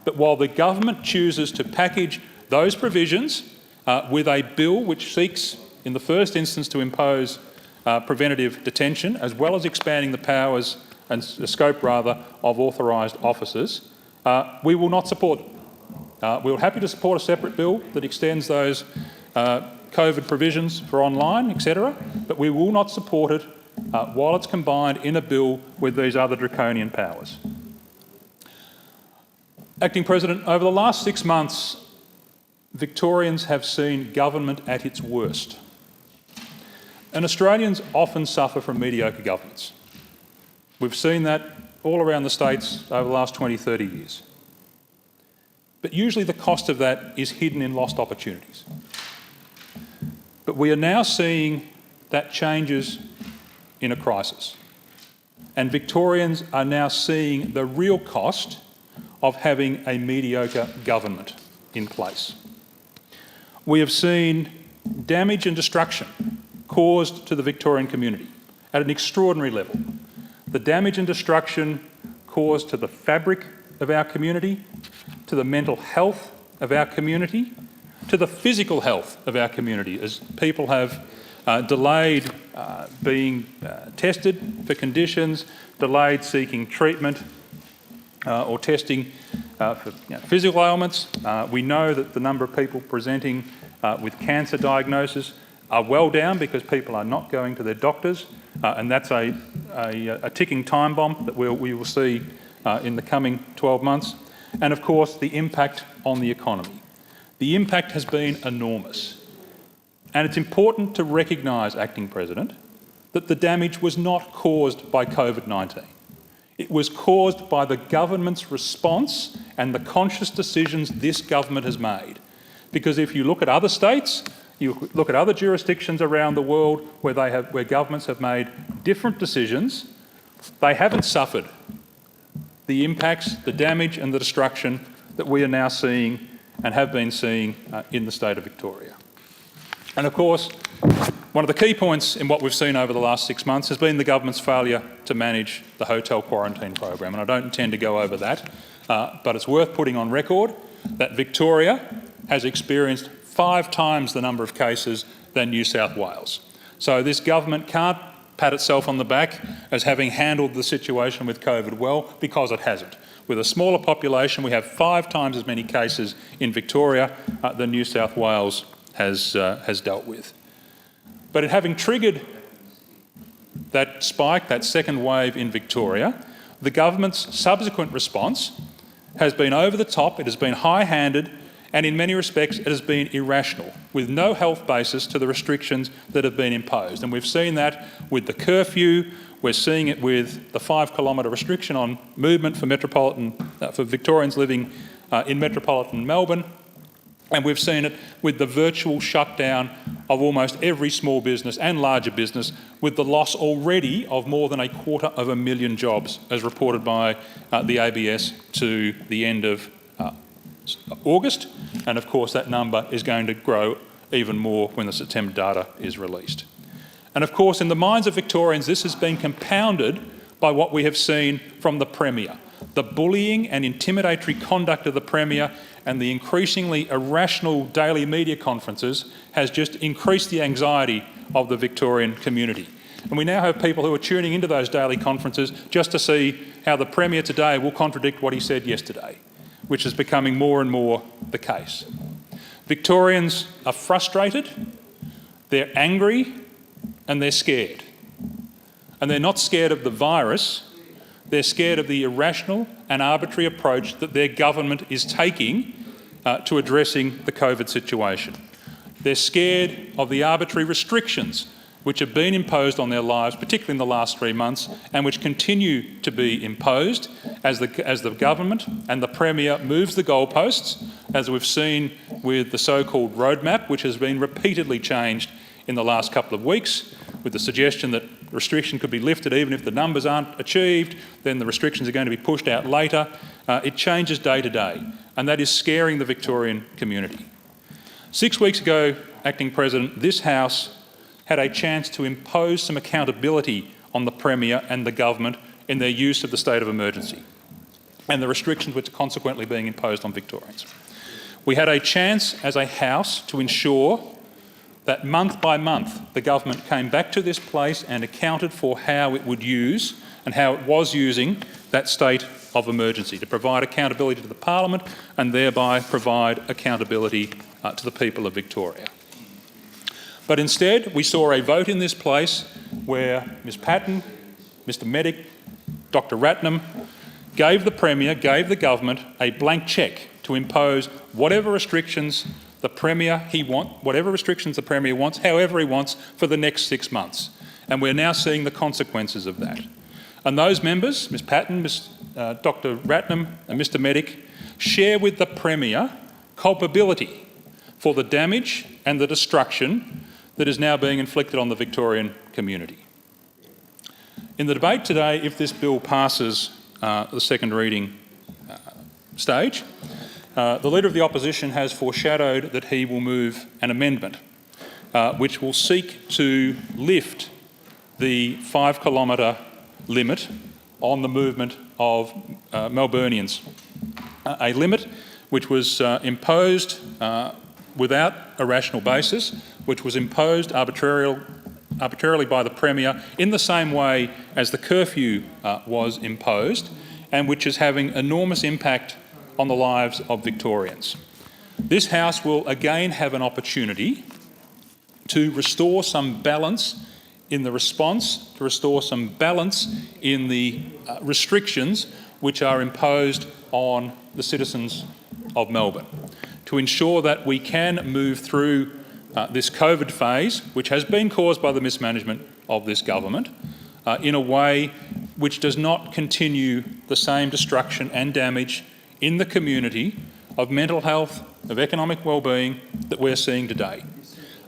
But while the government chooses to package those provisions with a bill which seeks, in the first instance, to impose preventative detention, as well as expanding the powers and the scope, rather, of authorised officers, we will not support them. We're happy to support a separate bill that extends those COVID provisions for online, etc., but we will not support it while it's combined in a bill with these other draconian powers. Acting President, over the last 6 months, Victorians have seen government at its worst. And Australians often suffer from mediocre governments. We've seen that all around the states over the last 20, 30 years. But usually the cost of that is hidden in lost opportunities. But we are now seeing that changes in a crisis. And Victorians are now seeing the real cost of having a mediocre government in place. We have seen damage and destruction caused to the Victorian community at an extraordinary level. The damage and destruction caused to the fabric of our community, to the mental health of our community, to the physical health of our community, as people have delayed being tested for conditions, delayed seeking treatment or testing for physical ailments. We know that the number of people presenting with cancer diagnosis are well down because people are not going to their doctors, and that's a ticking time bomb that we will see in the coming 12 months. And of course, the impact on the economy. The impact has been enormous. And it's important to recognise, Acting President, that the damage was not caused by COVID-19. It was caused by the government's response and the conscious decisions this government has made. Because if you look at other states, you look at other jurisdictions around the world where governments have made different decisions, they haven't suffered the impacts, the damage and the destruction that we are now seeing and have been seeing in the state of Victoria. And of course, one of the key points in what we've seen over the last 6 months has been the government's failure to manage the hotel quarantine program. And I don't intend to go over that, but it's worth putting on record that Victoria has experienced 5 times the number of cases than New South Wales. So this government can't pat itself on the back as having handled the situation with COVID well, because it hasn't. With a smaller population, we have 5 times as many cases in Victoria than New South Wales has dealt with. But in having triggered that spike, that second wave in Victoria, the government's subsequent response has been over the top, it has been high-handed, and in many respects it has been irrational, with no health basis to the restrictions that have been imposed. And we've seen that with the curfew, we're seeing it with the 5-kilometre restriction on movement for Victorians living in metropolitan Melbourne, and we've seen it with the virtual shutdown of almost every small business and larger business, with the loss already of more than 250,000 jobs, as reported by the ABS to the end of August. And of course that number is going to grow even more when the September data is released. And of course, in the minds of Victorians, this has been compounded by what we have seen from the Premier. The bullying and intimidatory conduct of the Premier and the increasingly irrational daily media conferences has just increased the anxiety of the Victorian community. And we now have people who are tuning into those daily conferences just to see how the Premier today will contradict what he said yesterday, which is becoming more and more the case. Victorians are frustrated, they're angry, and they're scared. And they're not scared of the virus, they're scared of the irrational and arbitrary approach that their government is taking to addressing the COVID situation. They're scared of the arbitrary restrictions which have been imposed on their lives, particularly in the last 3 months, and which continue to be imposed as the government and the Premier moves the goalposts, as we've seen with the so-called roadmap, which has been repeatedly changed in the last couple of weeks, with the suggestion that restriction could be lifted even if the numbers aren't achieved, then the restrictions are going to be pushed out later. It changes day to day, and that is scaring the Victorian community. 6 weeks ago, Acting President, this House had a chance to impose some accountability on the Premier and the government in their use of the state of emergency and the restrictions which are consequently being imposed on Victorians. We had a chance as a House to ensure that month by month the government came back to this place and accounted for how it would use and how it was using that state of emergency, to provide accountability to the Parliament and thereby provide accountability to the people of Victoria. But instead, we saw a vote in this place where Ms Patten, Mr Meddick, Dr Ratnam gave the Premier, gave the government a blank cheque to impose whatever restrictions the Premier wants, however he wants, for the next 6 months. And we're now seeing the consequences of that. And those members, Ms Patten, Dr Ratnam and Mr Meddick, share with the Premier culpability for the damage and the destruction that is now being inflicted on the Victorian community. In the debate today, if this bill passes the second reading stage, the Leader of the Opposition has foreshadowed that he will move an amendment which will seek to lift the 5 kilometre limit on the movement of Melburnians, a limit which was imposed without a rational basis, which was imposed arbitrarily by the Premier in the same way as the curfew was imposed, and which is having enormous impact on the lives of Victorians. This House will again have an opportunity to restore some balance in the response, to restore some balance in the restrictions which are imposed on the citizens of Melbourne, to ensure that we can move through this COVID phase, which has been caused by the mismanagement of this government, in a way which does not continue the same destruction and damage in the community of mental health, of economic well-being that we're seeing today.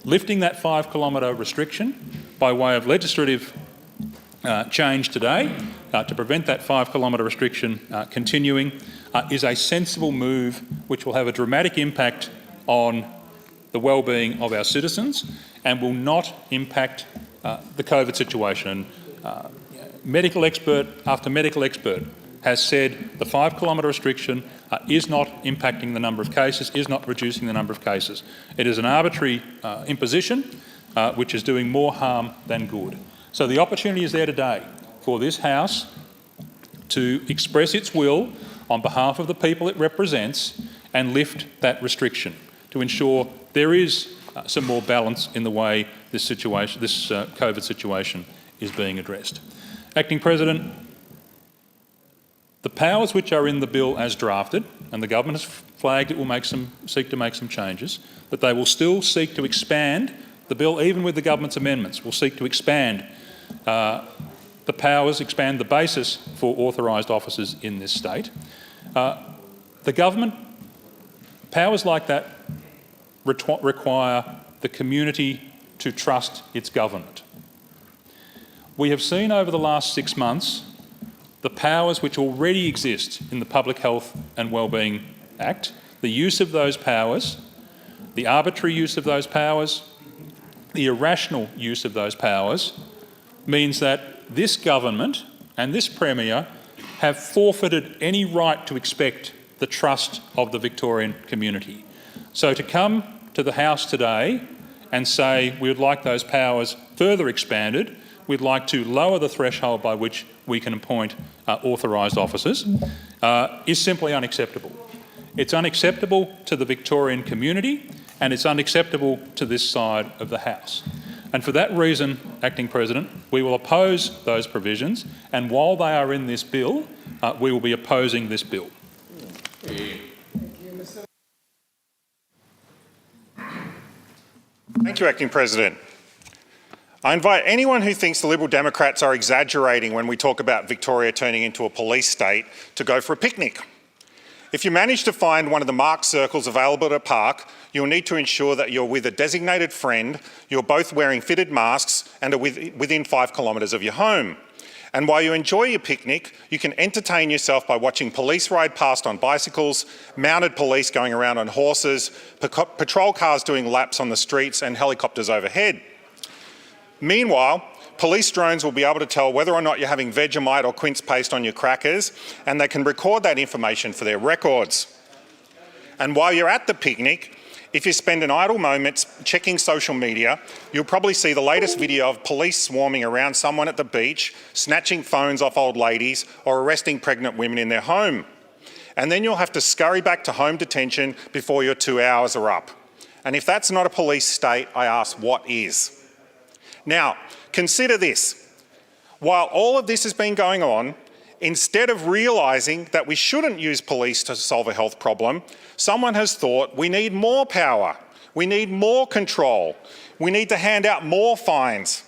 Lifting that 5 kilometre restriction by way of legislative change today to prevent that 5 kilometre restriction continuing is a sensible move which will have a dramatic impact on the well-being of our citizens and will not impact the COVID situation. And medical expert after medical expert has said the 5 kilometre restriction is not impacting the number of cases, is not reducing the number of cases. It is an arbitrary imposition which is doing more harm than good. So the opportunity is there today for this House to express its will on behalf of the people it represents and lift that restriction to ensure there is some more balance in the way this COVID situation is being addressed. Acting President, the powers which are in the bill as drafted, and the government has flagged it will seek to make some changes, but they will still seek to expand the bill, even with the government's amendments, will seek to expand the powers, expand the basis for authorised officers in this state. The government, powers like that require the community to trust its government. We have seen over the last 6 months the powers which already exist in the Public Health and Wellbeing Act, the use of those powers, the arbitrary use of those powers, the irrational use of those powers, means that this government and this Premier have forfeited any right to expect the trust of the Victorian community. So to come to the House today and say we would like those powers further expanded, we'd like to lower the threshold by which we can appoint authorised officers, is simply unacceptable. It's unacceptable to the Victorian community and it's unacceptable to this side of the House. And for that reason, Acting President, we will oppose those provisions, and while they are in this bill, we will be opposing this bill. Thank you, Acting President. I invite anyone who thinks the Liberal Democrats are exaggerating when we talk about Victoria turning into a police state to go for a picnic. If you manage to find one of the marked circles available at a park, you'll need to ensure that you're with a designated friend, you're both wearing fitted masks and are within 5 kilometres of your home. And while you enjoy your picnic, you can entertain yourself by watching police ride past on bicycles, mounted police going around on horses, patrol cars doing laps on the streets and helicopters overhead. Meanwhile, police drones will be able to tell whether or not you're having Vegemite or quince paste on your crackers, and they can record that information for their records. And while you're at the picnic, if you spend an idle moment checking social media, you'll probably see the latest video of police swarming around someone at the beach, snatching phones off old ladies or arresting pregnant women in their home. And then you'll have to scurry back to home detention before your 2 hours are up. And if that's not a police state, I ask, what is? Now, consider this. While all of this has been going on, instead of realising that we shouldn't use police to solve a health problem, someone has thought we need more power, we need more control, we need to hand out more fines.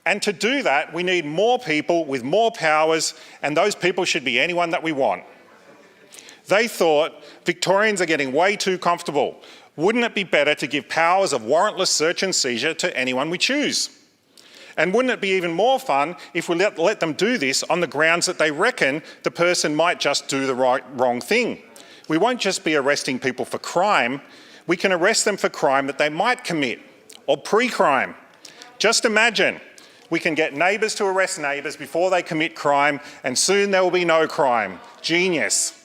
And to do that, we need more people with more powers, and those people should be anyone that we want. They thought Victorians are getting way too comfortable. Wouldn't it be better to give powers of warrantless search and seizure to anyone we choose? And wouldn't it be even more fun if we let them do this on the grounds that they reckon the person might just do the wrong thing? We won't just be arresting people for crime, we can arrest them for crime that they might commit, or pre-crime. Just imagine, we can get neighbours to arrest neighbours before they commit crime, and soon there will be no crime. Genius.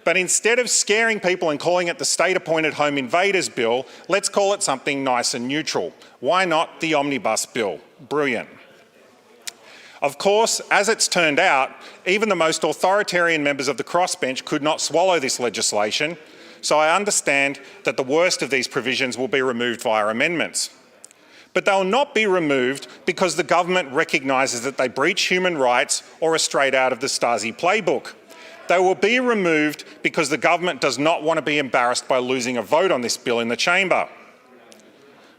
But instead of scaring people and calling it the State-Appointed Home Invaders Bill, let's call it something nice and neutral. Why not the Omnibus Bill? Brilliant. Of course, as it's turned out, even the most authoritarian members of the crossbench could not swallow this legislation, so I understand that the worst of these provisions will be removed via amendments. But they'll not be removed because the government recognises that they breach human rights or are straight out of the Stasi playbook. They will be removed because the government does not want to be embarrassed by losing a vote on this bill in the chamber.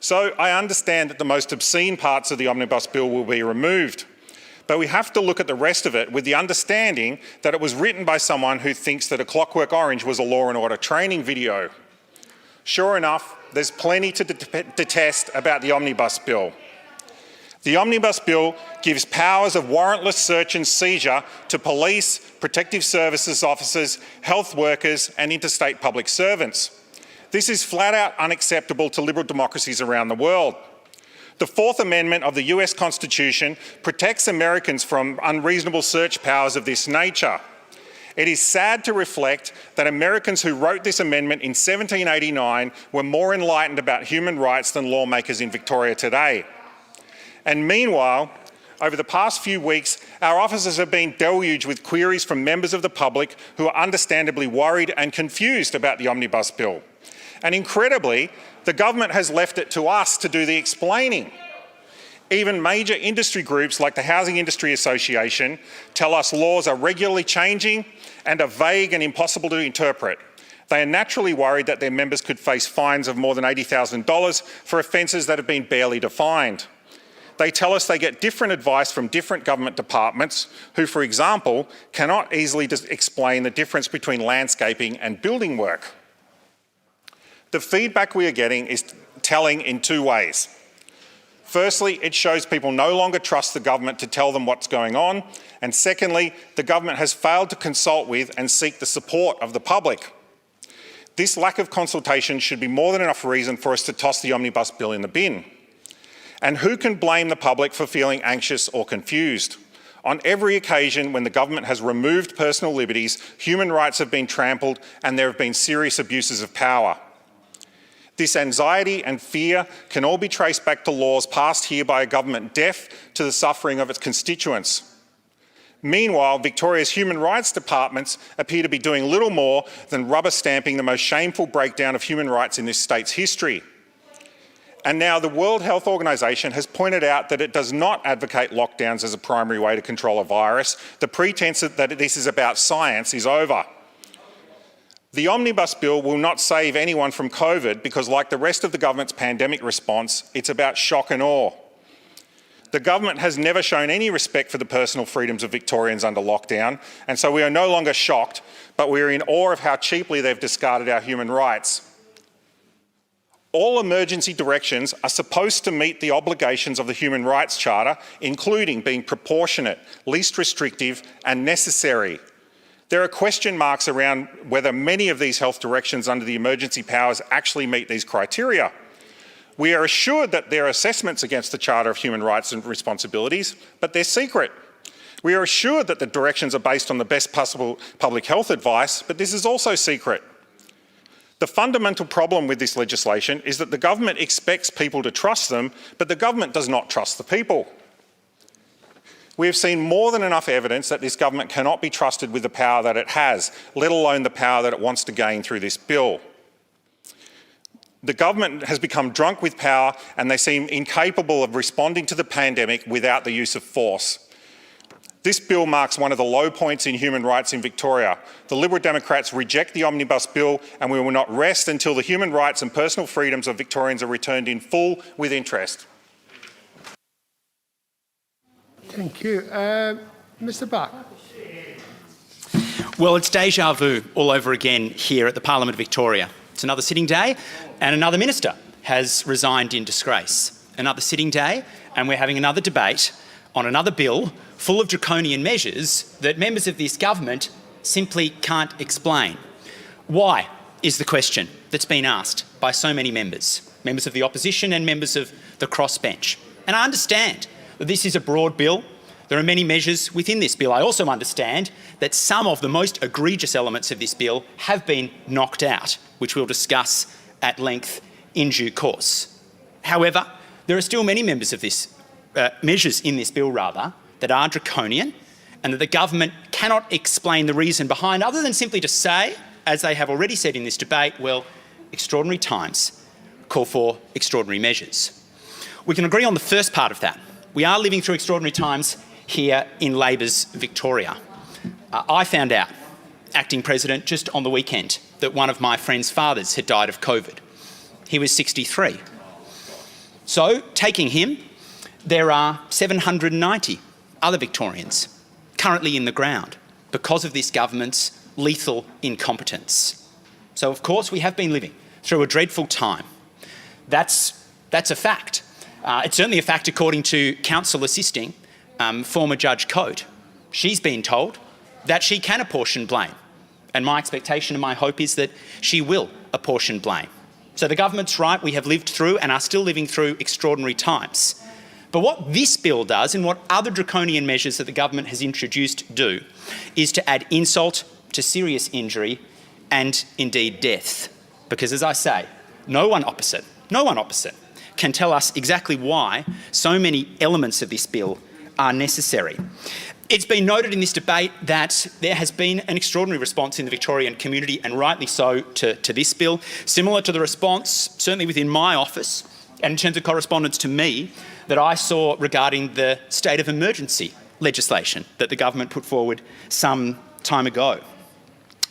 So I understand that the most obscene parts of the Omnibus Bill will be removed, but we have to look at the rest of it with the understanding that it was written by someone who thinks that A Clockwork Orange was a Law and Order training video. Sure enough, there's plenty to detest about the Omnibus Bill. The Omnibus Bill gives powers of warrantless search and seizure to police, protective services officers, health workers and interstate public servants. This is flat out unacceptable to liberal democracies around the world. The Fourth Amendment of the US Constitution protects Americans from unreasonable search powers of this nature. It is sad to reflect that Americans who wrote this amendment in 1789 were more enlightened about human rights than lawmakers in Victoria today. And meanwhile, over the past few weeks, our officers have been deluged with queries from members of the public who are understandably worried and confused about the Omnibus Bill. And incredibly, the government has left it to us to do the explaining. Even major industry groups like the Housing Industry Association tell us laws are regularly changing and are vague and impossible to interpret. They are naturally worried that their members could face fines of more than $80,000 for offences that have been barely defined. They tell us they get different advice from different government departments who, for example, cannot easily explain the difference between landscaping and building work. The feedback we are getting is telling in two ways. Firstly, it shows people no longer trust the government to tell them what's going on. And secondly, the government has failed to consult with and seek the support of the public. This lack of consultation should be more than enough reason for us to toss the Omnibus Bill in the bin. And who can blame the public for feeling anxious or confused? On every occasion when the government has removed personal liberties, human rights have been trampled and there have been serious abuses of power. This anxiety and fear can all be traced back to laws passed here by a government deaf to the suffering of its constituents. Meanwhile, Victoria's human rights departments appear to be doing little more than rubber stamping the most shameful breakdown of human rights in this state's history. And now the World Health Organization has pointed out that it does not advocate lockdowns as a primary way to control a virus. The pretense that this is about science is over. The Omnibus bill will not save anyone from COVID because, like the rest of the government's pandemic response, it's about shock and awe. The government has never shown any respect for the personal freedoms of Victorians under lockdown, and so we are no longer shocked, but we are in awe of how cheaply they've discarded our human rights. All emergency directions are supposed to meet the obligations of the Human Rights Charter, including being proportionate, least restrictive and necessary. There are question marks around whether many of these health directions under the emergency powers actually meet these criteria. We are assured that there are assessments against the Charter of Human Rights and Responsibilities, but they're secret. We are assured that the directions are based on the best possible public health advice, but this is also secret. The fundamental problem with this legislation is that the government expects people to trust them, but the government does not trust the people. We have seen more than enough evidence that this government cannot be trusted with the power that it has, let alone the power that it wants to gain through this bill. The government has become drunk with power and they seem incapable of responding to the pandemic without the use of force. This bill marks one of the low points in human rights in Victoria. The Liberal Democrats reject the Omnibus bill and we will not rest until the human rights and personal freedoms of Victorians are returned in full with interest. Thank you. Mr Bach. Well, it's deja vu all over again here at the Parliament of Victoria. It's another sitting day and another minister has resigned in disgrace. Another sitting day and we're having another debate on another bill full of draconian measures that members of this government simply can't explain. Why is the question that's been asked by so many members of the opposition and members of the crossbench. And I understand that this is a broad bill. There are many measures within this bill. I also understand that some of the most egregious elements of this bill have been knocked out, which we'll discuss at length in due course. However, there are still many measures in this bill that are draconian and that the government cannot explain the reason behind, other than simply to say, as they have already said in this debate, well, extraordinary times call for extraordinary measures. We can agree on the first part of that. We are living through extraordinary times here in Labor's Victoria. I found out, acting president, just on the weekend, that one of my friend's fathers had died of COVID. He was 63. So, taking him, there are 790 other Victorians currently in the ground because of this government's lethal incompetence. So, of course, we have been living through a dreadful time. That's a fact. It's certainly a fact according to counsel assisting former Judge Coate. She's been told that she can apportion blame, and my expectation and my hope is that she will apportion blame. So the government's right, we have lived through and are still living through extraordinary times. But what this bill does, and what other draconian measures that the government has introduced do, is to add insult to serious injury and indeed death. Because, as I say, no one opposite can tell us exactly why so many elements of this bill are necessary. It's been noted in this debate that there has been an extraordinary response in the Victorian community, and rightly so, to this bill, similar to the response, certainly within my office, and in terms of correspondence to me, that I saw regarding the state of emergency legislation that the government put forward some time ago.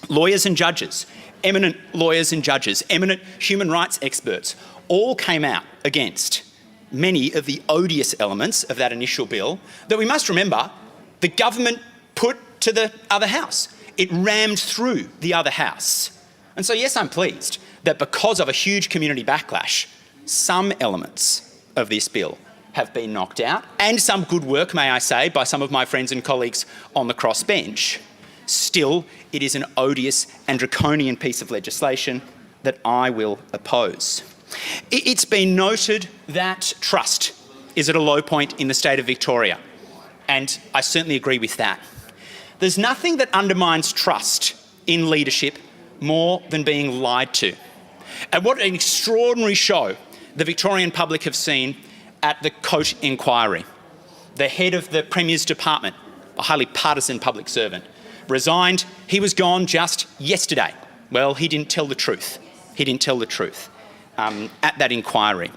Lawyers and judges, eminent lawyers and judges, eminent human rights experts, all came out against many of the odious elements of that initial bill that, we must remember, the government put to the other house. It rammed through the other house. And so, yes, I'm pleased that because of a huge community backlash, some elements of this bill have been knocked out, and some good work, may I say, by some of my friends and colleagues on the crossbench. Still, it is an odious and draconian piece of legislation that I will oppose. It's been noted that trust is at a low point in the state of Victoria, and I certainly agree with that. There's nothing that undermines trust in leadership more than being lied to. And what an extraordinary show the Victorian public have seen at the Coate inquiry. The head of the Premier's department, a highly partisan public servant, resigned. He was gone just yesterday. Well, he didn't tell the truth. At that inquiry.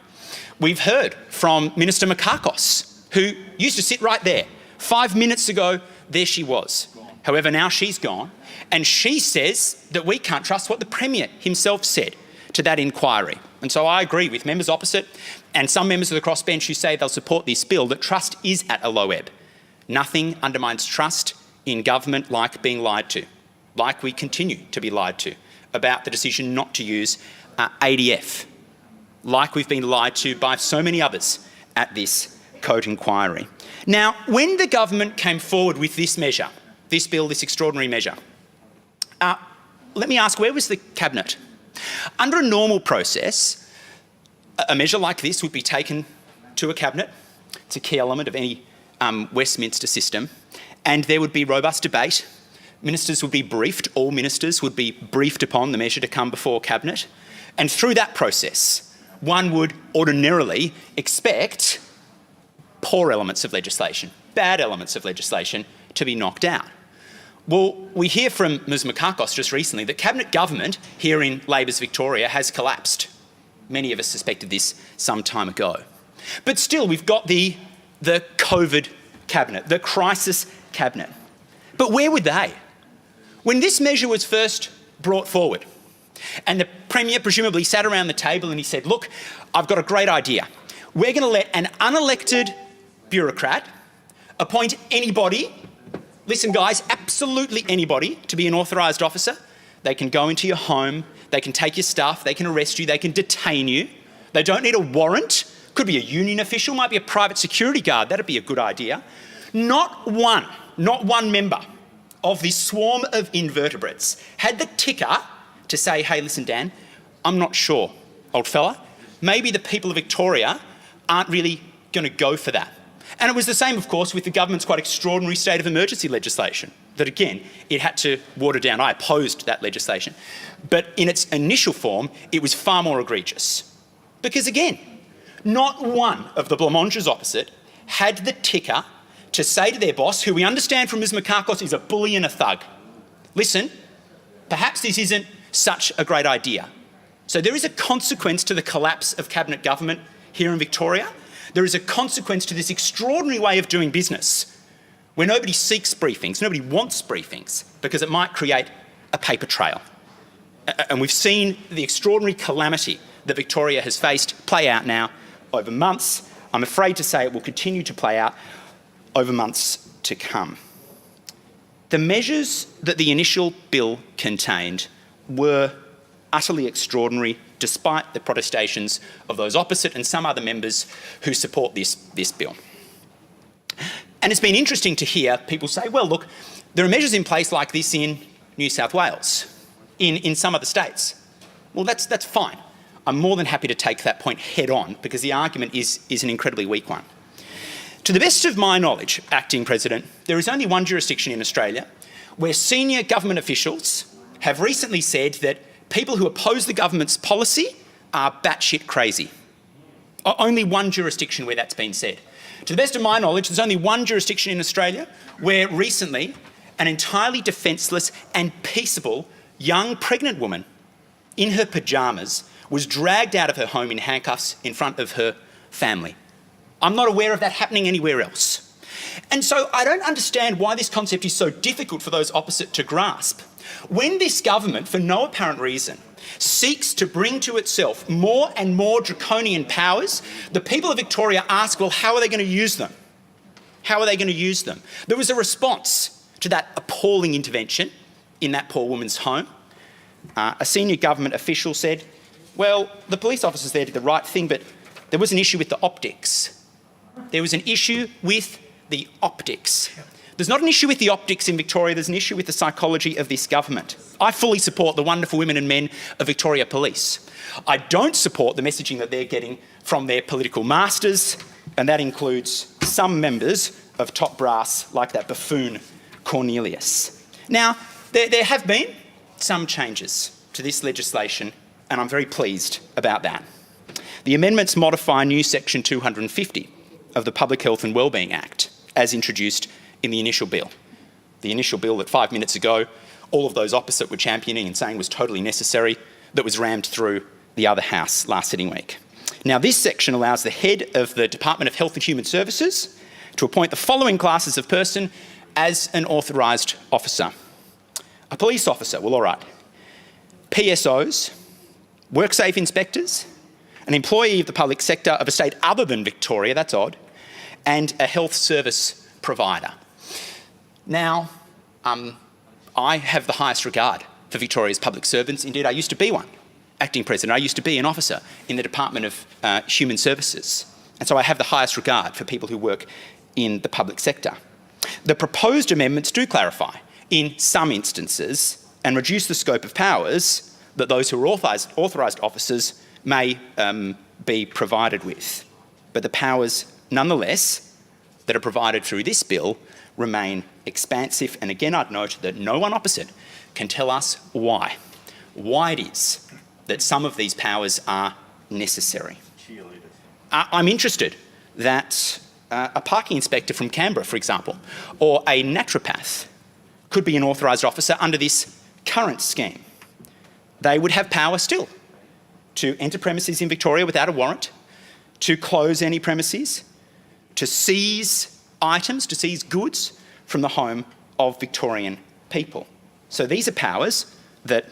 We've heard from Minister McArthur, who used to sit right there. 5 minutes ago, there she was, However, now she's gone, and she says that we can't trust what the Premier himself said to that inquiry. And so I agree with members opposite and some members of the crossbench who say they'll support this bill, that trust is at a low ebb. Nothing undermines trust in government like being lied to, like we continue to be lied to about the decision not to use ADF, like we've been lied to by so many others at this code inquiry. Now, when the government came forward with this measure, this bill, this extraordinary measure, let me ask, where was the Cabinet? Under a normal process, a measure like this would be taken to a Cabinet. It's a key element of any Westminster system, and there would be robust debate. Ministers would be briefed, all ministers would be briefed upon the measure to come before Cabinet, and through that process, one would ordinarily expect poor elements of legislation, bad elements of legislation to be knocked out. Well, we hear from Ms McArthur just recently that Cabinet government here in Labor's Victoria has collapsed. Many of us suspected this some time ago. But still, we've got the COVID Cabinet, the crisis Cabinet. But where were they? When this measure was first brought forward, and the Premier presumably sat around the table and he said, look, I've got a great idea. We're going to let an unelected bureaucrat appoint anybody, listen guys, absolutely anybody, to be an authorised officer. They can go into your home, they can take your stuff, they can arrest you, they can detain you. They don't need a warrant. Could be a union official, might be a private security guard, that'd be a good idea. Not one member of this swarm of invertebrates had the ticker to say, hey, listen, Dan, I'm not sure, old fella. Maybe the people of Victoria aren't really going to go for that. And it was the same, of course, with the government's quite extraordinary state of emergency legislation, that again, it had to water down. I opposed that legislation. But in its initial form, it was far more egregious. Because again, not one of the blancmanges opposite had the ticker to say to their boss, who we understand from Ms McArthur is a bully and a thug, listen, perhaps this isn't such a great idea. So there is a consequence to the collapse of Cabinet government here in Victoria. There is a consequence to this extraordinary way of doing business, where nobody seeks briefings, nobody wants briefings, because it might create a paper trail. And we've seen the extraordinary calamity that Victoria has faced play out now over months. I'm afraid to say it will continue to play out over months to come. The measures that the initial bill contained were utterly extraordinary, despite the protestations of those opposite and some other members who support this bill. And it's been interesting to hear people say, well, look, there are measures in place like this in New South Wales, in some other states. Well, that's fine. I'm more than happy to take that point head on, because the argument is an incredibly weak one. To the best of my knowledge, Acting President, there is only one jurisdiction in Australia where senior government officials have recently said that people who oppose the government's policy are batshit crazy. Only one jurisdiction where that's been said. To the best of my knowledge, there's only one jurisdiction in Australia where recently an entirely defenceless and peaceable young pregnant woman in her pyjamas was dragged out of her home in handcuffs in front of her family. I'm not aware of that happening anywhere else. And so I don't understand why this concept is so difficult for those opposite to grasp. When this government, for no apparent reason, seeks to bring to itself more and more draconian powers, the people of Victoria ask, well, how are they going to use them? How are they going to use them? There was a response to that appalling intervention in that poor woman's home. A senior government official said, well, the police officers there did the right thing, but there was an issue with the optics. There was an issue with the optics. There's not an issue with the optics in Victoria, there's an issue with the psychology of this government. I fully support the wonderful women and men of Victoria Police. I don't support the messaging that they're getting from their political masters, and that includes some members of top brass like that buffoon Cornelius. Now, there have been some changes to this legislation, and I'm very pleased about that. The amendments modify new section 250 of the Public Health and Wellbeing Act, as introduced in the initial bill. The initial bill that 5 minutes ago all of those opposite were championing and saying was totally necessary, that was rammed through the other house last sitting week. Now, this section allows the head of the Department of Health and Human Services to appoint the following classes of person as an authorised officer. A police officer, well, all right. PSOs, WorkSafe inspectors, an employee of the public sector of a state other than Victoria, that's odd, and a health service provider. Now, I have the highest regard for Victoria's public servants. Indeed, I used to be one, acting president. I used to be an officer in the Department of Human Services. And so I have the highest regard for people who work in the public sector. The proposed amendments do clarify, in some instances, and reduce the scope of powers that those who are authorised officers may be provided with. But the powers, nonetheless, that are provided through this bill remain expansive. And again, I'd note that no one opposite can tell us why it is that some of these powers are necessary. I'm interested that a parking inspector from Canberra, for example, or a naturopath could be an authorised officer under this current scheme. They would have power still to enter premises in Victoria without a warrant, to close any premises, to seize items, to seize goods from the home of Victorian people. So these are powers that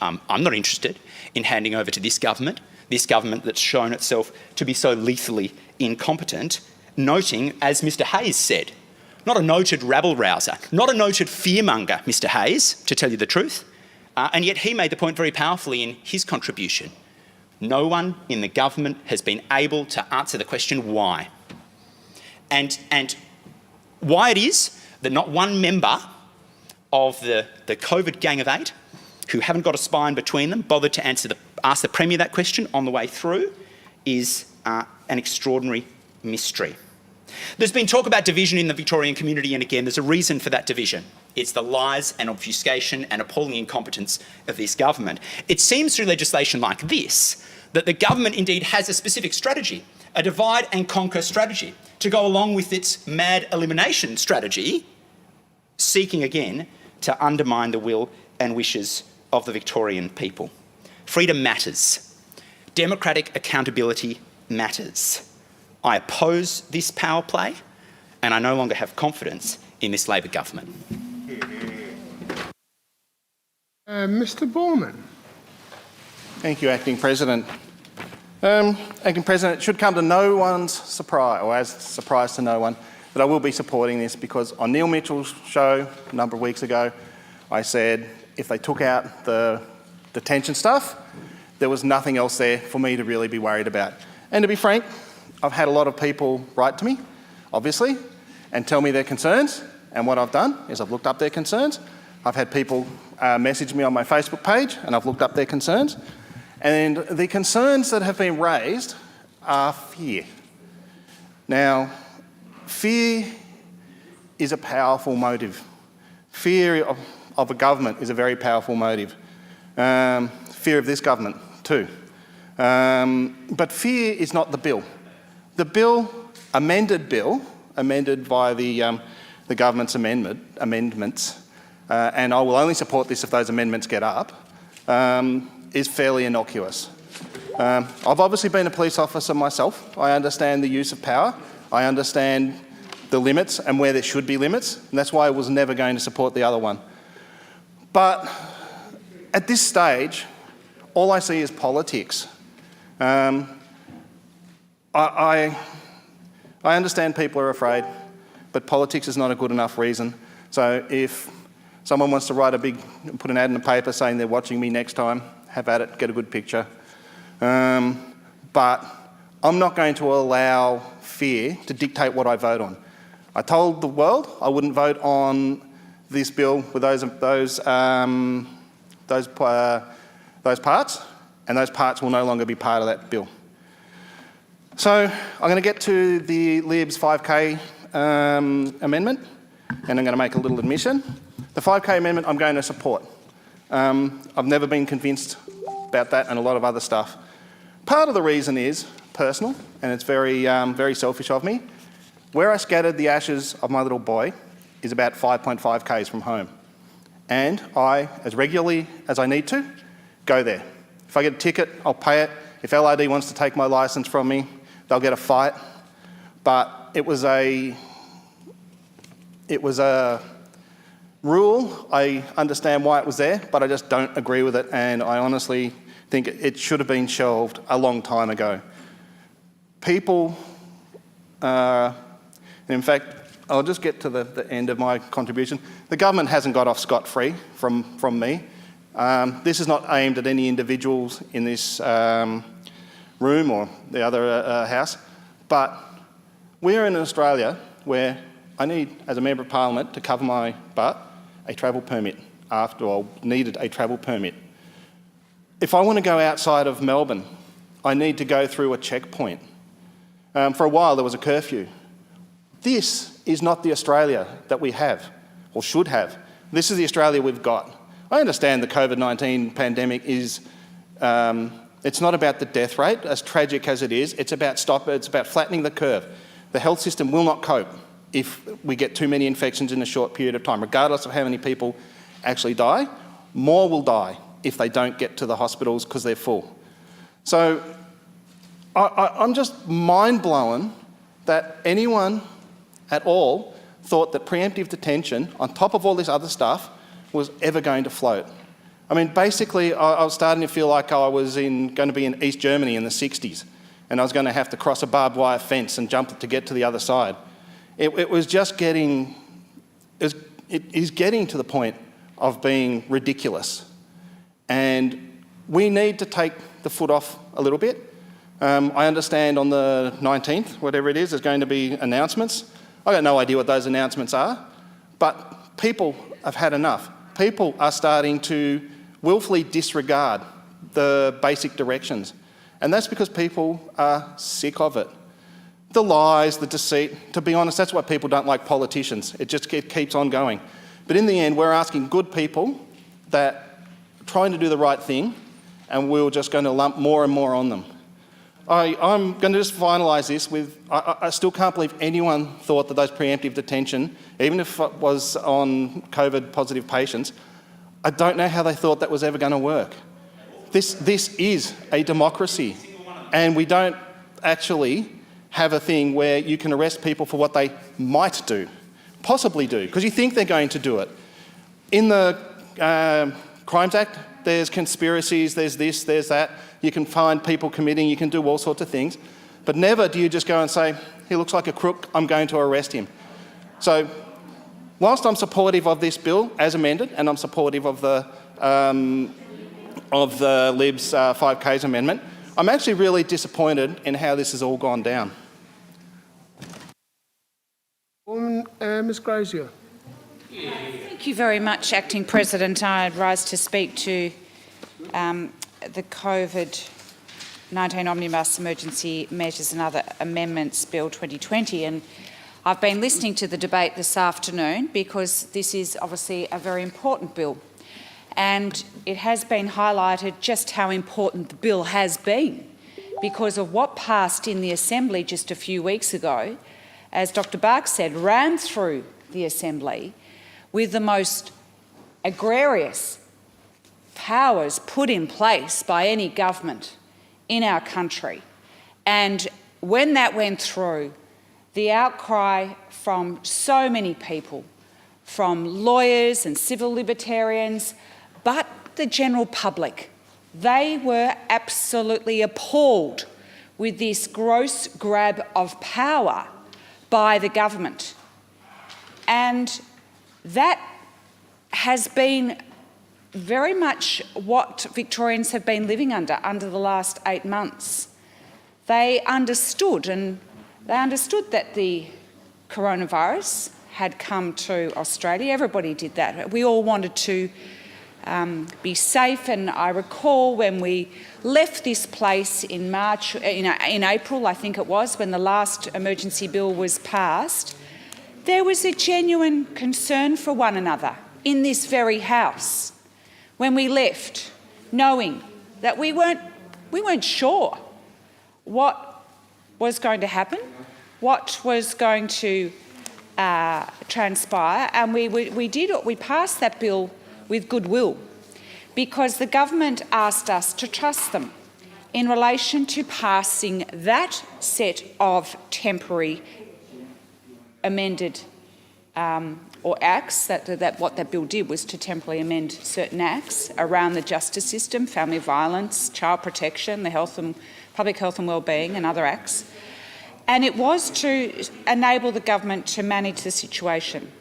I'm not interested in handing over to this government that's shown itself to be so lethally incompetent, noting, as Mr Hayes said, not a noted rabble-rouser, not a noted fearmonger, Mr Hayes, to tell you the truth, and yet he made the point very powerfully in his contribution. No one in the government has been able to answer the question why. And why it is that not one member of the COVID Gang of 8 who haven't got a spine between them bothered to ask the Premier that question on the way through is an extraordinary mystery. There's been talk about division in the Victorian community, and again, there's a reason for that division. It's the lies and obfuscation and appalling incompetence of this government. It seems through legislation like this that the government indeed has a specific strategy, a divide and conquer strategy, to go along with its mad elimination strategy, seeking again to undermine the will and wishes of the Victorian people. Freedom matters. Democratic accountability matters. I oppose this power play, and I no longer have confidence in this Labor government. Mr Bourman. Thank you, Acting President. Acting President, it should come to no one's surprise, or as a surprise to no one, that I will be supporting this, because on Neil Mitchell's show a number of weeks ago, I said if they took out the detention stuff, there was nothing else there for me to really be worried about. And to be frank, I've had a lot of people write to me, obviously, and tell me their concerns. And what I've done is I've looked up their concerns. I've had people message me on my Facebook page, and I've looked up their concerns. And the concerns that have been raised are fear. Now, fear is a powerful motive. Fear of a government is a very powerful motive. Fear of this government too. But fear is not the bill. The bill, amended by the government's amendments, and I will only support this if those amendments get up, is fairly innocuous. I've obviously been a police officer myself. I understand the use of power. I understand the limits and where there should be limits, and that's why I was never going to support the other one. But at this stage, all I see is politics. I understand people are afraid, but politics is not a good enough reason. So if someone wants to put an ad in the paper saying they're watching me next time, have at it, get a good picture. But I'm not going to allow fear to dictate what I vote on. I told the world I wouldn't vote on this bill with those parts, and those parts will no longer be part of that bill. So I'm going to get to the Lib's 5K amendment, and I'm going to make a little admission. The 5K amendment I'm going to support. I've never been convinced about that and a lot of other stuff. Part of the reason is personal, and it's very, very selfish of me. Where I scattered the ashes of my little boy is about 5.5 k's from home. And I, as regularly as I need to, go there. If I get a ticket, I'll pay it. If LRD wants to take my licence from me, they'll get a fight. But it was It was a rule. I understand why it was there, but I just don't agree with it, and I honestly think it should have been shelved a long time ago. People, and in fact, I'll just get to the end of my contribution. The government hasn't got off scot-free from me. This is not aimed at any individuals in this room or the other house, but we're in Australia where I need, as a Member of Parliament, to cover my butt, a travel permit after I needed a travel permit. If I want to go outside of Melbourne, I need to go through a checkpoint. For a while there was a curfew. This is not the Australia that we have, or should have. This is the Australia we've got. I understand the COVID-19 pandemic is, it's not about the death rate, as tragic as it is, it's about flattening the curve. The health system will not cope if we get too many infections in a short period of time, regardless of how many people actually die. More will die if they don't get to the hospitals because they're full. So I'm just mind-blown that anyone at all thought that preemptive detention, on top of all this other stuff, was ever going to float. I mean, basically, I was starting to feel like I was going to be in East Germany in the 60s, and I was going to have to cross a barbed wire fence and jump to get to the other side. It was just getting, it is getting to the point of being ridiculous. And we need to take the foot off a little bit. I understand on the 19th, whatever it is, there's going to be announcements. I've got no idea what those announcements are, but people have had enough. People are starting to willfully disregard the basic directions. And that's because people are sick of it. The lies, the deceit, to be honest, that's why people don't like politicians. It keeps on going. But in the end, we're asking good people that are trying to do the right thing, and we're just going to lump more and more on them. I'm going to just finalise this with, I still can't believe anyone thought that those preemptive detention, even if it was on COVID positive patients, I don't know how they thought that was ever going to work. This is a democracy, and we don't actually have a thing where you can arrest people for what they might do, possibly do, because you think they're going to do it. In the Crimes Act, there's conspiracies, there's this, there's that. You can find people committing, you can do all sorts of things, but never do you just go and say, he looks like a crook, I'm going to arrest him. So, whilst I'm supportive of this bill as amended, and I'm supportive of the Lib's 5Ks amendment, I'm actually really disappointed in how this has all gone down. Ms Crozier. Thank you very much, Acting President. I rise to speak to the COVID-19 Omnibus Emergency Measures and Other Amendments Bill 2020, and I've been listening to the debate this afternoon because this is obviously a very important bill, and it has been highlighted just how important the bill has been because of what passed in the Assembly just a few weeks ago, as Dr Bach said, ran through the Assembly with the most egregious powers put in place by any government in our country. And when that went through, the outcry from so many people, from lawyers and civil libertarians, but the general public, they were absolutely appalled with this gross grab of power by the government. And that has been very much what Victorians have been living under the last 8 months. They understood that the coronavirus had come to Australia. Everybody did that. We all wanted to be safe, and I recall when we left this place in March, in April, I think it was, when the last emergency bill was passed, there was a genuine concern for one another in this very house when we left, knowing that we weren't sure what was going to happen, what was going to transpire, and we passed that bill with goodwill because the government asked us to trust them in relation to passing that set of temporary amended or acts, that what that bill did was to temporarily amend certain acts around the justice system, family violence, child protection, the public health and wellbeing and other acts. And it was to enable the government to manage the situation.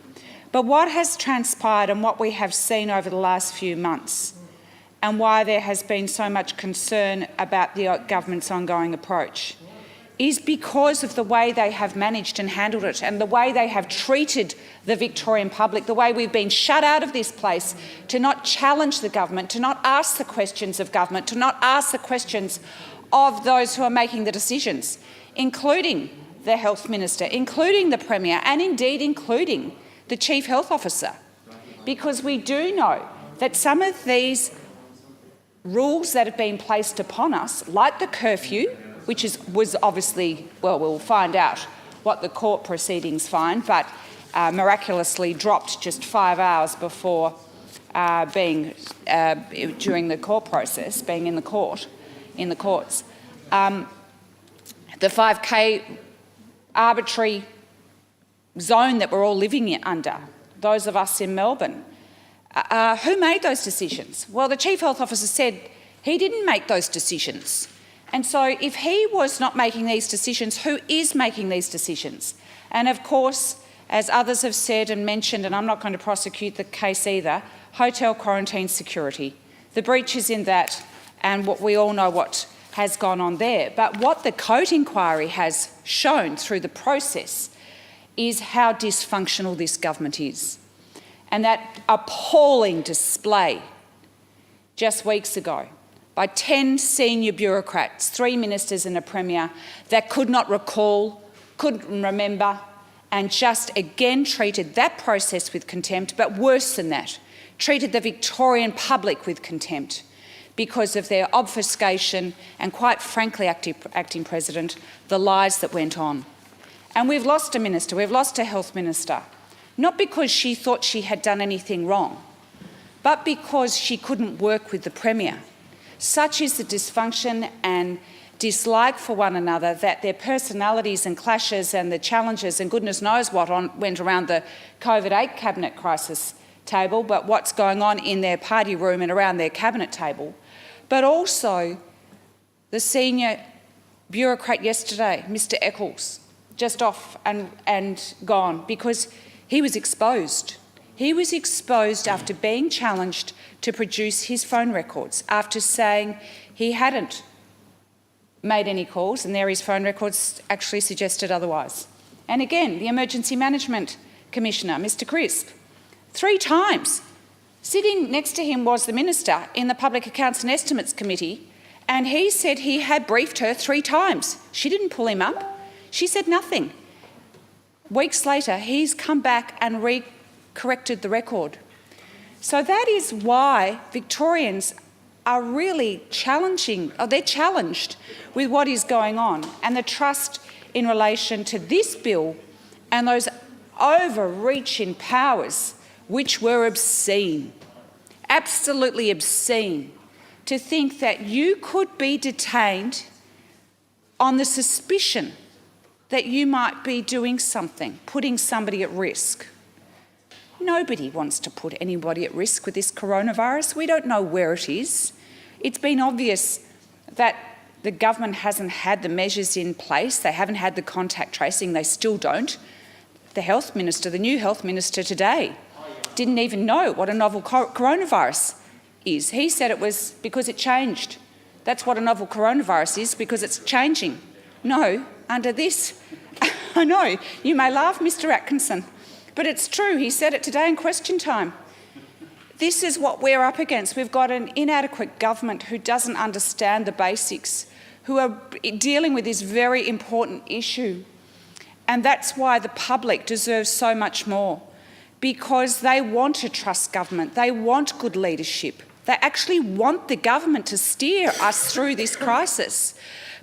But what has transpired and what we have seen over the last few months, and why there has been so much concern about the government's ongoing approach, is because of the way they have managed and handled it and the way they have treated the Victorian public, the way we've been shut out of this place to not challenge the government, to not ask the questions of government, to not ask the questions of those who are making the decisions, including the Health Minister, including the Premier, and indeed including the Chief Health Officer. Because we do know that some of these rules that have been placed upon us, like the curfew, which was obviously, well, we'll find out what the court proceedings find, but miraculously dropped just 5 hours before during the court process, being in the courts. The 5K arbitrary zone that we're all living under, those of us in Melbourne. Who made those decisions? Well, the Chief Health Officer said he didn't make those decisions. And so if he was not making these decisions, who is making these decisions? And of course, as others have said and mentioned, and I'm not going to prosecute the case either, hotel quarantine security. The breach is in that, and we all know what has gone on there. But what the Coat inquiry has shown through the process is how dysfunctional this government is. And that appalling display just weeks ago by 10 senior bureaucrats, 3 ministers and a Premier, that could not recall, couldn't remember, and just again treated that process with contempt, but worse than that, treated the Victorian public with contempt because of their obfuscation and, quite frankly, Acting President, the lies that went on. And we've lost a minister, we've lost a health minister, not because she thought she had done anything wrong, but because she couldn't work with the Premier. Such is the dysfunction and dislike for one another that their personalities and clashes and the challenges and goodness knows what went around the COVID-8 cabinet crisis table, but what's going on in their party room and around their cabinet table. But also the senior bureaucrat yesterday, Mr Eccles, just off and gone because he was exposed. He was exposed after being challenged to produce his phone records, after saying he hadn't made any calls, and there his phone records actually suggested otherwise. And again, the Emergency Management Commissioner, Mr Crisp, 3 times. Sitting next to him was the Minister in the Public Accounts and Estimates Committee, and he said he had briefed her 3 times. She didn't pull him up. She said nothing. Weeks later, he's come back and corrected the record. So that is why Victorians are really they're challenged with what is going on, and the trust in relation to this bill and those overreaching powers which were obscene, absolutely obscene, to think that you could be detained on the suspicion that you might be doing something, putting somebody at risk. Nobody wants to put anybody at risk with this coronavirus. We don't know where it is. It's been obvious that the government hasn't had the measures in place. They haven't had the contact tracing. They still don't. The Health Minister, the new Health Minister today, didn't even know what a novel coronavirus is. He said it was because it changed. That's what a novel coronavirus is, because it's changing. No, under this, I know, you may laugh, Mr Atkinson, but it's true. He said it today in question time. This is what we're up against. We've got an inadequate government who doesn't understand the basics, who are dealing with this very important issue. And that's why the public deserves so much more, because they want to trust government. They want good leadership. They actually want the government to steer us through this crisis.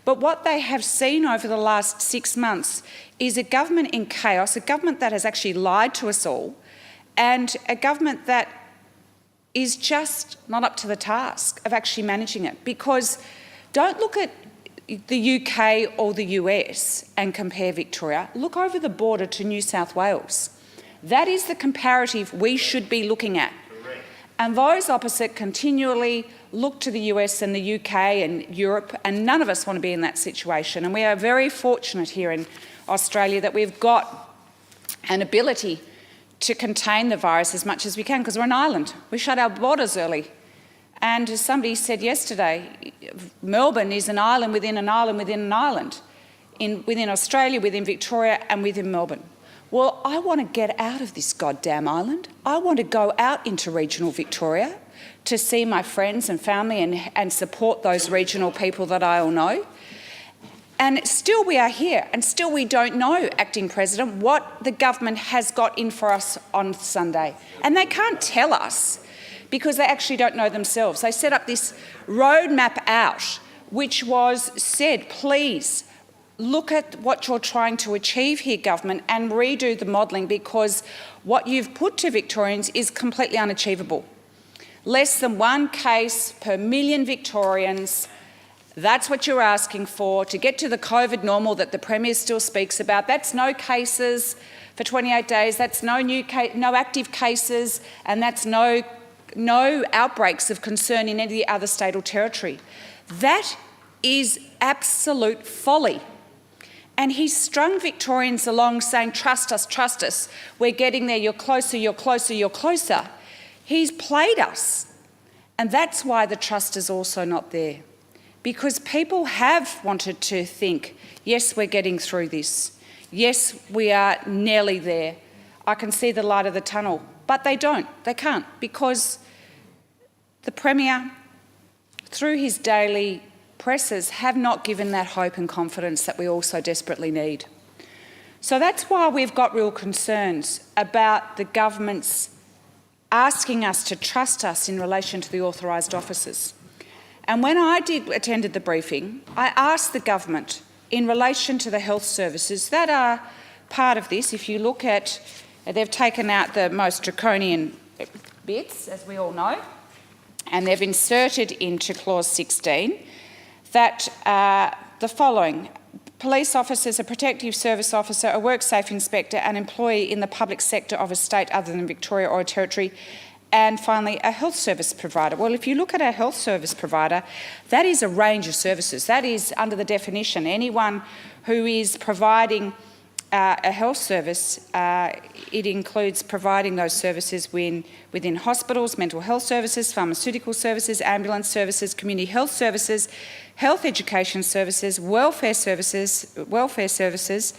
But what they have seen over the last 6 months is a government in chaos, a government that has actually lied to us all, and a government that is just not up to the task of actually managing it. Because don't look at the UK or the US and compare Victoria. Look over the border to New South Wales. That is the comparative we should be looking at. Correct. And those opposite continually look to the US and the UK and Europe, and none of us want to be in that situation. And we are very fortunate here in Australia that we've got an ability to contain the virus as much as we can, because we're an island. We shut our borders early. And as somebody said yesterday, Melbourne is an island within an island within an island, within Australia, within Victoria and within Melbourne. Well, I want to get out of this goddamn island. I want to go out into regional Victoria to see my friends and family and support those regional people that I all know. And still we are here, and still we don't know, Acting President, what the government has got in for us on Sunday. And they can't tell us because they actually don't know themselves. They set up this roadmap out, which was said, please look at what you're trying to achieve here, government, and redo the modelling, because what you've put to Victorians is completely unachievable. Less than 1 case per million Victorians. That's what you're asking for to get to the COVID normal that the Premier still speaks about. That's no cases for 28 days. That's no active cases, and that's no outbreaks of concern in any other state or territory. That is absolute folly. And he's strung Victorians along saying, trust us, we're getting there, you're closer, you're closer, you're closer. He's played us. And that's why the trust is also not there. Because people have wanted to think, yes, we're getting through this. Yes, we are nearly there. I can see the light of the tunnel. But they don't, they can't, because the Premier, through his daily presses, have not given that hope and confidence that we all so desperately need. So that's why we've got real concerns about the government's asking us to trust us in relation to the authorised officers. And when I attended the briefing, I asked the government in relation to the health services that are part of this. If you look at, they've taken out the most draconian bits, as we all know, and they've inserted into clause 16 that the following: police officers, a protective service officer, a WorkSafe inspector, an employee in the public sector of a state other than Victoria or a territory, and finally a health service provider. Well, if you look at a health service provider, that is a range of services. That is, under the definition, anyone who is providing a health service. It includes providing those services within hospitals, mental health services, pharmaceutical services, ambulance services, community health services, health education services, welfare services,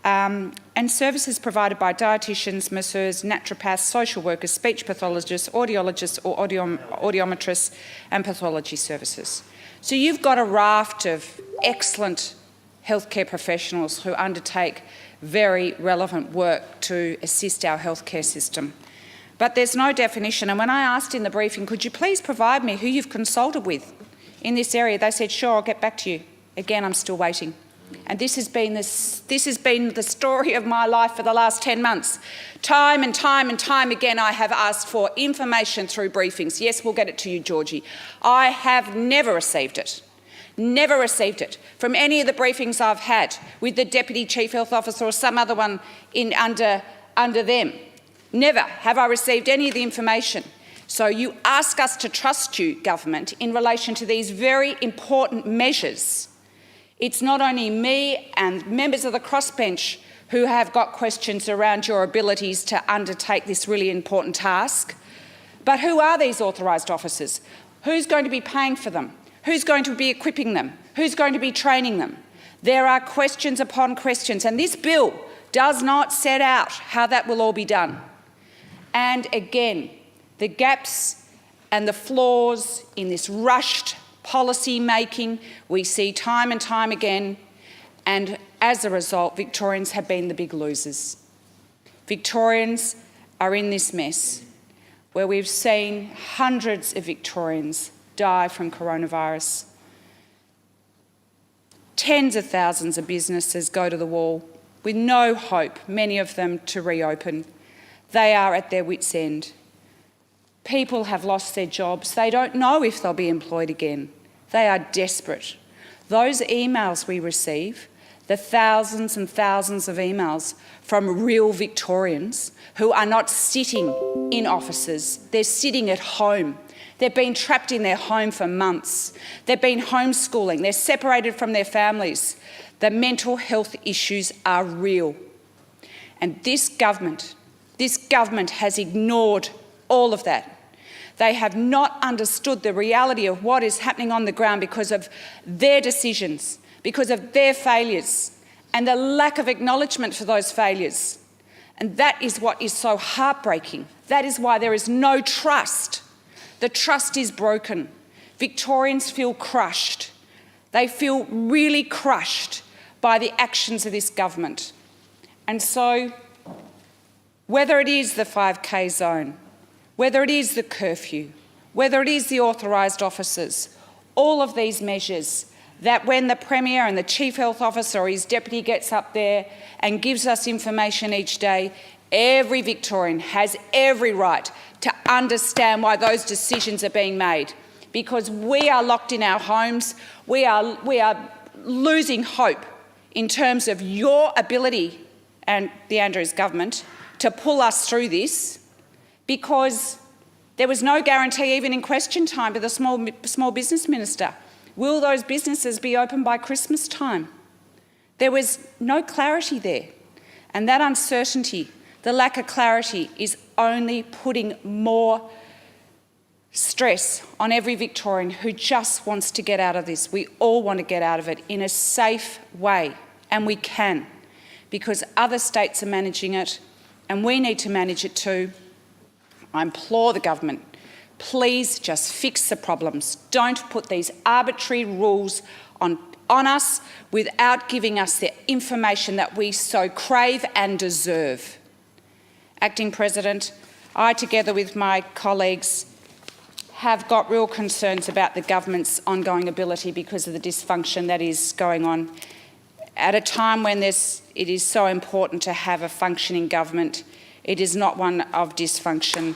and services provided by dietitians, masseurs, naturopaths, social workers, speech pathologists, audiologists or audiometrists, and pathology services. So you've got a raft of excellent healthcare professionals who undertake very relevant work to assist our healthcare system. But there's no definition, and when I asked in the briefing, could you please provide me who you've consulted with in this area, they said, sure, I'll get back to you. Again, I'm still waiting. And this has been the story of my life for the last 10 months. Time and time again, I have asked for information through briefings. Yes, we'll get it to you, Georgie. I have never received it. Never received it from any of the briefings I've had with the Deputy Chief Health Officer or some other one under them. Never have I received any of the information. So you ask us to trust you, government, in relation to these very important measures. It's not only me and members of the crossbench who have got questions around your abilities to undertake this really important task, but who are these authorised officers? Who's going to be paying for them? Who's going to be equipping them? Who's going to be training them? There are questions upon questions, and this bill does not set out how that will all be done. And again, the gaps and the flaws in this rushed policy making we see time and time again, and as a result, Victorians have been the big losers. Victorians are in this mess where we've seen hundreds of Victorians die from coronavirus. Tens of thousands of businesses go to the wall with no hope, many of them, to reopen. They are at their wits' end. People have lost their jobs. They don't know if they'll be employed again. They are desperate. Those emails we receive, the thousands and thousands of emails from real Victorians who are not sitting in offices, they're sitting at home. They've been trapped in their home for months. They've been homeschooling. They're separated from their families. The mental health issues are real. And this government has ignored all of that. They have not understood the reality of what is happening on the ground because of their decisions, because of their failures, and the lack of acknowledgement for those failures. And that is what is so heartbreaking. That is why there is no trust. The trust is broken. Victorians feel crushed. They feel really crushed by the actions of this government. And so, whether it is the 5K zone, whether it is the curfew, whether it is the authorised officers, all of these measures that when the Premier and the Chief Health Officer or his deputy gets up there and gives us information each day, every Victorian has every right to understand why those decisions are being made. Because we are locked in our homes, we are losing hope in terms of your ability, and the Andrews government, to pull us through this, because there was no guarantee even in question time to the small business minister. Will those businesses be open by Christmas time? There was no clarity there. And that uncertainty, the lack of clarity, is only putting more stress on every Victorian who just wants to get out of this. We all want to get out of it in a safe way, and we can, because other states are managing it, and we need to manage it too. I implore the government, please just fix the problems. Don't put these arbitrary rules on us without giving us the information that we so crave and deserve. Acting President, I, together with my colleagues, have got real concerns about the government's ongoing ability because of the dysfunction that is going on. At a time when it is so important to have a functioning government, it is not one of dysfunction.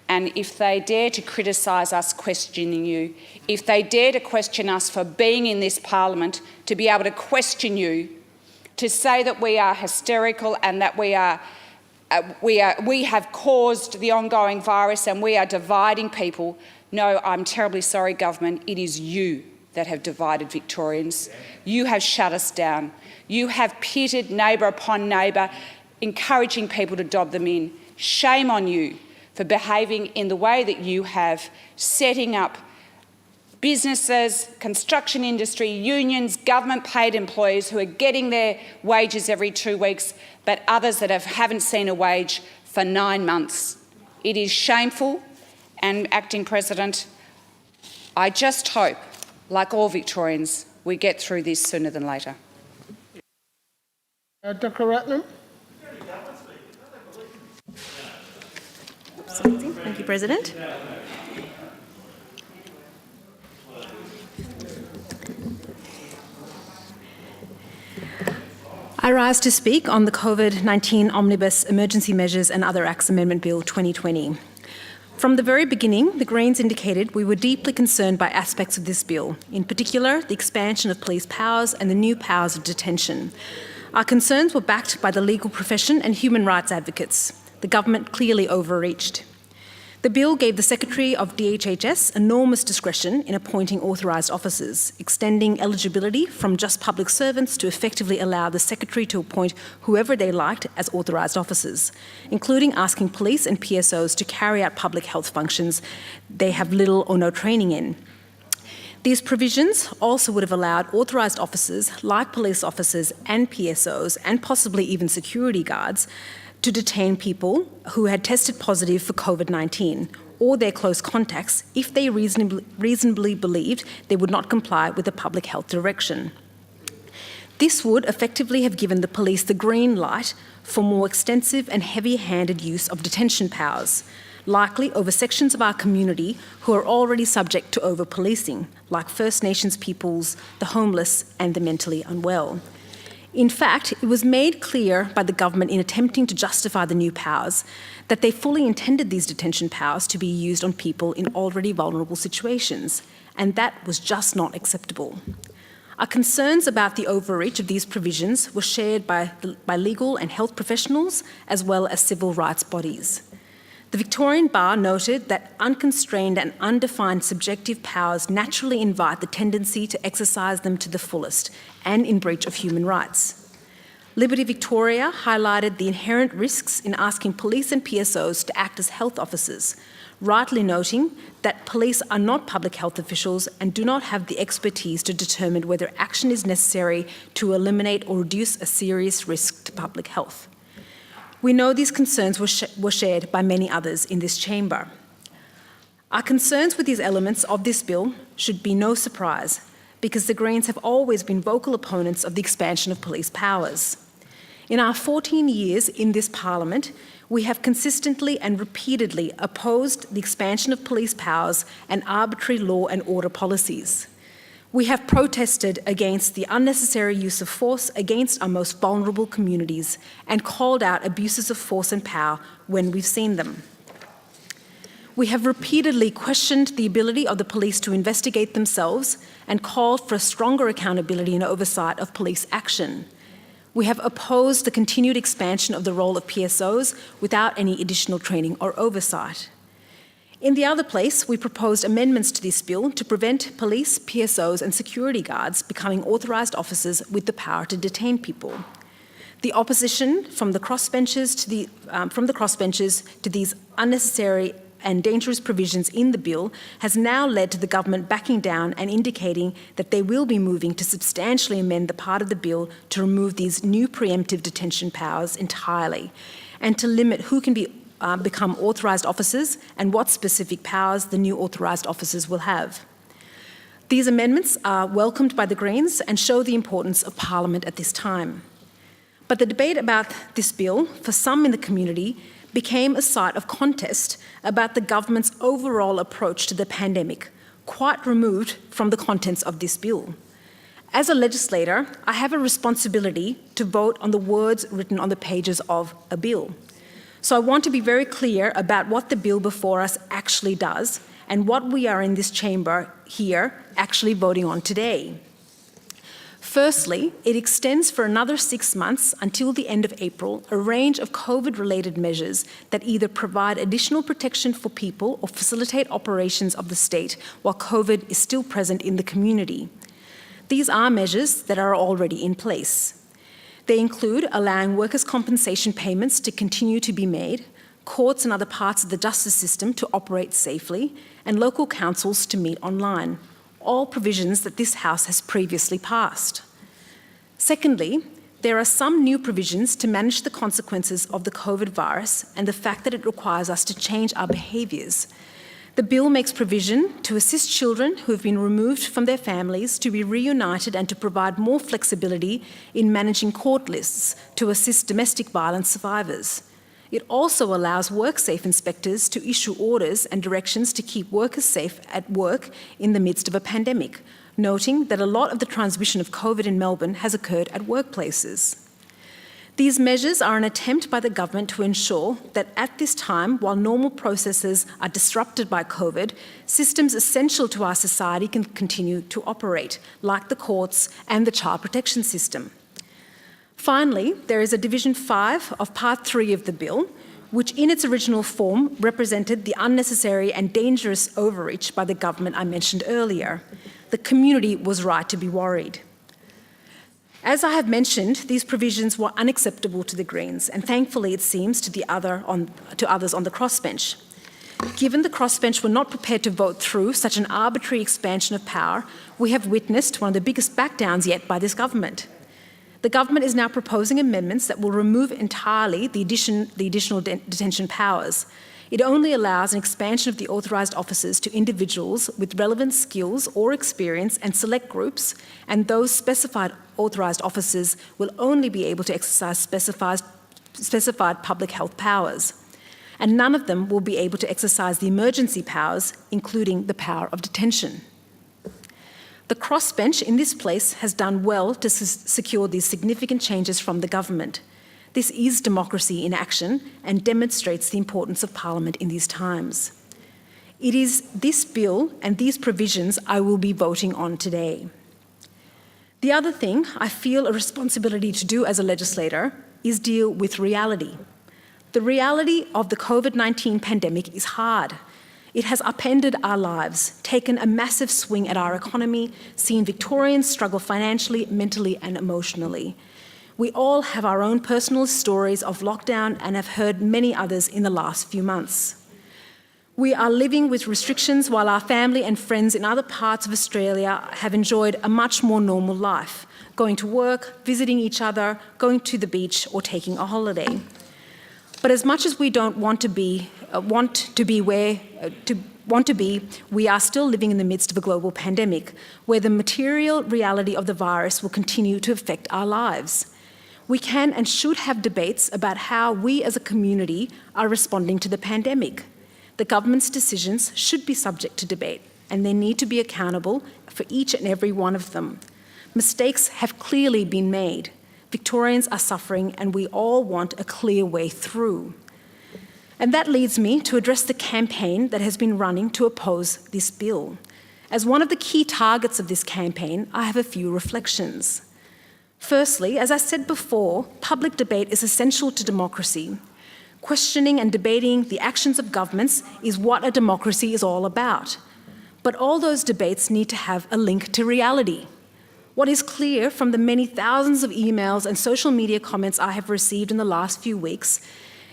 And if they dare to criticise us questioning you, if they dare to question us for being in this parliament, to be able to question you, to say that we are hysterical and that we have caused the ongoing virus and we are dividing people, no, I'm terribly sorry, government. It is you that have divided Victorians. You have shut us down. You have pitted neighbour upon neighbour, encouraging people to dob them in. Shame on you for behaving in the way that you have, setting up businesses, construction industry, unions, government-paid employees who are getting their wages every 2 weeks, but others that haven't seen a wage for 9 months. It is shameful, and Acting President, I just hope, like all Victorians, we get through this sooner than later. Dr. Ratnam. Thank you, President. I rise to speak on the COVID-19 Omnibus Emergency Measures and Other Acts Amendment Bill 2020. From the very beginning, the Greens indicated we were deeply concerned by aspects of this bill, in particular the expansion of police powers and the new powers of detention. Our concerns were backed by the legal profession and human rights advocates. The government clearly overreached. The bill gave the Secretary of DHHS enormous discretion in appointing authorised officers, extending eligibility from just public servants to effectively allow the Secretary to appoint whoever they liked as authorised officers, including asking police and PSOs to carry out public health functions they have little or no training in. These provisions also would have allowed authorised officers like police officers and PSOs, and possibly even security guards, to detain people who had tested positive for COVID-19 or their close contacts if they reasonably believed they would not comply with the public health direction. This would effectively have given the police the green light for more extensive and heavy-handed use of detention powers, likely over sections of our community who are already subject to over-policing, like First Nations peoples, the homeless and the mentally unwell. In fact, it was made clear by the government in attempting to justify the new powers that they fully intended these detention powers to be used on people in already vulnerable situations, and that was just not acceptable. Our concerns about the overreach of these provisions were shared by legal and health professionals as well as civil rights bodies. The Victorian Bar noted that unconstrained and undefined subjective powers naturally invite the tendency to exercise them to the fullest and in breach of human rights. Liberty Victoria highlighted the inherent risks in asking police and PSOs to act as health officers, rightly noting that police are not public health officials and do not have the expertise to determine whether action is necessary to eliminate or reduce a serious risk to public health. We know these concerns were shared by many others in this chamber. Our concerns with these elements of this bill should be no surprise, because the Greens have always been vocal opponents of the expansion of police powers. In our 14 years in this Parliament, we have consistently and repeatedly opposed the expansion of police powers and arbitrary law and order policies. We have protested against the unnecessary use of force against our most vulnerable communities and called out abuses of force and power when we've seen them. We have repeatedly questioned the ability of the police to investigate themselves and called for a stronger accountability and oversight of police action. We have opposed the continued expansion of the role of PSOs without any additional training or oversight. In the other place, we proposed amendments to this bill to prevent police, PSOs and security guards becoming authorised officers with the power to detain people. The opposition from the crossbenchers to these unnecessary and dangerous provisions in the bill has now led to the government backing down and indicating that they will be moving to substantially amend the part of the bill to remove these new preemptive detention powers entirely and to limit who can become authorised officers and what specific powers the new authorised officers will have. These amendments are welcomed by the Greens and show the importance of Parliament at this time. But the debate about this bill, for some in the community, became a site of contest about the government's overall approach to the pandemic, quite removed from the contents of this bill. As a legislator, I have a responsibility to vote on the words written on the pages of a bill. So I want to be very clear about what the bill before us actually does and what we are in this chamber here actually voting on today. Firstly, it extends for another 6 months until the end of April a range of COVID-related measures that either provide additional protection for people or facilitate operations of the state while COVID is still present in the community. These are measures that are already in place. They include allowing workers' compensation payments to continue to be made, courts and other parts of the justice system to operate safely, and local councils to meet online. All provisions that this House has previously passed. Secondly, there are some new provisions to manage the consequences of the COVID virus and the fact that it requires us to change our behaviours. The bill makes provision to assist children who have been removed from their families to be reunited and to provide more flexibility in managing court lists to assist domestic violence survivors. It also allows WorkSafe inspectors to issue orders and directions to keep workers safe at work in the midst of a pandemic, noting that a lot of the transmission of COVID in Melbourne has occurred at workplaces. These measures are an attempt by the government to ensure that at this time, while normal processes are disrupted by COVID, systems essential to our society can continue to operate, like the courts and the child protection system. Finally, there is a Division 5 of Part 3 of the bill, which in its original form represented the unnecessary and dangerous overreach by the government I mentioned earlier. The community was right to be worried. As I have mentioned, these provisions were unacceptable to the Greens, and thankfully it seems to others on the crossbench. Given the crossbench were not prepared to vote through such an arbitrary expansion of power, we have witnessed one of the biggest backdowns yet by this government. The government is now proposing amendments that will remove entirely the additional detention powers. It only allows an expansion of the authorised officers to individuals with relevant skills or experience and select groups, and those specified authorised officers will only be able to exercise specified public health powers. And none of them will be able to exercise the emergency powers, including the power of detention. The crossbench in this place has done well to secure these significant changes from the government. This is democracy in action and demonstrates the importance of Parliament in these times. It is this bill and these provisions I will be voting on today. The other thing I feel a responsibility to do as a legislator is deal with reality. The reality of the COVID-19 pandemic is hard. It has upended our lives, taken a massive swing at our economy, seen Victorians struggle financially, mentally and emotionally. We all have our own personal stories of lockdown and have heard many others in the last few months. We are living with restrictions while our family and friends in other parts of Australia have enjoyed a much more normal life, going to work, visiting each other, going to the beach or taking a holiday. But as much as we don't want to be, we are still living in the midst of a global pandemic where the material reality of the virus will continue to affect our lives. We can and should have debates about how we as a community are responding to the pandemic. The government's decisions should be subject to debate and they need to be accountable for each and every one of them. Mistakes have clearly been made. Victorians are suffering and we all want a clear way through. And that leads me to address the campaign that has been running to oppose this bill. As one of the key targets of this campaign, I have a few reflections. Firstly, as I said before, public debate is essential to democracy. Questioning and debating the actions of governments is what a democracy is all about. But all those debates need to have a link to reality. What is clear from the many thousands of emails and social media comments I have received in the last few weeks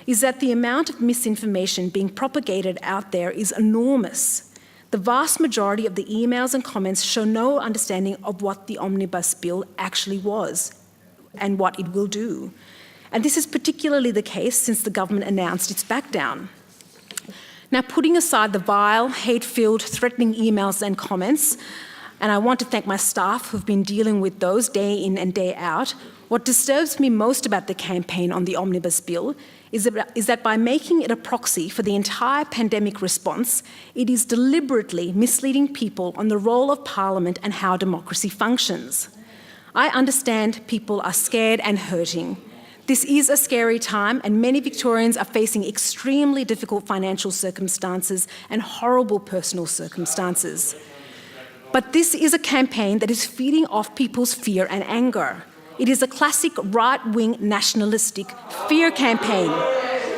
is that the amount of misinformation being propagated out there is enormous. The vast majority of the emails and comments show no understanding of what the Omnibus bill actually was and what it will do. And this is particularly the case since the government announced its backdown. Now, putting aside the vile, hate-filled, threatening emails and comments, and I want to thank my staff who've been dealing with those day in and day out, what disturbs me most about the campaign on the Omnibus bill is that by making it a proxy for the entire pandemic response, it is deliberately misleading people on the role of Parliament and how democracy functions. I understand people are scared and hurting. This is a scary time and many Victorians are facing extremely difficult financial circumstances and horrible personal circumstances. But this is a campaign that is feeding off people's fear and anger. It is a classic right-wing nationalistic fear campaign.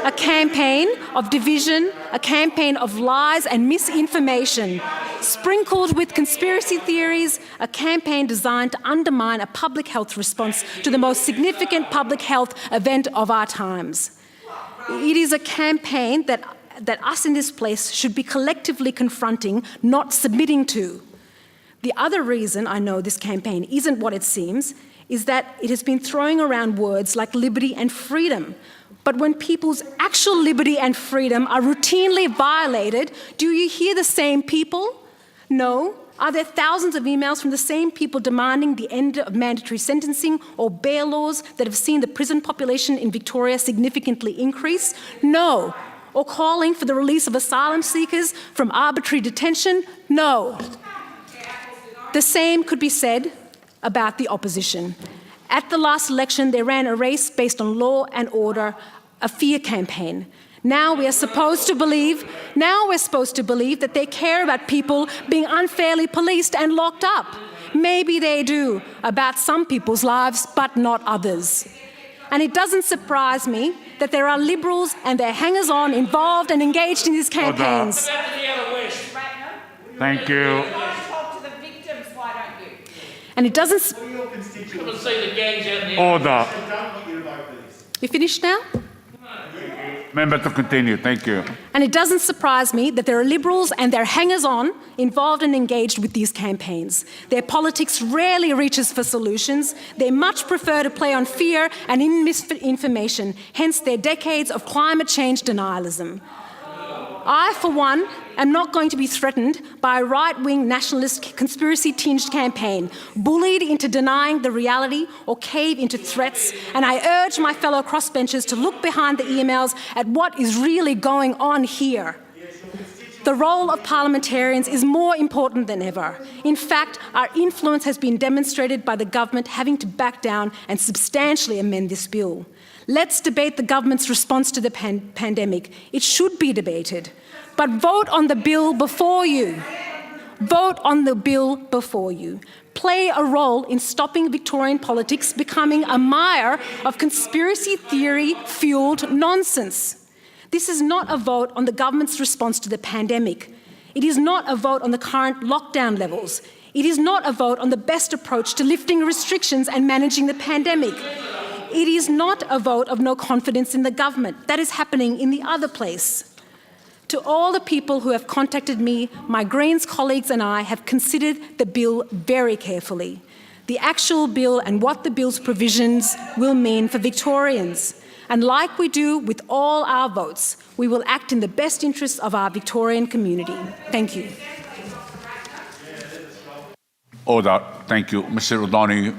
A campaign of division, a campaign of lies and misinformation, sprinkled with conspiracy theories, a campaign designed to undermine a public health response to the most significant public health event of our times. It is a campaign that us in this place should be collectively confronting, not submitting to. The other reason I know this campaign isn't what it seems is that it has been throwing around words like liberty and freedom. But when people's actual liberty and freedom are routinely violated, do you hear the same people? No. Are there thousands of emails from the same people demanding the end of mandatory sentencing or bail laws that have seen the prison population in Victoria significantly increase? No. Or calling for the release of asylum seekers from arbitrary detention? No. The same could be said about the opposition. At the last election, they ran a race based on law and order, a fear campaign. Now we're supposed to believe that they care about people being unfairly policed and locked up. Maybe they do about some people's lives, but not others. And it doesn't surprise me that there are Liberals and their hangers-on involved and engaged in these campaigns. Thank you. And it doesn't... Order. You finished now? Member to continue. Thank you. And it doesn't surprise me that there are Liberals and their hangers-on involved and engaged with these campaigns. Their politics rarely reaches for solutions. They much prefer to play on fear and misinformation, hence their decades of climate change denialism. I, for one, am not going to be threatened by a right-wing nationalist conspiracy-tinged campaign, bullied into denying the reality or cave into threats, and I urge my fellow crossbenchers to look behind the emails at what is really going on here. The role of parliamentarians is more important than ever. In fact, our influence has been demonstrated by the government having to back down and substantially amend this bill. Let's debate the government's response to the pandemic. It should be debated. But vote on the bill before you. vote on the bill before you. Play a role in stopping Victorian politics becoming a mire of conspiracy theory-fueled nonsense. This is not a vote on the government's response to the pandemic. It is not a vote on the current lockdown levels. It is not a vote on the best approach to lifting restrictions and managing the pandemic. It is not a vote of no confidence in the government. That is happening in the other place. To all the people who have contacted me, my Greens colleagues and I have considered the bill very carefully. The actual bill and what the bill's provisions will mean for Victorians. And like we do with all our votes, we will act in the best interests of our Victorian community. Thank you. Order. Thank you. Mr. Rodney.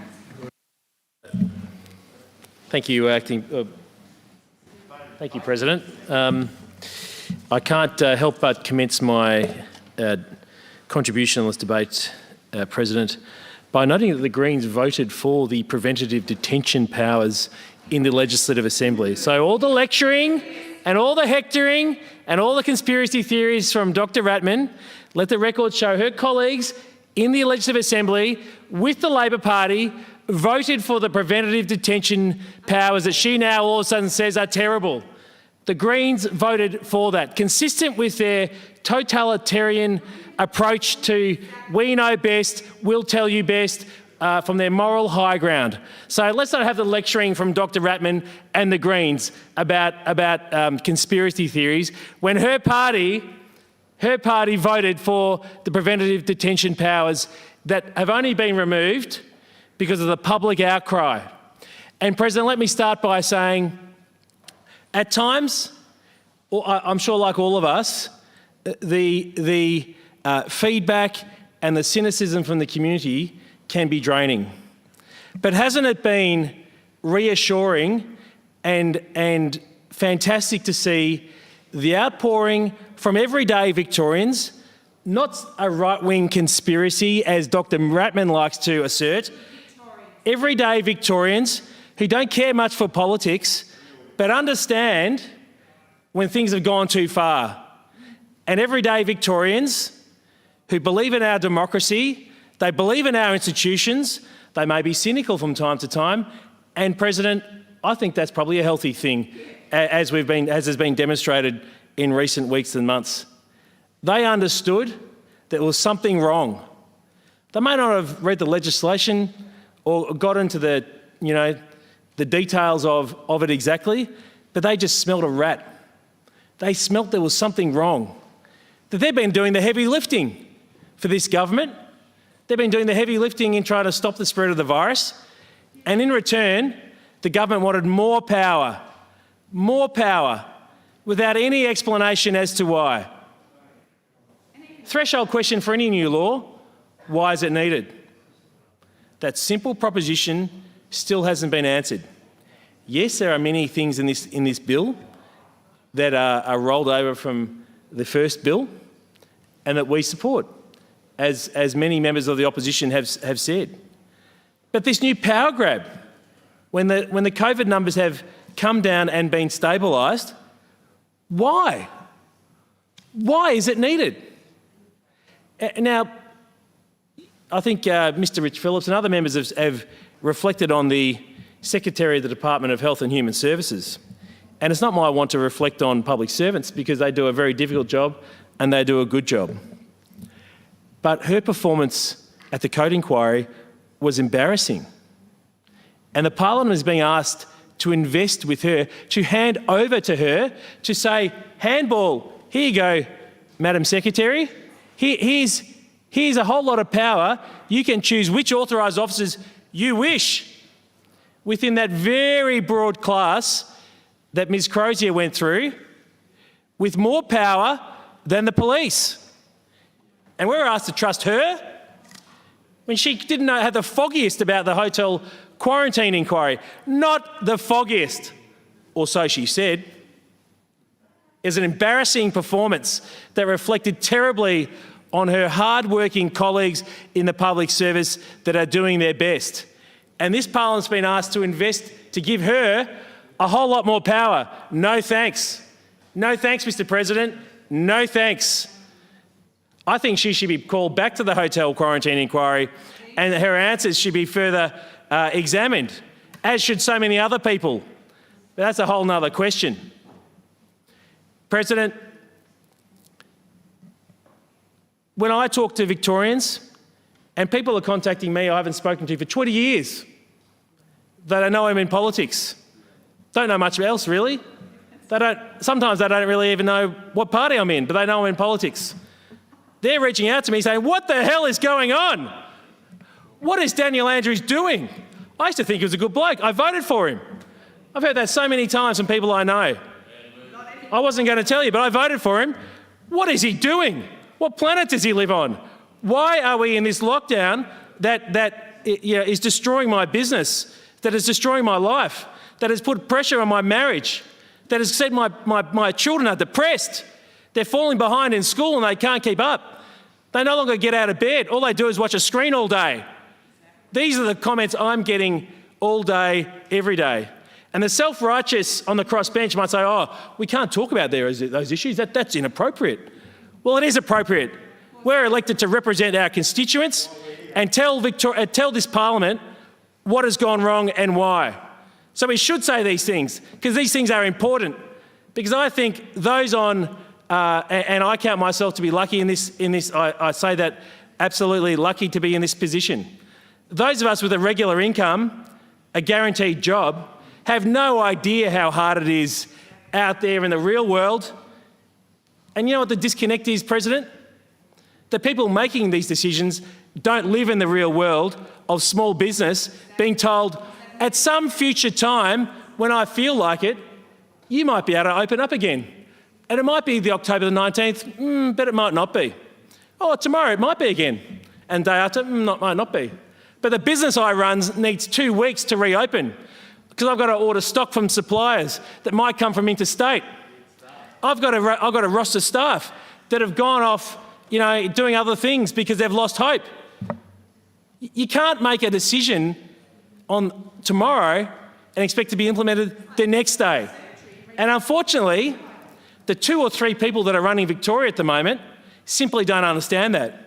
Thank you, Thank you, President. I can't help but commence my contribution on this debate, President, by noting that the Greens voted for the preventative detention powers in the Legislative Assembly. So all the lecturing and all the hectoring and all the conspiracy theories from Dr. Ratnam, let the record show her colleagues in the Legislative Assembly with the Labor Party voted for the preventative detention powers that she now all of a sudden says are terrible. The Greens voted for that, consistent with their totalitarian approach to we know best, we'll tell you best, from their moral high ground. So let's not have the lecturing from Dr. Ratnam and the Greens about conspiracy theories when her party voted for the preventative detention powers that have only been removed because of the public outcry. And President, let me start by saying, at times, I'm sure like all of us, the feedback and the cynicism from the community can be draining. But hasn't it been reassuring and fantastic to see the outpouring from everyday Victorians, not a right-wing conspiracy as Dr. Ratnam likes to assert, everyday Victorians who don't care much for politics but understand when things have gone too far. And everyday Victorians who believe in our democracy, they believe in our institutions, they may be cynical from time to time, and President, I think that's probably a healthy thing, as has been demonstrated in recent weeks and months. They understood that there was something wrong. They may not have read the legislation or got into the details of it exactly, but they just smelt a rat. They smelt there was something wrong. That they've been doing the heavy lifting for this government. They've been doing the heavy lifting in trying to stop the spread of the virus. And in return, the government wanted more power, without any explanation as to why. Threshold question for any new law, why is it needed? That simple proposition still hasn't been answered. Yes, there are many things in this bill that are rolled over from the first bill and that we support, as many members of the opposition have said. But this new power grab, when the COVID numbers have come down and been stabilised, why? Why is it needed? Now, I think Mr. Rich-Phillips and other members have reflected on the Secretary of the Department of Health and Human Services. And it's not my want to reflect on public servants because they do a very difficult job and they do a good job. But her performance at the Code Inquiry was embarrassing. And the Parliament is being asked to invest with her, to hand over to her, to say, handball, here you go, Madam Secretary. Here's a whole lot of power. You can choose which authorised officers you wish within that very broad class that Ms. Crozier went through, with more power than the police. And we're asked to trust her when she didn't have the foggiest about the hotel quarantine inquiry. Not the foggiest, or so she said. It was an embarrassing performance that reflected terribly on her hard-working colleagues in the public service that are doing their best. And this Parliament's been asked to invest, to give her a whole lot more power. No thanks. No thanks, Mr. President. No thanks. I think she should be called back to the hotel quarantine inquiry and her answers should be further examined, as should so many other people. But that's a whole nother question. President, when I talk to Victorians, and people are contacting me I haven't spoken to for 20 years, that I know I'm in politics, don't know much else really. Sometimes they don't really even know what party I'm in, but they know I'm in politics. They're reaching out to me saying, what the hell is going on? What is Daniel Andrews doing? I used to think he was a good bloke. I voted for him. I've heard that so many times from people I know. I wasn't going to tell you, but I voted for him. What is he doing? What planet does he live on? Why are we in this lockdown that is destroying my business, that is destroying my life, that has put pressure on my marriage, that has said my children are depressed? They're falling behind in school and they can't keep up. They no longer get out of bed. All they do is watch a screen all day. These are the comments I'm getting all day, every day. And the self-righteous on the crossbench might say, oh, we can't talk about those issues. That's inappropriate. Well, it is appropriate. We're elected to represent our constituents and tell this parliament what has gone wrong and why. So we should say these things because these things are important. Because I think those on, and I count myself to be lucky in this. I say that absolutely lucky to be in this position. Those of us with a regular income, a guaranteed job, have no idea how hard it is out there in the real world. And you know what the disconnect is, President? The people making these decisions don't live in the real world of small business being told, at some future time, when I feel like it, you might be able to open up again. And it might be the October the 19th, but it might not be. Oh, tomorrow it might be again. And day after, might not be. But the business I run needs 2 weeks to reopen because I've got to order stock from suppliers that might come from interstate. I've got to roster staff that have gone off, doing other things because they've lost hope. You can't make a decision on tomorrow and expect to be implemented the next day. And unfortunately, the 2 or 3 people that are running Victoria at the moment simply don't understand that.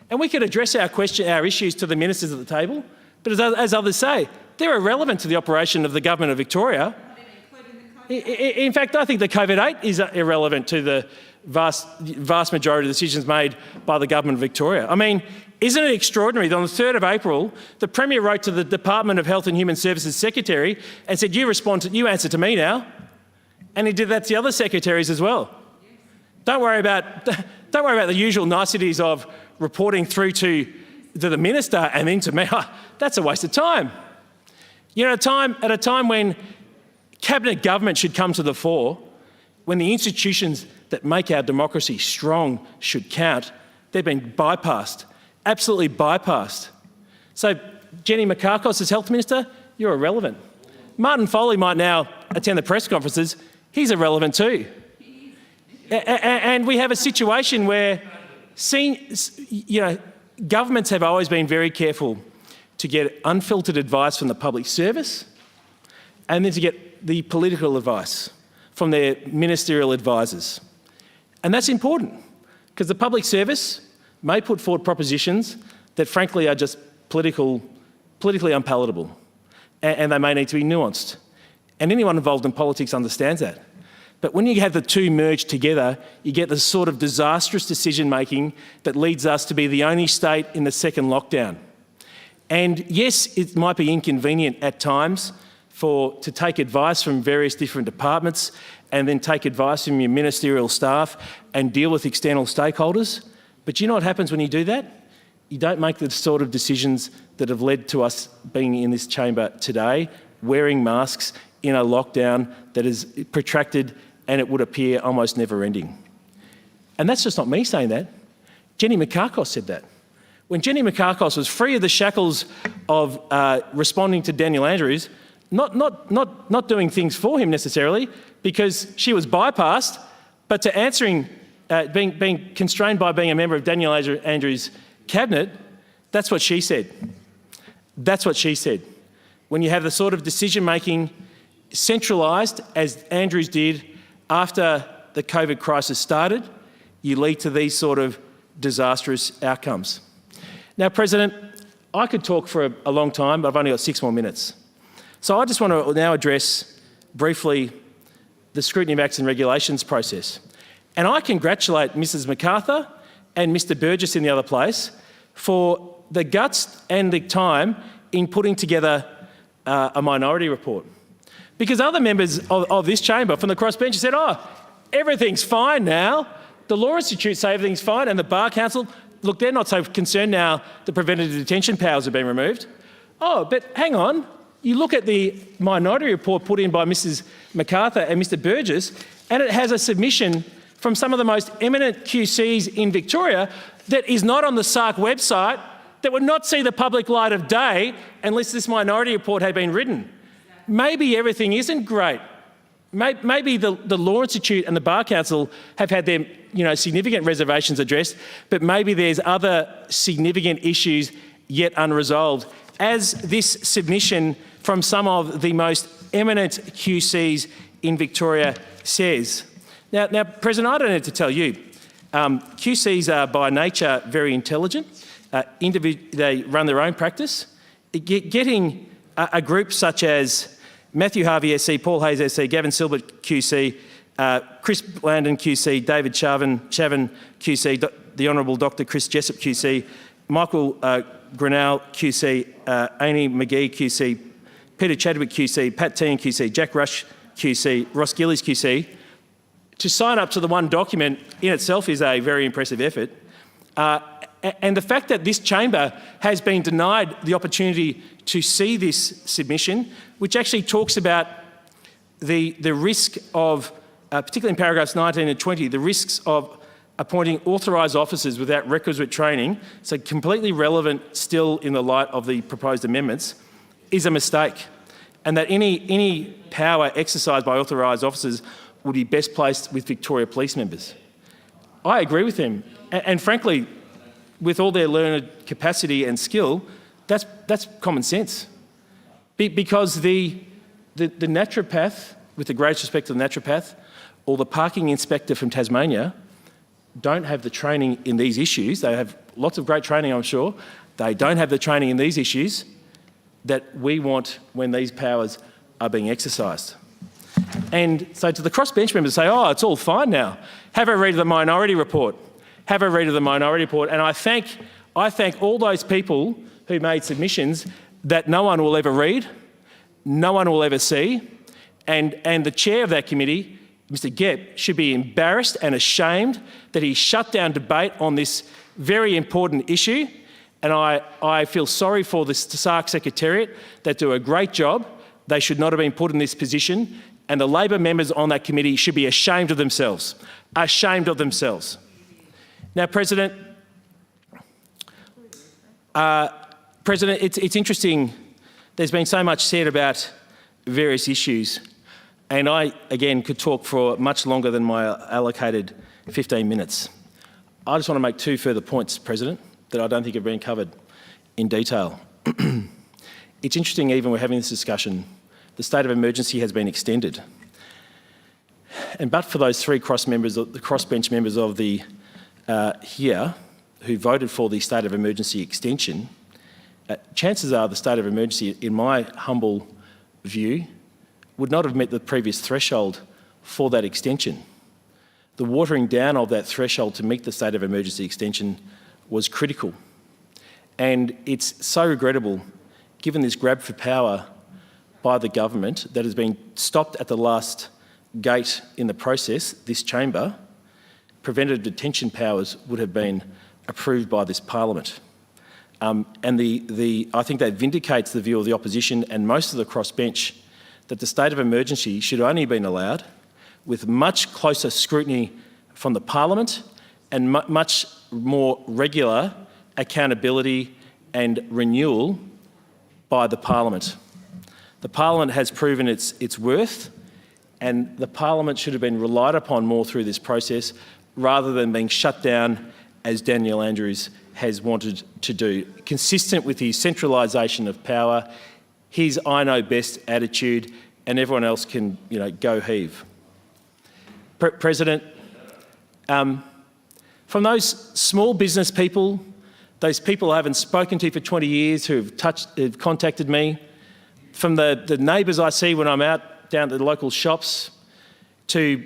And we could address our issues to the ministers at the table, but as others say, they're irrelevant to the operation of the government of Victoria. In fact, I think the COVID-8 is irrelevant to the vast majority of decisions made by the government of Victoria. I mean, isn't it extraordinary that on the 3rd of April, the Premier wrote to the Department of Health and Human Services Secretary and said, you answer to me now. And he did that to the other secretaries as well. Don't worry about the usual niceties of reporting through to the minister and then to me. That's a waste of time. At a time when cabinet government should come to the fore, when the institutions that make our democracy strong should count, they've been bypassed, absolutely bypassed. So Jenny Mikakos as Health Minister, you're irrelevant. Martin Foley might now attend the press conferences. He's irrelevant too. And we have a situation where governments have always been very careful to get unfiltered advice from the public service and then to get the political advice from their ministerial advisors. And that's important because the public service may put forward propositions that frankly are just politically unpalatable and they may need to be nuanced. And anyone involved in politics understands that. But when you have the two merged together, you get the sort of disastrous decision-making that leads us to be the only state in the second lockdown. And yes, it might be inconvenient at times to take advice from various different departments and then take advice from your ministerial staff and deal with external stakeholders. But you know what happens when you do that? You don't make the sort of decisions that have led to us being in this chamber today, wearing masks in a lockdown that is protracted and it would appear almost never-ending. And that's just not me saying that. Jenny Mikakos said that. When Jenny Mikakos was free of the shackles of responding to Daniel Andrews, not doing things for him necessarily, because she was bypassed, but to answering, being constrained by being a member of Daniel Andrews' cabinet, that's what she said. That's what she said. When you have the sort of decision-making centralised, as Andrews did after the COVID crisis started, you lead to these sort of disastrous outcomes. Now, President, I could talk for a long time, but I've only got 6 more minutes. So I just want to now address briefly the scrutiny of acts and regulations process. And I congratulate Mrs McArthur and Mr Burgess in the other place for the guts and the time in putting together a minority report. Because other members of this chamber from the crossbench said, oh, everything's fine now. The Law Institute say everything's fine, and the Bar Council, look, they're not so concerned now the preventative detention powers have been removed. Oh, but hang on. You look at the minority report put in by Mrs McArthur and Mr Burgess, and it has a submission from some of the most eminent QCs in Victoria that is not on the SARC website, that would not see the public light of day unless this minority report had been written. Maybe everything isn't great. Maybe the Law Institute and the Bar Council have had their significant reservations addressed, but maybe there's other significant issues yet unresolved, as this submission from some of the most eminent QCs in Victoria says. Now, President, I don't need to tell you, QCs are by nature very intelligent. They run their own practice. Getting a group such as Matthew Harvey SC, Paul Hayes SC, Gavin Silbert QC, Chris Blandon QC, David Chavan QC, the Honourable Dr Chris Jessup QC, Michael Grinnell QC, Amy McGee QC, Peter Chadwick QC, Pat Tean QC, Jack Rush QC, Ross Gillies QC, to sign up to the one document in itself is a very impressive effort. And the fact that this chamber has been denied the opportunity to see this submission, which actually talks about the risk of, particularly in paragraphs 19 and 20, the risks of appointing authorised officers without requisite training, so completely relevant still in the light of the proposed amendments, is a mistake. And that any power exercised by authorised officers would be best placed with Victoria Police members. I agree with him. And frankly, with all their learned capacity and skill, that's common sense. Because the naturopath, with the greatest respect to the naturopath, or the parking inspector from Tasmania, don't have the training in these issues. They have lots of great training, I'm sure. They don't have the training in these issues that we want when these powers are being exercised. And so to the crossbench members say, oh, it's all fine now. Have a read of the minority report. Have a read of the minority report. And I thank all those people who made submissions that no one will ever read, no one will ever see. And the chair of that committee, Mr Gepp, should be embarrassed and ashamed that he shut down debate on this very important issue. And I feel sorry for the SARC Secretariat that do a great job. They should not have been put in this position. And the Labor members on that committee should be ashamed of themselves. Ashamed of themselves. Now, President, it's interesting. There's been so much said about various issues. And I, again, could talk for much longer than my allocated 15 minutes. I just want to make 2 further points, President, that I don't think have been covered in detail. It's interesting, even we're having this discussion, the state of emergency has been extended. And but for those 3 crossbench members of the here who voted for the state of emergency extension, chances are the state of emergency, in my humble view, would not have met the previous threshold for that extension. The watering down of that threshold to meet the state of emergency extension was critical. And it's so regrettable, given this grab for power by the government that has been stopped at the last gate in the process, this chamber, preventative detention powers would have been approved by this parliament. And I think that vindicates the view of the opposition and most of the crossbench that the state of emergency should only have been allowed with much closer scrutiny from the parliament and much more regular accountability and renewal by the parliament. The parliament has proven its worth, and the parliament should have been relied upon more through this process rather than being shut down as Daniel Andrews has wanted to do, consistent with his centralisation of power, his I know best attitude, and everyone else can, go heave. President, from those small business people, those people I haven't spoken to for 20 years who've contacted me, from the neighbours I see when I'm out down to the local shops, to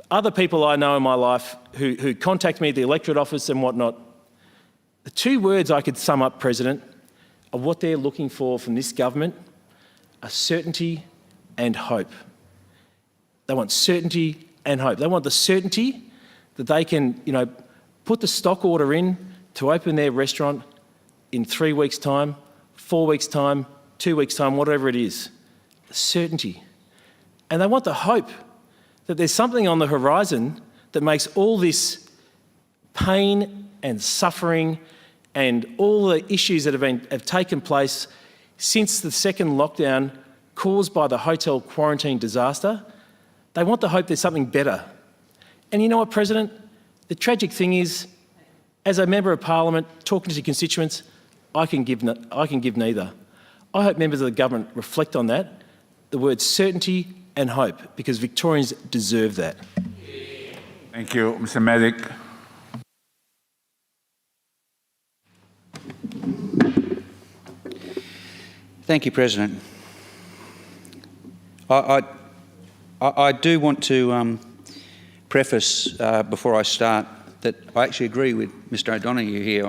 other people I know in my life who contact me at the electorate office and whatnot. The two words I could sum up, President, of what they're looking for from this government are certainty and hope. They want certainty and hope. They want the certainty that they can, put the stock order in to open their restaurant in 3 weeks' time, 4 weeks' time, 2 weeks' time, whatever it is. The certainty. And they want the hope that there's something on the horizon that makes all this pain and suffering and all the issues that have taken place since the second lockdown caused by the hotel quarantine disaster. They want the hope there's something better. And you know what, President? The tragic thing is, as a member of Parliament talking to constituents, I can give neither. I hope members of the government reflect on that, the words certainty and hope, because Victorians deserve that. Thank you, Mr. Meddick. Thank you, President. I do want to preface before I start that I actually agree with Mr. O'Donoghue here.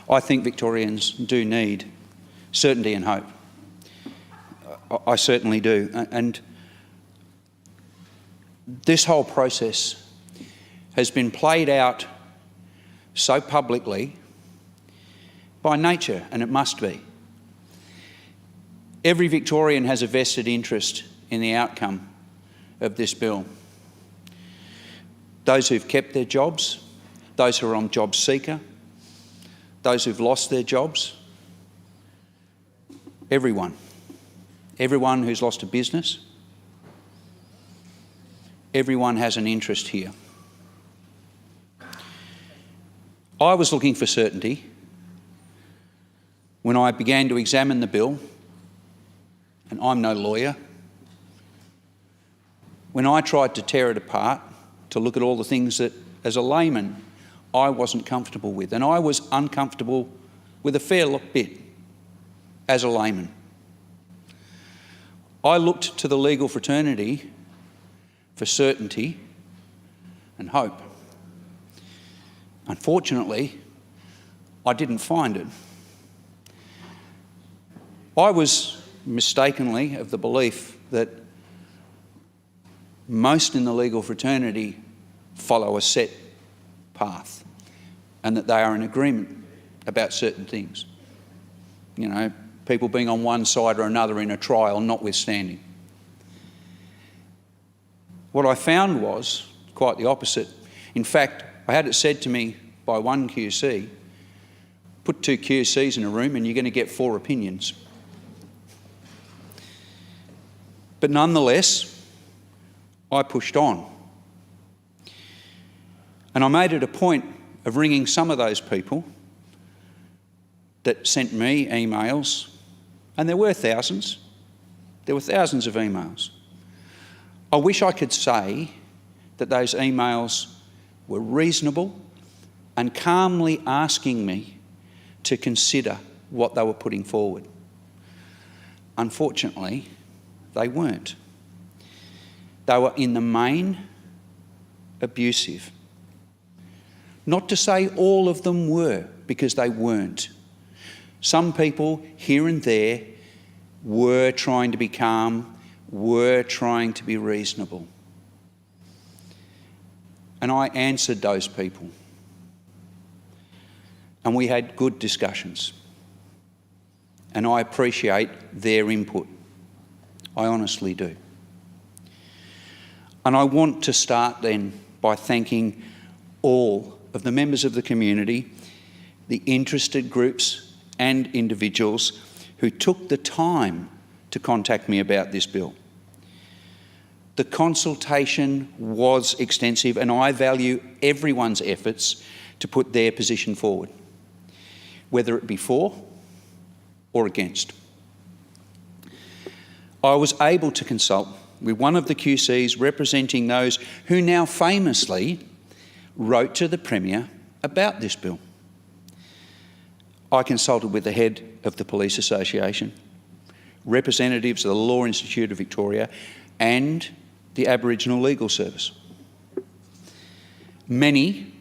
I think Victorians do need certainty and hope. I certainly do. And this whole process has been played out so publicly by nature, and it must be. Every Victorian has a vested interest in the outcome of this bill. Those who've kept their jobs, those who are on job seeker, those who've lost their jobs, everyone who's lost a business, everyone has an interest here. I was looking for certainty when I began to examine the bill, and I'm no lawyer. When I tried to tear it apart, to look at all the things that, as a layman, I wasn't comfortable with, and I was uncomfortable with a fair bit as a layman. I looked to the legal fraternity for certainty and hope. Unfortunately, I didn't find it. I was mistakenly of the belief that most in the legal fraternity follow a set path and that they are in agreement about certain things. You know, people being on one side or another in a trial notwithstanding. What I found was quite the opposite. In fact, I had it said to me by one QC, put two QCs in a room and you're going to get 4 opinions. But nonetheless, I pushed on. And I made it a point of ringing some of those people that sent me emails, and there were thousands. There were thousands of emails. I wish I could say that those emails were reasonable and calmly asking me to consider what they were putting forward. Unfortunately, they weren't. They were in the main abusive. Not to say all of them were, because they weren't. Some people here and there were trying to be calm, were trying to be reasonable. And I answered those people. And we had good discussions. And I appreciate their input. I honestly do. And I want to start then by thanking all of the members of the community, the interested groups and individuals who took the time to contact me about this bill. The consultation was extensive, and I value everyone's efforts to put their position forward, whether it be for or against. I was able to consult with one of the QCs representing those who now famously wrote to the Premier about this bill. I consulted with the head of the Police Association, representatives of the Law Institute of Victoria and the Aboriginal Legal Service. Many,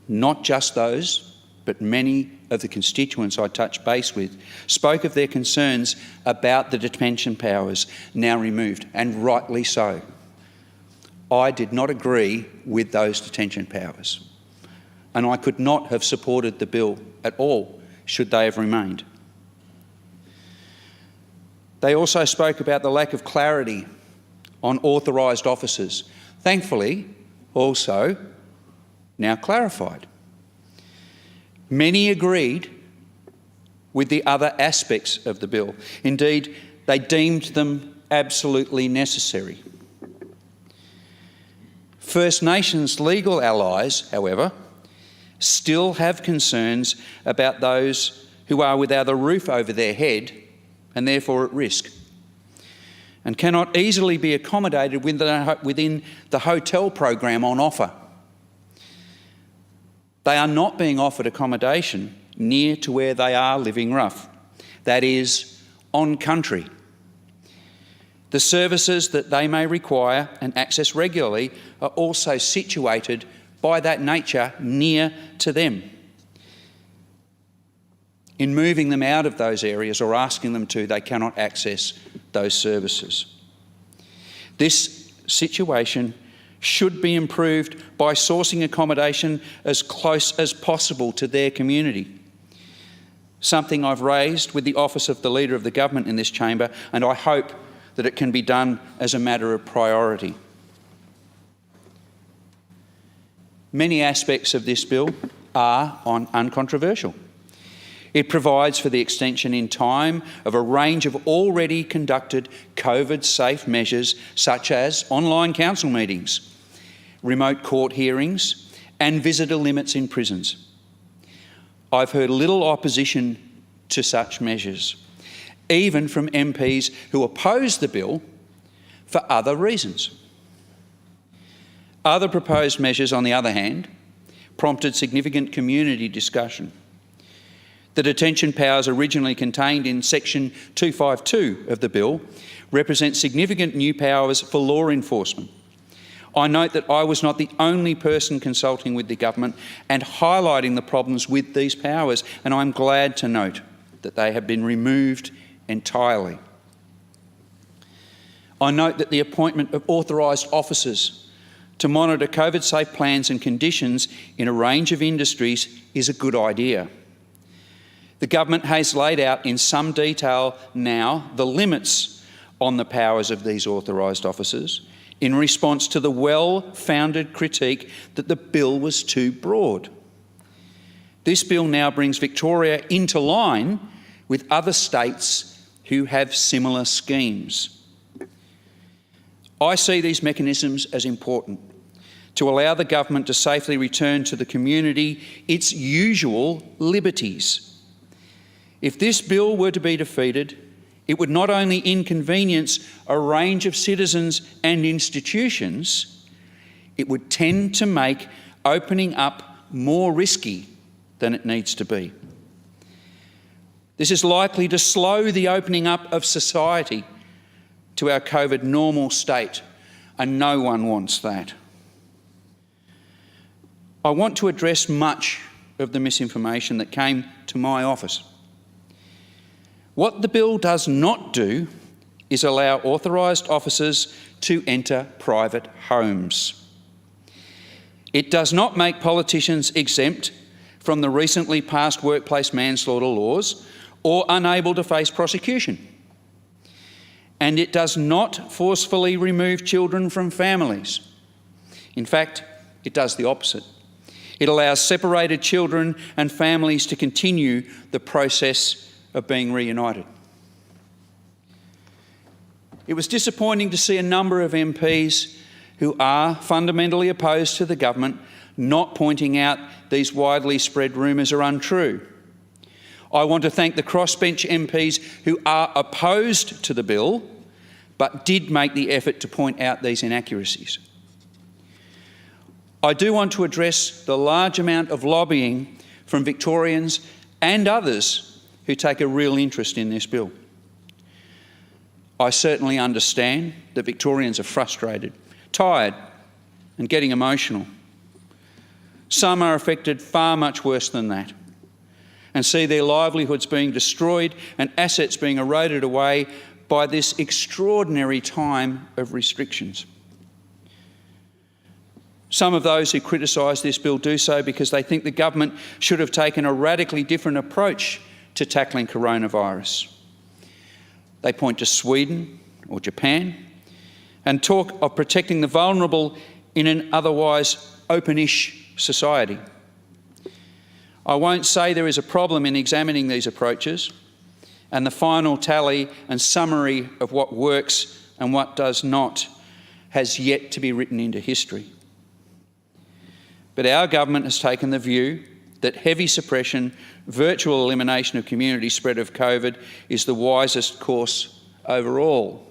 not just those, but many of the constituents I touched base with spoke of their concerns about the detention powers now removed, and rightly so. I did not agree with those detention powers, and I could not have supported the bill at all should they have remained. They also spoke about the lack of clarity on authorised officers, thankfully also now clarified. Many agreed with the other aspects of the bill. Indeed, they deemed them absolutely necessary. First Nations legal allies, however, still have concerns about those who are without a roof over their head and therefore at risk, and cannot easily be accommodated within the hotel program on offer. They are not being offered accommodation near to where they are living rough, that is, on country. The services that they may require and access regularly are also situated by that nature near to them. In moving them out of those areas or asking them to, they cannot access those services. This situation should be improved by sourcing accommodation as close as possible to their community, something I've raised with the Office of the Leader of the Government in this chamber, and I hope that it can be done as a matter of priority. Many aspects of this bill are uncontroversial. It provides for the extension in time of a range of already conducted COVID-safe measures such as online council meetings, remote court hearings and visitor limits in prisons. I've heard little opposition to such measures, even from MPs who oppose the bill for other reasons. Other proposed measures, on the other hand, prompted significant community discussion. The detention powers originally contained in Section 252 of the bill represent significant new powers for law enforcement. I note that I was not the only person consulting with the government and highlighting the problems with these powers, and I'm glad to note that they have been removed entirely. I note that the appointment of authorised officers to monitor COVID-safe plans and conditions in a range of industries is a good idea. The government has laid out in some detail now the limits on the powers of these authorised officers in response to the well-founded critique that the bill was too broad. This bill now brings Victoria into line with other states who have similar schemes. I see these mechanisms as important to allow the government to safely return to the community its usual liberties. If this bill were to be defeated, it would not only inconvenience a range of citizens and institutions, it would tend to make opening up more risky than it needs to be. This is likely to slow the opening up of society to our COVID normal state, and no one wants that. I want to address much of the misinformation that came to my office. What the bill does not do is allow authorised officers to enter private homes. It does not make politicians exempt from the recently passed workplace manslaughter laws or unable to face prosecution. And it does not forcefully remove children from families. In fact, it does the opposite. It allows separated children and families to continue the process of being reunited. It was disappointing to see a number of MPs who are fundamentally opposed to the government not pointing out these widely spread rumours are untrue. I want to thank the crossbench MPs who are opposed to the bill but did make the effort to point out these inaccuracies. I do want to address the large amount of lobbying from Victorians and others who take a real interest in this bill. I certainly understand that Victorians are frustrated, tired and getting emotional. Some are affected far much worse than that and see their livelihoods being destroyed and assets being eroded away by this extraordinary time of restrictions. Some of those who criticise this bill do so because they think the government should have taken a radically different approach to tackling coronavirus. They point to Sweden or Japan and talk of protecting the vulnerable in an otherwise open-ish society. I won't say there is a problem in examining these approaches, and the final tally and summary of what works and what does not has yet to be written into history. But our government has taken the view that heavy suppression, virtual elimination of community spread of COVID is the wisest course overall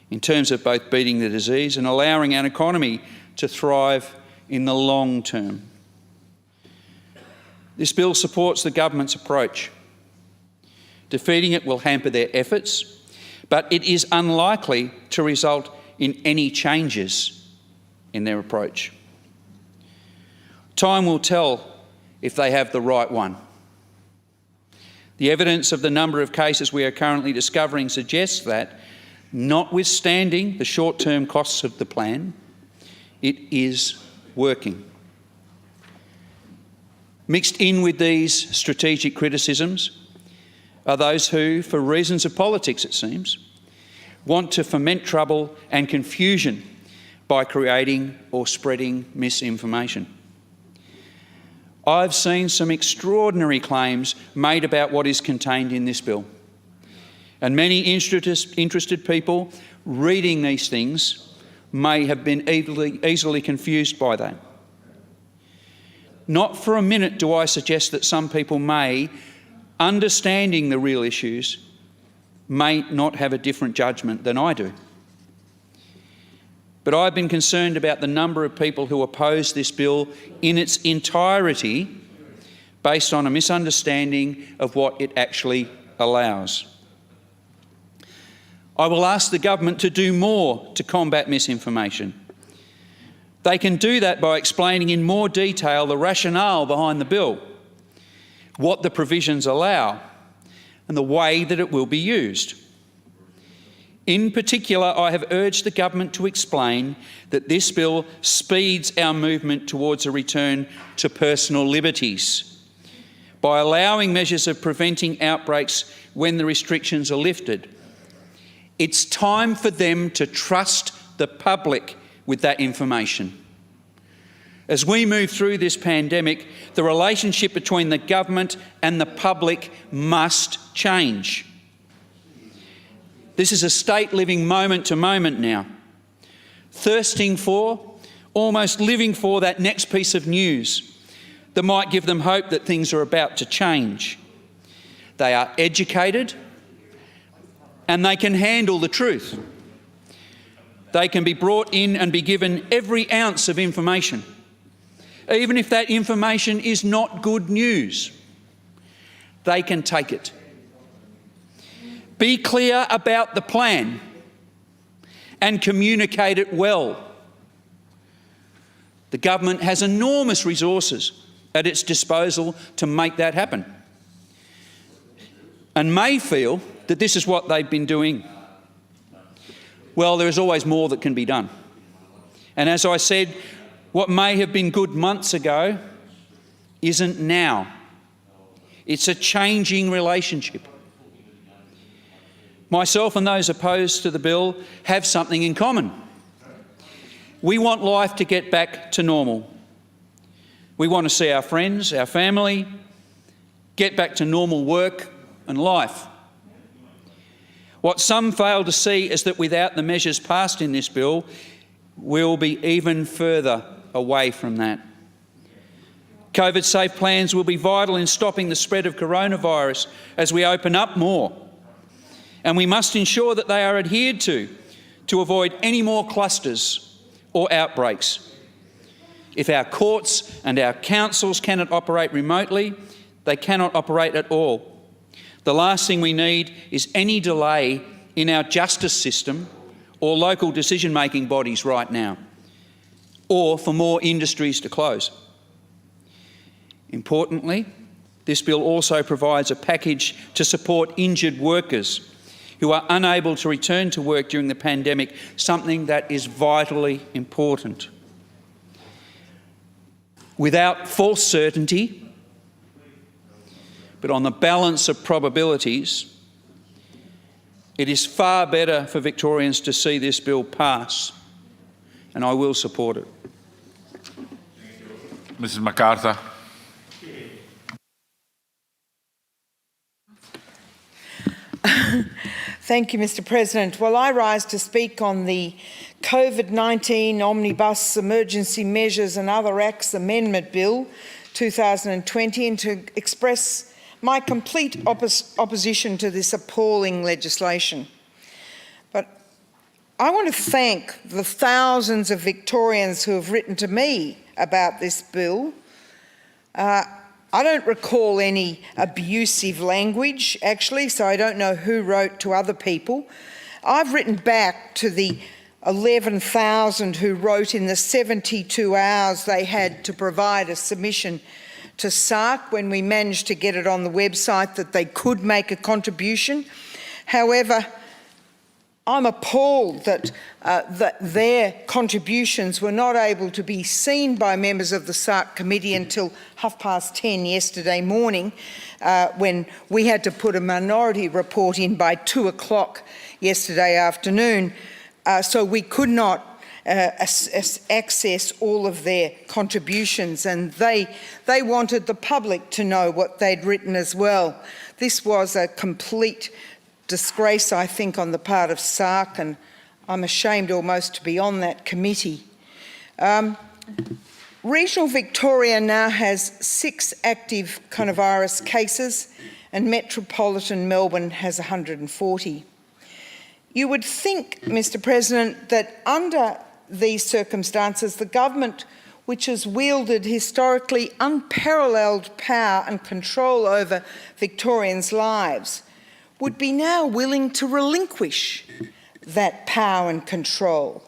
in terms of both beating the disease and allowing our economy to thrive in the long term. This bill supports the government's approach. Defeating it will hamper their efforts, but it is unlikely to result in any changes in their approach. Time will tell if they have the right one. The evidence of the number of cases we are currently discovering suggests that, notwithstanding the short-term costs of the plan, it is working. Mixed in with these strategic criticisms are those who, for reasons of politics it seems, want to foment trouble and confusion by creating or spreading misinformation. I've seen some extraordinary claims made about what is contained in this bill, and many interested people reading these things may have been easily confused by that. Not for a minute do I suggest that some people may, understanding the real issues, may not have a different judgment than I do. But I've been concerned about the number of people who oppose this bill in its entirety based on a misunderstanding of what it actually allows. I will ask the government to do more to combat misinformation. They can do that by explaining in more detail the rationale behind the bill, what the provisions allow, and the way that it will be used. In particular, I have urged the government to explain that this bill speeds our movement towards a return to personal liberties by allowing measures of preventing outbreaks when the restrictions are lifted. It's time for them to trust the public with that information. As we move through this pandemic, the relationship between the government and the public must change. This is a state living moment to moment now, thirsting for, almost living for that next piece of news that might give them hope that things are about to change. They are educated and they can handle the truth. They can be brought in and be given every ounce of information, even if that information is not good news. They can take it. Be clear about the plan and communicate it well. The government has enormous resources at its disposal to make that happen, and may feel that this is what they've been doing. Well, there is always more that can be done. And as I said, what may have been good months ago isn't now. It's a changing relationship. Myself and those opposed to the bill have something in common. We want life to get back to normal. We want to see our friends, our family, get back to normal work and life. What some fail to see is that without the measures passed in this bill, we'll be even further away from that. COVID-safe plans will be vital in stopping the spread of coronavirus as we open up more. And we must ensure that they are adhered to avoid any more clusters or outbreaks. If our courts and our councils cannot operate remotely, they cannot operate at all. The last thing we need is any delay in our justice system or local decision-making bodies right now, or for more industries to close. Importantly, this bill also provides a package to support injured workers who are unable to return to work during the pandemic, something that is vitally important. Without false certainty, but on the balance of probabilities, it is far better for Victorians to see this bill pass, and I will support it. Mrs McArthur. Thank you, Mr President. Well, I rise to speak on the COVID-19 Omnibus Emergency Measures and Other Acts Amendment Bill 2020 and to express my complete opposition to this appalling legislation. But I want to thank the thousands of Victorians who have written to me about this bill. I don't recall any abusive language, actually, so I don't know who wrote to other people. I've written back to the 11,000 who wrote in the 72 hours they had to provide a submission to SARC when we managed to get it on the website that they could make a contribution. However, I'm appalled that their contributions were not able to be seen by members of the SARC committee until 10:30 yesterday morning, when we had to put a minority report in by 2 o'clock yesterday afternoon. So we could not access all of their contributions, and they wanted the public to know what they'd written as well. This was a complete disgrace, I think, on the part of SARC, and I'm ashamed almost to be on that committee. Regional Victoria now has 6 active coronavirus cases, and metropolitan Melbourne has 140. You would think, Mr President, that under these circumstances, the government, which has wielded historically unparalleled power and control over Victorians' lives, would be now willing to relinquish that power and control.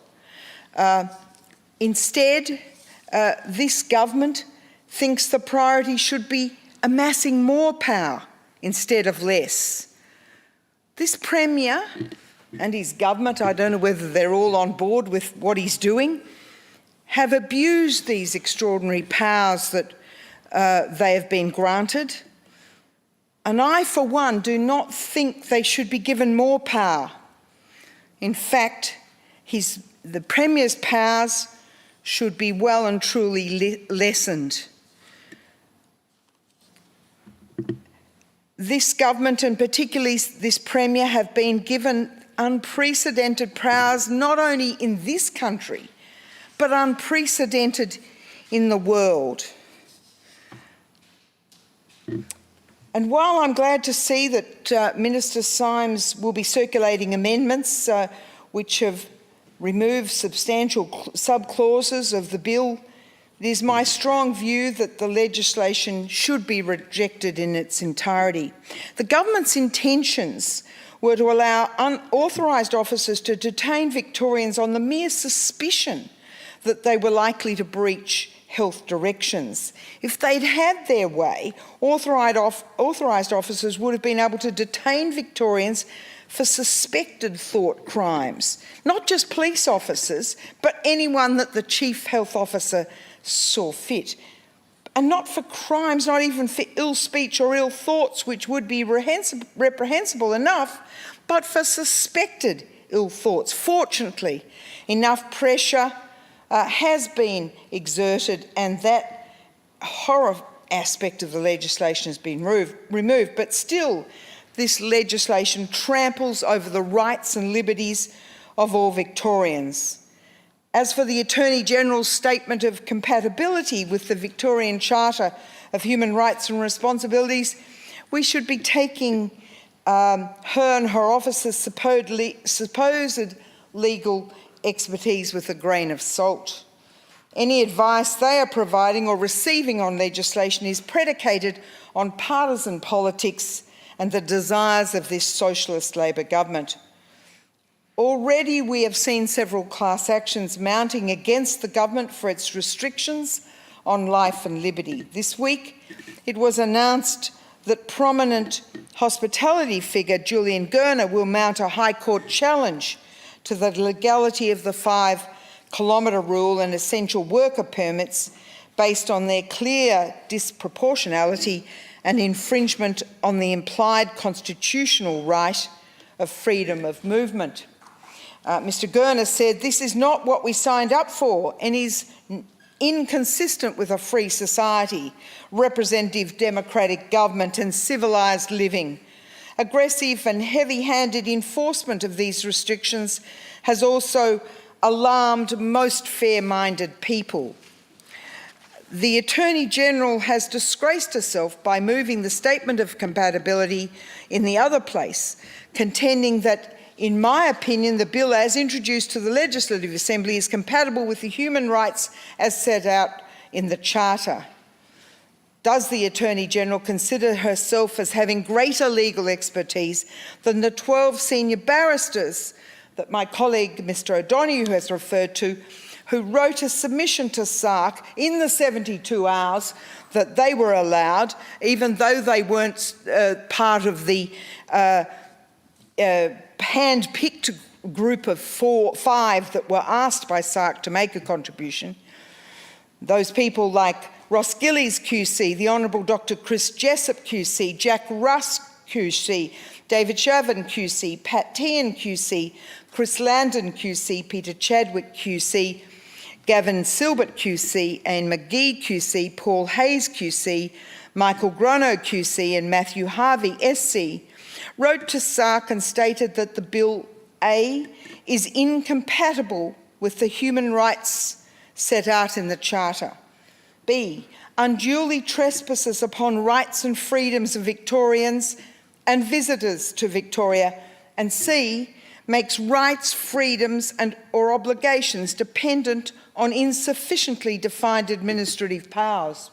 Instead, this government thinks the priority should be amassing more power instead of less. This Premier and his government, I don't know whether they're all on board with what he's doing, have abused these extraordinary powers that they have been granted. And I, for one, do not think they should be given more power. In fact, the Premier's powers should be well and truly lessened. This government, and particularly this Premier, have been given unprecedented powers not only in this country, but unprecedented in the world. And while I'm glad to see that Minister Symes will be circulating amendments which have removed substantial subclauses of the bill, it is my strong view that the legislation should be rejected in its entirety. The government's intentions were to allow unauthorised officers to detain Victorians on the mere suspicion that they were likely to breach health directions. If they'd had their way, authorised officers would have been able to detain Victorians for suspected thought crimes, not just police officers, but anyone that the Chief Health Officer saw fit. And not for crimes, not even for ill speech or ill thoughts, which would be reprehensible enough, but for suspected ill thoughts. Fortunately, enough pressure has been exerted, and that horror aspect of the legislation has been removed. But still, this legislation tramples over the rights and liberties of all Victorians. As for the Attorney-General's statement of compatibility with the Victorian Charter of Human Rights and Responsibilities, we should be taking her and her officer's supposed legal expertise with a grain of salt. any advice they are providing or receiving on legislation is predicated on partisan politics and the desires of this socialist Labor government. Already we have seen several class actions mounting against the government for its restrictions on life and liberty. This week it was announced that prominent hospitality figure Julian Gurner will mount a High Court challenge to the legality of the 5-kilometre rule and essential worker permits based on their clear disproportionality and infringement on the implied constitutional right of freedom of movement. Mr Gurner said, "This is not what we signed up for and is inconsistent with a free society, representative democratic government and civilised living. Aggressive and heavy-handed enforcement of these restrictions has also alarmed most fair-minded people. The Attorney-General has disgraced herself by moving the statement of compatibility in the other place, contending that, in my opinion, the bill as introduced to the Legislative Assembly is compatible with the human rights as set out in the Charter. Does the Attorney-General consider herself as having greater legal expertise than the 12 senior barristers that my colleague Mr O'Donoghue has referred to, who wrote a submission to SARC in the 72 hours that they were allowed, even though they weren't part of the hand-picked group of 5 that were asked by SARC to make a contribution? Those people like Ross Gillies QC, the Honourable Dr Chris Jessup QC, Jack Rusk QC, David Chauvin QC, Patten QC, Chris Landon QC, Peter Chadwick QC, Gavin Silbert QC, Anne McGee QC, Paul Hayes QC, Michael Grono QC and Matthew Harvey SC wrote to SARC and stated that the bill A is incompatible with the human rights set out in the Charter. B, unduly trespasses upon rights and freedoms of Victorians and visitors to Victoria. And C, makes rights, freedoms or obligations dependent on insufficiently defined administrative powers.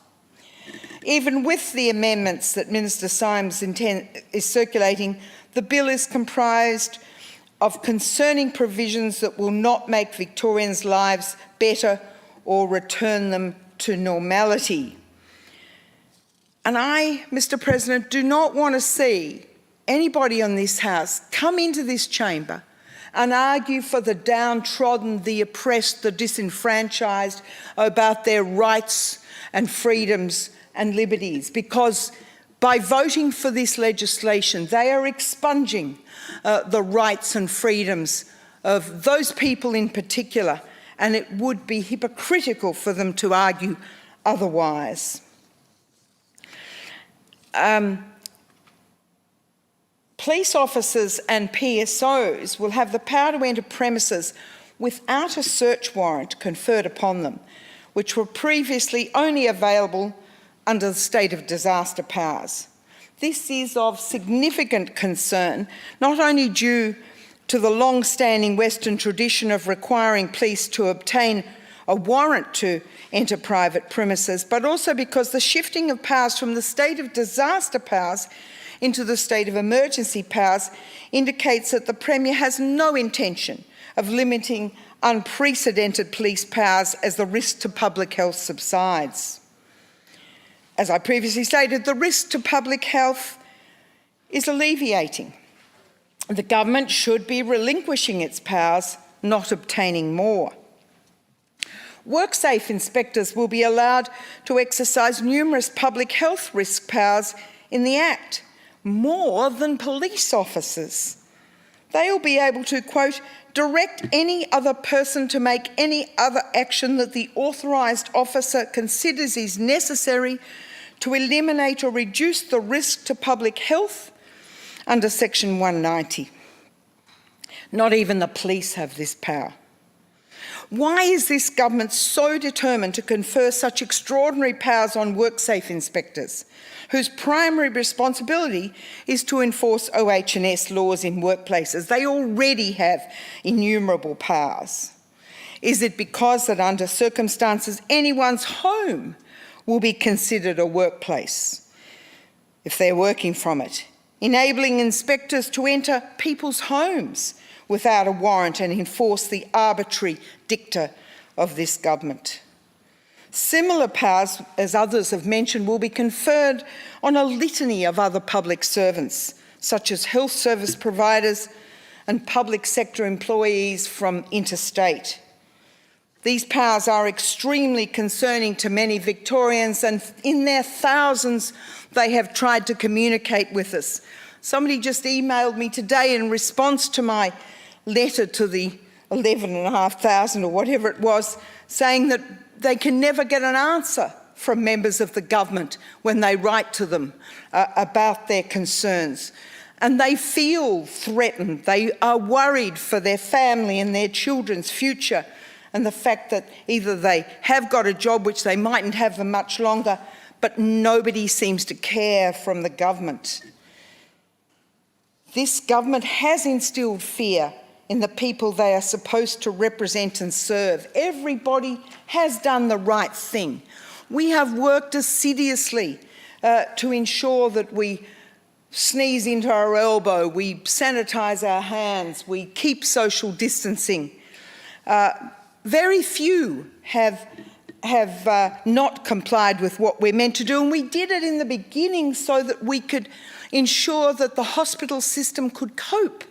Even with the amendments that Minister Symes is circulating, the bill is comprised of concerning provisions that will not make Victorians' lives better or return them to normality. And I, Mr President, do not want to see anybody on this House come into this chamber and argue for the downtrodden, the oppressed, the disenfranchised about their rights and freedoms and liberties, because by voting for this legislation, they are expunging the rights and freedoms of those people in particular, and it would be hypocritical for them to argue otherwise. Police officers and PSOs will have the power to enter premises without a search warrant conferred upon them, which were previously only available under the state of disaster powers. This is of significant concern, not only due to the long-standing Western tradition of requiring police to obtain a warrant to enter private premises, but also because the shifting of powers from the state of disaster powers into the state of emergency powers indicates that the Premier has no intention of limiting unprecedented police powers as the risk to public health subsides. As I previously stated, the risk to public health is alleviating. The government should be relinquishing its powers, not obtaining more. WorkSafe inspectors will be allowed to exercise numerous public health risk powers in the Act, more than police officers. They will be able to, quote, direct any other person to make any other action that the authorised officer considers is necessary to eliminate or reduce the risk to public health under Section 190. Not even the police have this power. Why is this government so determined to confer such extraordinary powers on WorkSafe inspectors, whose primary responsibility is to enforce OH&S laws in workplaces? They already have innumerable powers. Is it because that under circumstances anyone's home will be considered a workplace if they're working from it? Enabling inspectors to enter people's homes without a warrant and enforce the arbitrary dicta of this government. Similar powers, as others have mentioned, will be conferred on a litany of other public servants, such as health service providers and public sector employees from interstate. These powers are extremely concerning to many Victorians, and in their thousands they have tried to communicate with us. Somebody just emailed me today in response to my letter to the 11,500 or whatever it was, saying that they can never get an answer from members of the government when they write to them about their concerns. And they feel threatened. They are worried for their family and their children's future, and the fact that either they have got a job, which they mightn't have for much longer, but nobody seems to care from the government. This government has instilled fear in the people they are supposed to represent and serve. Everybody has done the right thing. We have worked assiduously to ensure that we sneeze into our elbow, we sanitise our hands, we keep social distancing. Very few have not complied with what we're meant to do, and we did it in the beginning so that we could ensure that the hospital system could cope.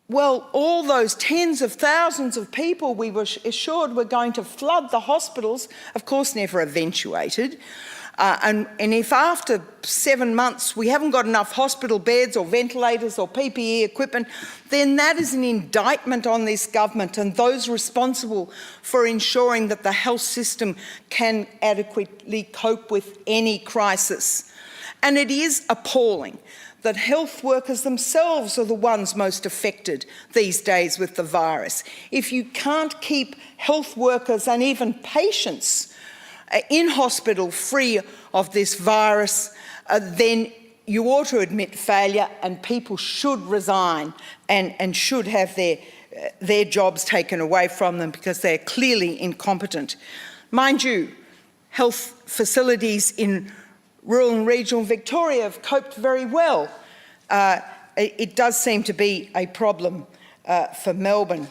Well, all those tens of thousands of people we were assured were going to flood the hospitals, of course never eventuated. And if after 7 months we haven't got enough hospital beds or ventilators or PPE equipment, then that is an indictment on this government and those responsible for ensuring that the health system can adequately cope with any crisis. And it is appalling that health workers themselves are the ones most affected these days with the virus. If you can't keep health workers and even patients in hospital free of this virus, then you ought to admit failure and people should resign and should have their jobs taken away from them because they're clearly incompetent. Mind you, health facilities in rural and regional Victoria have coped very well. It does seem to be a problem for Melbourne.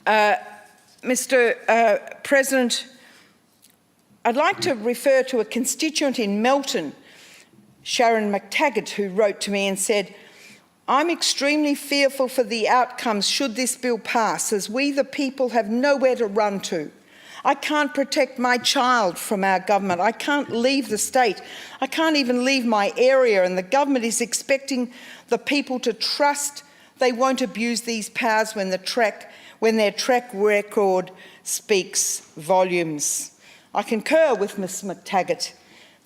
Mr. President, I'd like to refer to a constituent in Melton, Sharon McTaggart, who wrote to me and said, "I'm extremely fearful for the outcomes should this bill pass, as we the people have nowhere to run to. I can't protect my child from our government. I can't leave the state. I can't even leave my area, and the government is expecting the people to trust they won't abuse these powers when their track record speaks volumes." I concur with Ms McTaggart.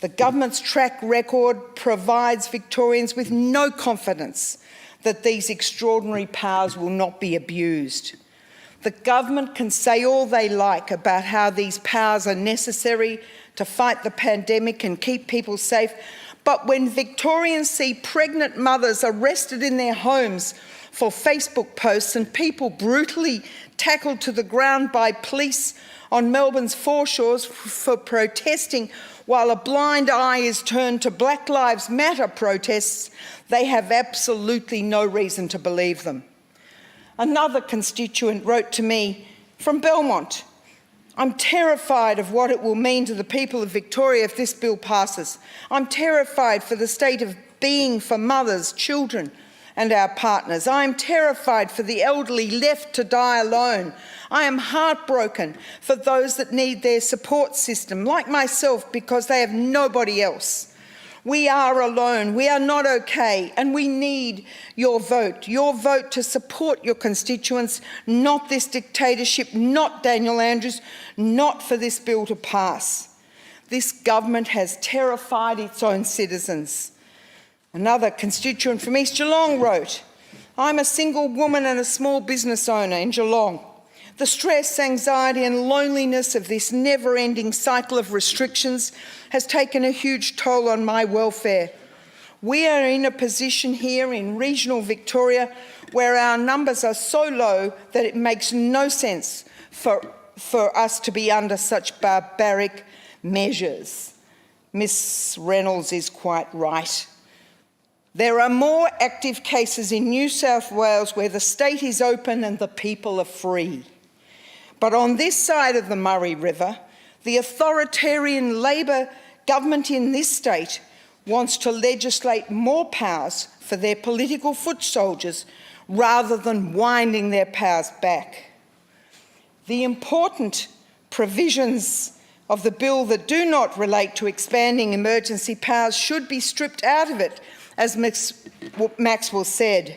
The government's track record provides Victorians with no confidence that these extraordinary powers will not be abused. The government can say all they like about how these powers are necessary to fight the pandemic and keep people safe, but when Victorians see pregnant mothers arrested in their homes for Facebook posts and people brutally tackled to the ground by police on Melbourne's foreshores for protesting while a blind eye is turned to Black Lives Matter protests, they have absolutely no reason to believe them. Another constituent wrote to me from Belmont, "I'm terrified of what it will mean to the people of Victoria if this bill passes. I'm terrified for the state of being for mothers, children and our partners. I am terrified for the elderly left to die alone. I am heartbroken for those that need their support system, like myself, because they have nobody else. We are alone, we are not okay, and we need your vote to support your constituents, not this dictatorship, not Daniel Andrews, not for this bill to pass. This government has terrified its own citizens." Another constituent from East Geelong wrote, "I'm a single woman and a small business owner in Geelong. The stress, anxiety and loneliness of this never-ending cycle of restrictions has taken a huge toll on my welfare. We are in a position here in regional Victoria where our numbers are so low that it makes no sense for us to be under such barbaric measures. Miss Reynolds is quite right. There are more active cases in New South Wales where the state is open and the people are free. But on this side of the Murray River, the authoritarian Labor government in this state wants to legislate more powers for their political foot soldiers rather than winding their powers back. The important provisions of the bill that do not relate to expanding emergency powers should be stripped out of it, as Maxwell said,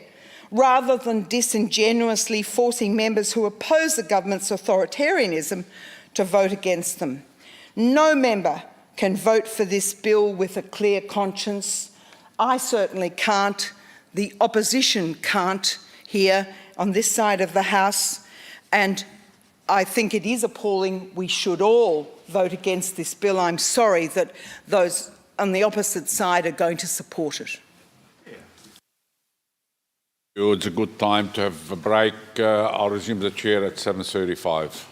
rather than disingenuously forcing members who oppose the government's authoritarianism to vote against them. No member can vote for this bill with a clear conscience. I certainly can't. The opposition can't here on this side of the House. And I think it is appalling. We should all vote against this bill. I'm sorry that those on the opposite side are going to support it. It's a good time to have a break. I'll resume the chair at 7:35.